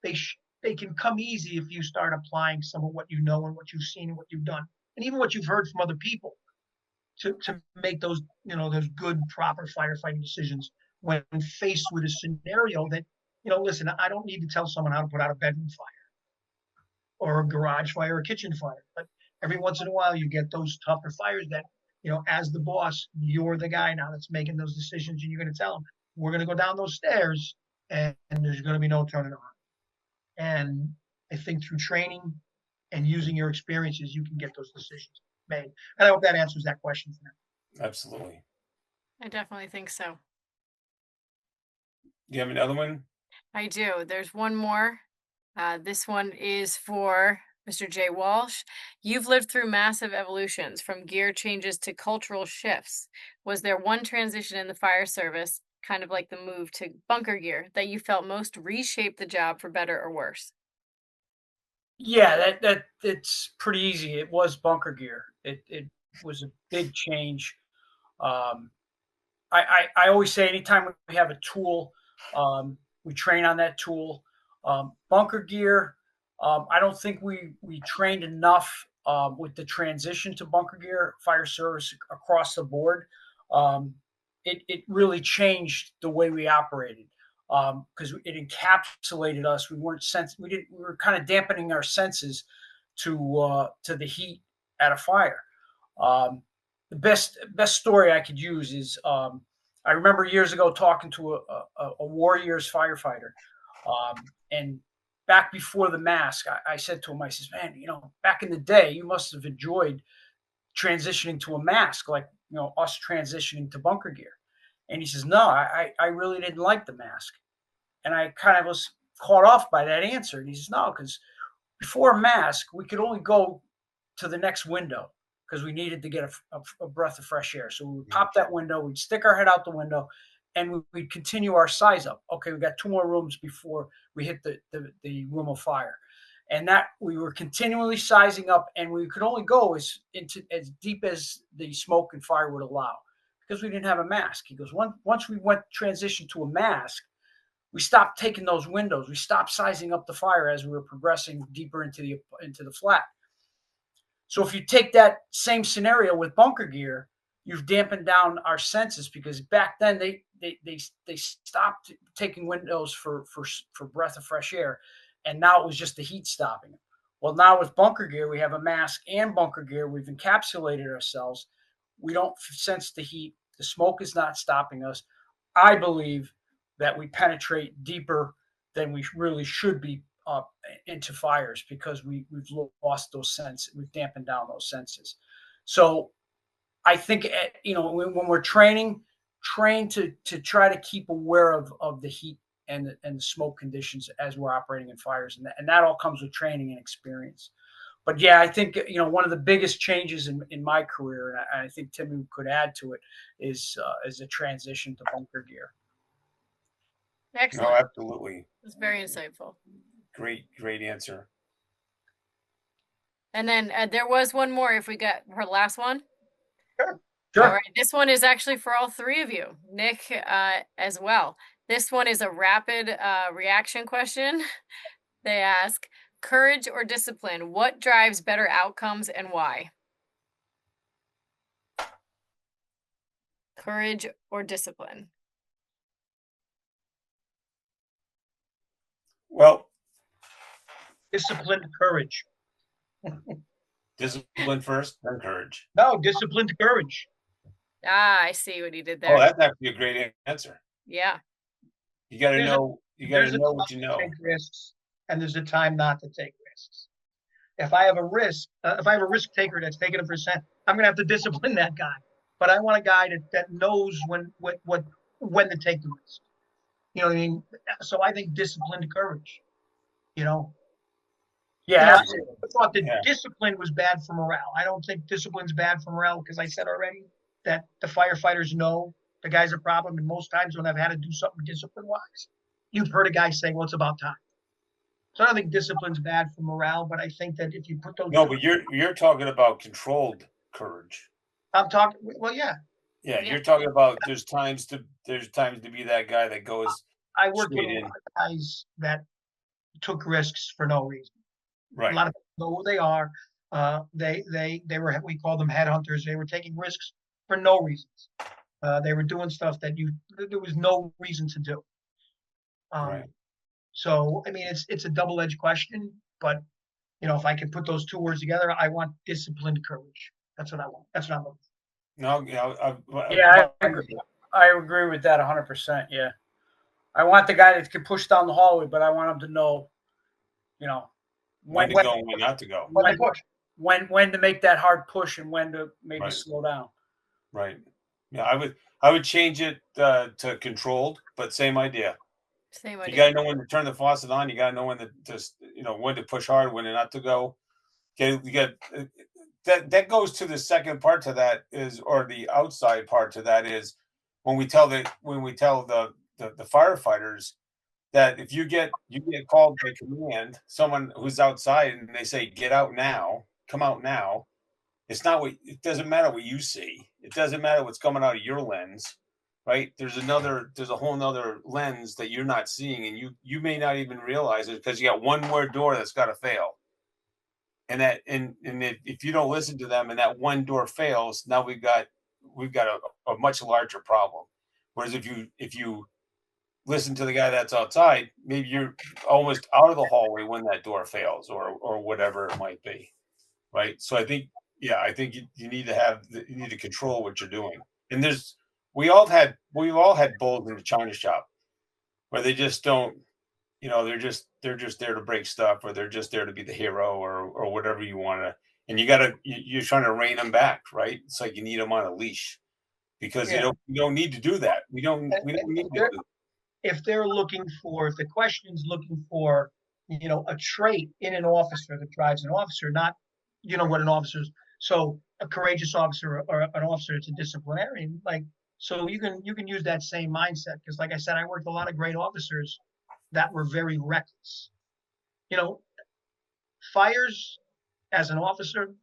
they can come easy if you start applying some of what you know and what you've seen and what you've done, and even what you've heard from other people to make those, you know, those good, proper firefighting decisions when faced with a scenario that, you know, listen, I don't need to tell someone how to put out a bedroom fire or a garage fire or a kitchen fire. But every once in a while, you get those tougher fires that, you know, as the boss, you're the guy now that's making those decisions, and you're going to tell them, we're going to go down those stairs, and there's going to be no turning around. And I think through training and using your experiences, you can get those decisions made. And I hope that answers that question for now. Absolutely. I definitely think so. Do you have another one? I do. There's one more. This one is for Mr. J. Walsh. You've lived through massive evolutions from gear changes to cultural shifts. Was there one transition in the fire service, kind of like the move to bunker gear, that you felt most reshaped the job for better or worse? Yeah, that it's pretty easy. It was bunker gear. It was a big change. I always say anytime we have a tool, we train on that tool. Bunker gear, I don't think we trained enough with the transition to bunker gear, fire service across the board. It really changed the way we operated because it encapsulated us. We were kind of dampening our senses to the heat at a fire. The best story I could use is I remember years ago talking to a war years firefighter, and back before the mask, I said to him, I says, man, you know, back in the day, you must have enjoyed transitioning to a mask, like, you know, us transitioning to bunker gear. And he says, no, I really didn't like the mask. And I kind of was caught off by that answer. And he says, no, because before a mask, we could only go to the next window because we needed to get a breath of fresh air. So we would pop that window, we'd stick our head out the window, and we'd continue our size up. Okay, we got 2 more rooms before we hit the room of fire. And that we were continually sizing up, and we could only go as deep as the smoke and fire would allow because we didn't have a mask. He goes, once we transitioned to a mask, we stopped taking those windows. We stopped sizing up the fire as we were progressing deeper into the flat. So if you take that same scenario with bunker gear, you've dampened down our senses because back then they stopped taking windows for breath of fresh air, and now it was just the heat stopping them. Well, now with bunker gear, we have a mask and bunker gear. We've encapsulated ourselves. We don't sense the heat. The smoke is not stopping us. I believe that we penetrate deeper than we really should be into fires because we've lost those senses. We've dampened down those senses. So I think, you know, when we're train to try to keep aware of the heat and the smoke conditions as we're operating in fires. And that all comes with training and experience. But yeah, I think, you know, one of the biggest changes in my career, and I think Tim could add to it, is a transition to bunker gear. Excellent. No, absolutely. It's very insightful. Great answer. And then there was one more if we got her last one. Sure. All right. This one is actually for all three of you, Nick as well. This one is a rapid reaction question. They ask, courage or discipline, what drives better outcomes and why? courage, or discipline? Well, Disciplined courage. discipline first, then courage. No, disciplined courage. Ah, I see what he did Oh, there. that's actually a great answer. Yeah. You got to There's a- know. You got There's to a know time what you to know. take risks, and there's a time not to take risks. If I have a risk taker that's taking a percent, I'm gonna have to discipline that guy. But I want a guy that knows when to take the risk. You know what I mean? So I think disciplined courage. You know, Yeah, you know, I absolutely. thought that Yeah. discipline was bad for morale. I don't think discipline's bad for morale because I said already that the firefighters know the guy's a problem, and most times when I've had to do something discipline-wise, you've heard a guy say, "Well, it's about time." So I don't think discipline's bad for morale, but I think that if you put those, No, but you're talking about controlled courage. I'm talking. Well, yeah, Yeah, Yeah. you're talking about there's times to be that guy that goes I worked with straight a in. lot of guys that took risks for no reason. A Right. lot of people know who they are. They were, we call them headhunters. They were taking risks for no reasons. They were doing stuff that there was no reason to do. Right. So I mean, it's a double-edged question, but you know, if I can put those two words together, I want disciplined courage. That's what I want. That's what I'm looking for. No, Yeah, I agree with that 100%. Yeah, I want the guy that can push down the hallway, but I want him to know, you know, when to go and when not to go. When to push. when to make that hard push and when to maybe Right. slow down. Right. Yeah, I would change it to controlled, but same idea. Same You idea. got to know when to turn the faucet on. You got to know when to just when to push hard, when to not to go. You got that goes to the second part to that is, or the outside part to that is when we tell the firefighters that if you get called by command, someone who's outside and they say get out now, come out now. It doesn't matter what you see. It doesn't matter what's coming out of your lens, right? There's a whole nother lens that you're not seeing, and you may not even realize it because you got one more door that's got to fail. And if you don't listen to them and that one door fails, now we've got a much larger problem. Whereas if you listen to the guy that's outside, maybe you're almost out of the hallway when that door fails or whatever it might be. Right. So I think you need to control what you're doing. And we've all had bulls in the china shop where they just don't, they're just there to break stuff, or they're just there to be the hero or whatever you want to, and you're trying to rein them back. Right. It's like you need them on a leash because you don't need to do that. We don't need to do. If the question's looking for, a trait in an officer that drives an officer, not, what an officer's, so a courageous officer or an officer that's a disciplinarian, so you can use that same mindset. Because like I said, I worked with a lot of great officers that were very reckless. Fires as an officer,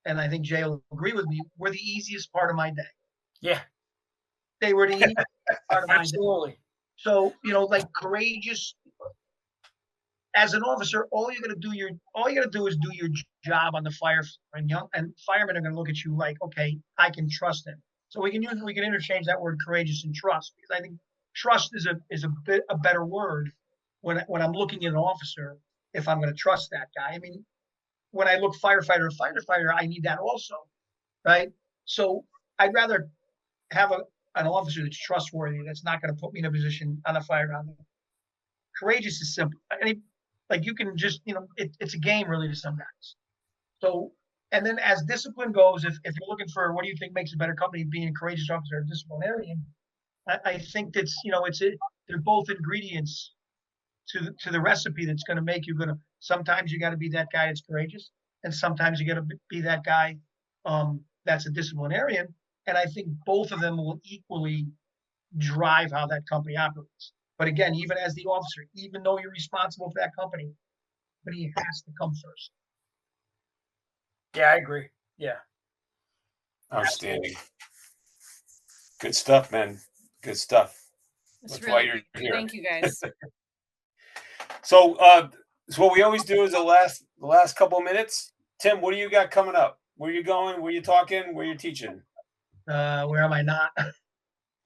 and I think Jay will agree with me, were the easiest part of my day. Yeah, They were the easiest part of my day. absolutely. So, courageous as an officer, all you gotta do is do your job on the fire, and firemen are gonna look at you like, okay, I can trust him. So we can interchange that word courageous and trust, because I think trust is a better word when I'm looking at an officer, if I'm gonna trust that guy. I mean, when I look firefighter or firefighter, I need that also, right? So I'd rather have an officer that's trustworthy, that's not going to put me in a position on a fire ground. Courageous is simple. You can just, it's a game really to some guys. So, and then as discipline goes, if you're looking for what do you think makes a better company, being a courageous officer or disciplinarian, I think that's, they're both ingredients to the recipe that's going to make you sometimes you got to be that guy that's courageous, and sometimes you got to be that guy that's a disciplinarian. And I think both of them will equally drive how that company operates. But again, even as the officer, even though you're responsible for that company, but he has to come first. Yeah, I agree. Yeah. Outstanding. Good stuff, man. Good stuff. That's why really you're here. Thank you guys. So what we always do is the last couple of minutes. Tim, what do you got coming up? Where you going? Where you talking? Where you teaching? Where am I not?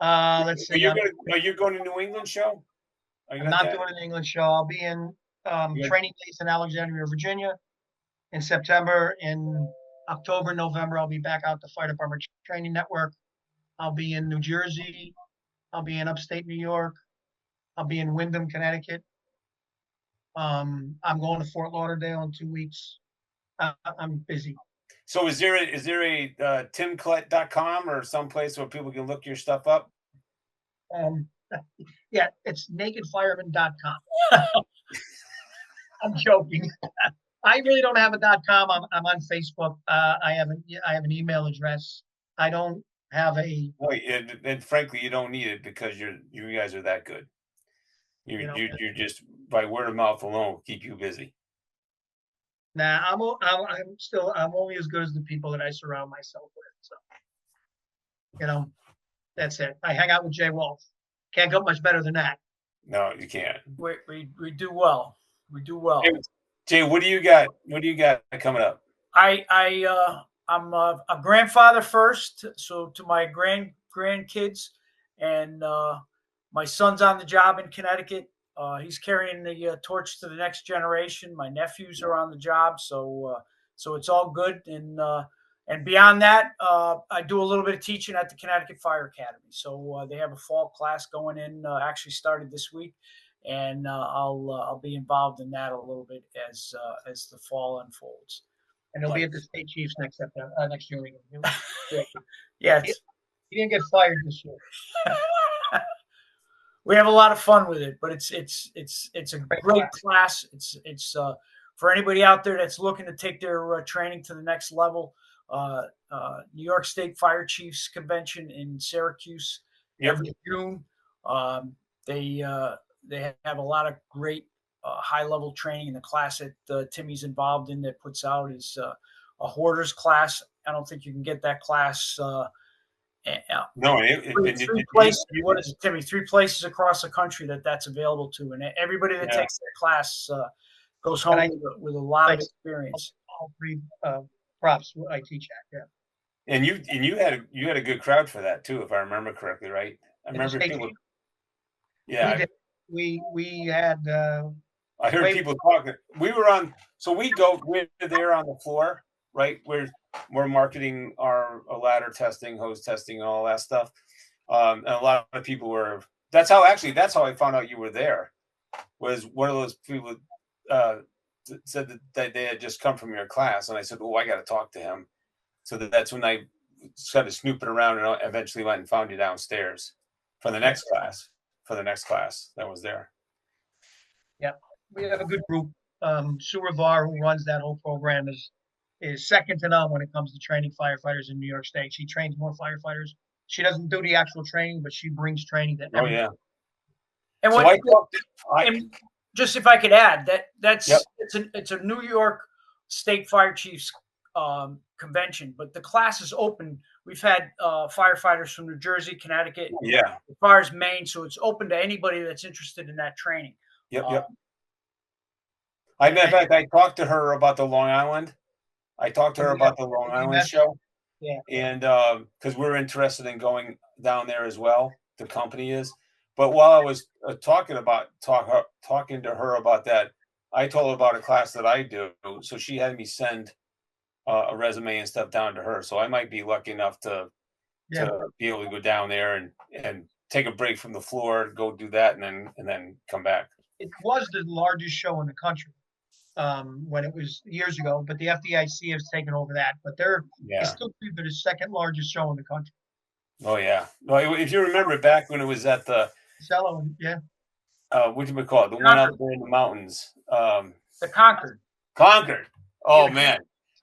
Let's see. Are you going to New England show? I'm not doing an England show. I'll be in training base in Alexandria, Virginia in September. In October, November, I'll be back out the Fire Department Training Network. I'll be in New Jersey. I'll be in upstate New York. I'll be in Windham, Connecticut. I'm going to Fort Lauderdale in 2 weeks. I'm busy. So is there a timklett.com or someplace where people can look your stuff up? Yeah, it's nakedfireman.com. I'm joking. I really don't have a .com. I'm on Facebook. I have an email address. I don't have a. And frankly, you don't need it because you guys are that good. You're just by word of mouth alone will keep you busy. Nah, I'm only as good as the people that I surround myself with. So, that's it. I hang out with Jay Walsh. Can't go much better than that. No, you can't. We do well. We do well. Hey, Jay, what do you got? What do you got coming up? I'm a grandfather first, so to my grandkids, and my son's on the job in Connecticut. He's carrying the torch to the next generation. My nephews are on the job, so it's all good. And beyond that, I do a little bit of teaching at the Connecticut Fire Academy. So they have a fall class going in, actually started this week, and I'll be involved in that a little bit as the fall unfolds. And he'll be at the state chiefs next year. Yeah, he didn't get fired this year. We have a lot of fun with it, but it's a great class. It's for anybody out there that's looking to take their training to the next level. New York State Fire Chiefs Convention in Syracuse every June. They have a lot of great high level training. In the class that Timmy's involved in that puts out is a hoarders class. I don't think you can get that class. No, three places. What is it, Timmy? 3 places across the country that's available to, and everybody that takes that class goes home with a lot of experience. All 3 props I teach at, And you had a good crowd for that too, if I remember correctly, right? I remember people. Yeah, we had. I heard people talking. We're there on the floor, right? We're marketing our ladder testing, hose testing, and all that stuff. And a lot of people were. That's how I found out you were there. Was one of those people said that they had just come from your class, and I said, "Oh, I got to talk to him." So that's when I started snooping around and eventually went and found you downstairs for the next class. That was there. Yeah, we have a good group. Sue Ravar, who runs that whole program, is second to none when it comes to training firefighters in New York State. She trains more firefighters. She doesn't do the actual training, but she brings training to everyone. Oh yeah. And just if I could add it's a New York State Fire Chiefs convention, but the class is open. We've had firefighters from New Jersey, Connecticut, as far as Maine, so it's open to anybody that's interested in that training. Yep. In fact, I talked to her about the Long Island. Show. Yeah. And because we're interested in going down there as well, the company is. But while I was talking to her about that, I told her about a class that I do. So she had me send a resume and stuff down to her. So I might be lucky enough to be able to go down there and take a break from the floor, go do that, and then come back. It was the largest show in the country when it was years ago, but the FDIC has taken over that. But they're still the second largest show in the country. Oh yeah. Well, if you remember back when it was at the Cello, what do we call it? The one out there in the mountains. The Concord. Oh man.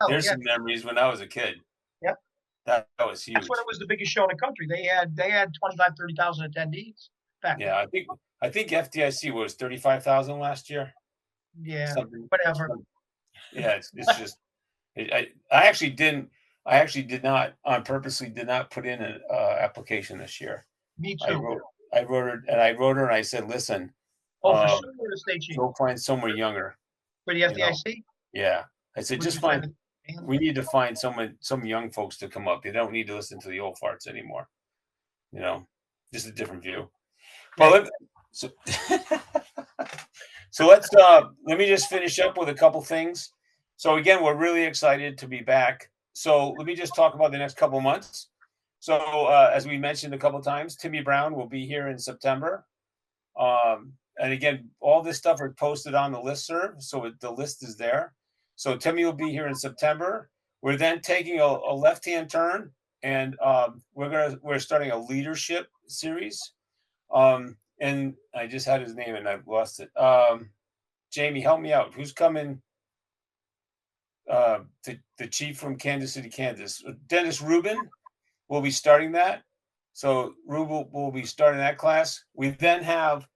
There's some memories when I was a kid. Yep. That was huge. That's when it was the biggest show in the country. They had 25,000, 30,000 attendees back then. I think FDIC was 35,000 last year. Yeah. Whatever. Yeah, it's just I actually did not purposely put in an application this year. Me too. I wrote her and I said, listen, for sure the state chief. Go find somewhere younger. For the FDIC? Yeah. I said, we need to find some young folks to come up. They don't need to listen to the old farts anymore. just a different view. Well, so, so let's let me just finish up with a couple things. So again, we're really excited to be back. So let me just talk about the next couple months. So as we mentioned a couple times, Timmy Brown will be here in September. And again, all this stuff are posted on the listserv, so the list is there. So Timmy will be here in September. We're then taking a left-hand turn, and we're starting a leadership series. And I just had his name and I've lost it. Jamie, help me out. Who's coming? The chief from Kansas City, Kansas. Dennis Rubin will be starting that. So Rubin will be starting that class. We then have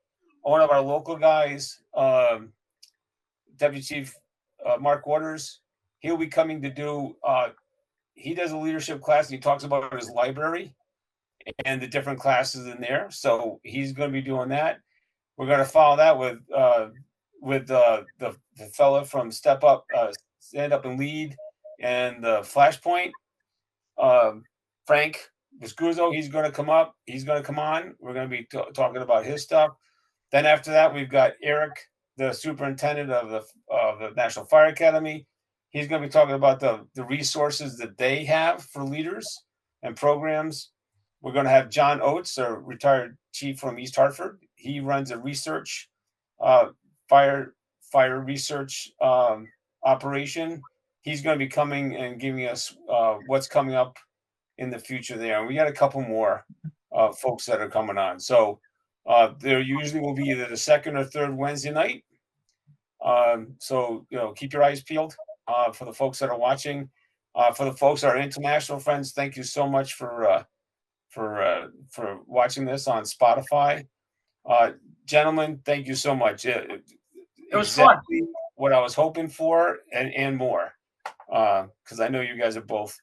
one of our local guys, Deputy Chief Mark Waters. He'll be coming to do, he does a leadership class and he talks about his library and the different classes in there. So he's going to be doing that. We're going to follow that with the fella from Step Up, Stand Up and Lead, and the Flashpoint. Frank Viscuzzo, he's going to come up. He's going to come on. We're going to be talking about his stuff. Then after that, we've got Eric, the superintendent of the National Fire Academy. He's going to be talking about the resources that they have for leaders and programs. We're going to have John Oates, a retired chief from East Hartford. He runs a research, fire research operation. He's going to be coming and giving us what's coming up in the future there. And we got a couple more folks that are coming on. So there usually will be either the second or third Wednesday night. So, keep your eyes peeled for the folks that are watching. For the folks, our international friends, thank you so much for watching this on Spotify. Gentlemen, thank you so much. It was fun. What I was hoping for and more. Because I know you guys are both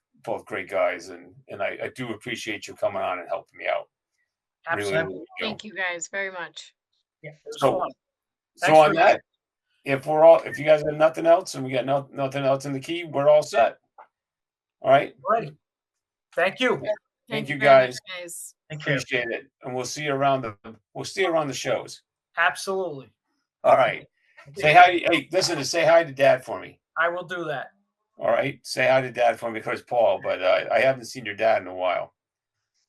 great guys, and I do appreciate you coming on and helping me out. Absolutely. Really, really Thank you guys very much. Yeah, it was So, fun. so on that, if you guys have nothing else and we got nothing else in the key, we're all set. All right. Right. Thank you. Thank you very guys. much, guys. Thank you. Appreciate it, and we'll see you around the shows. Absolutely. All right. Say hi. Hey, listen, say hi to Dad for me. I will do that. All right. Say hi to Dad for me, because Paul, but I haven't seen your dad in a while.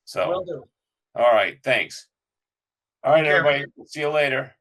So. Will do. All right. Thanks. All right, Take care. everybody. See you later.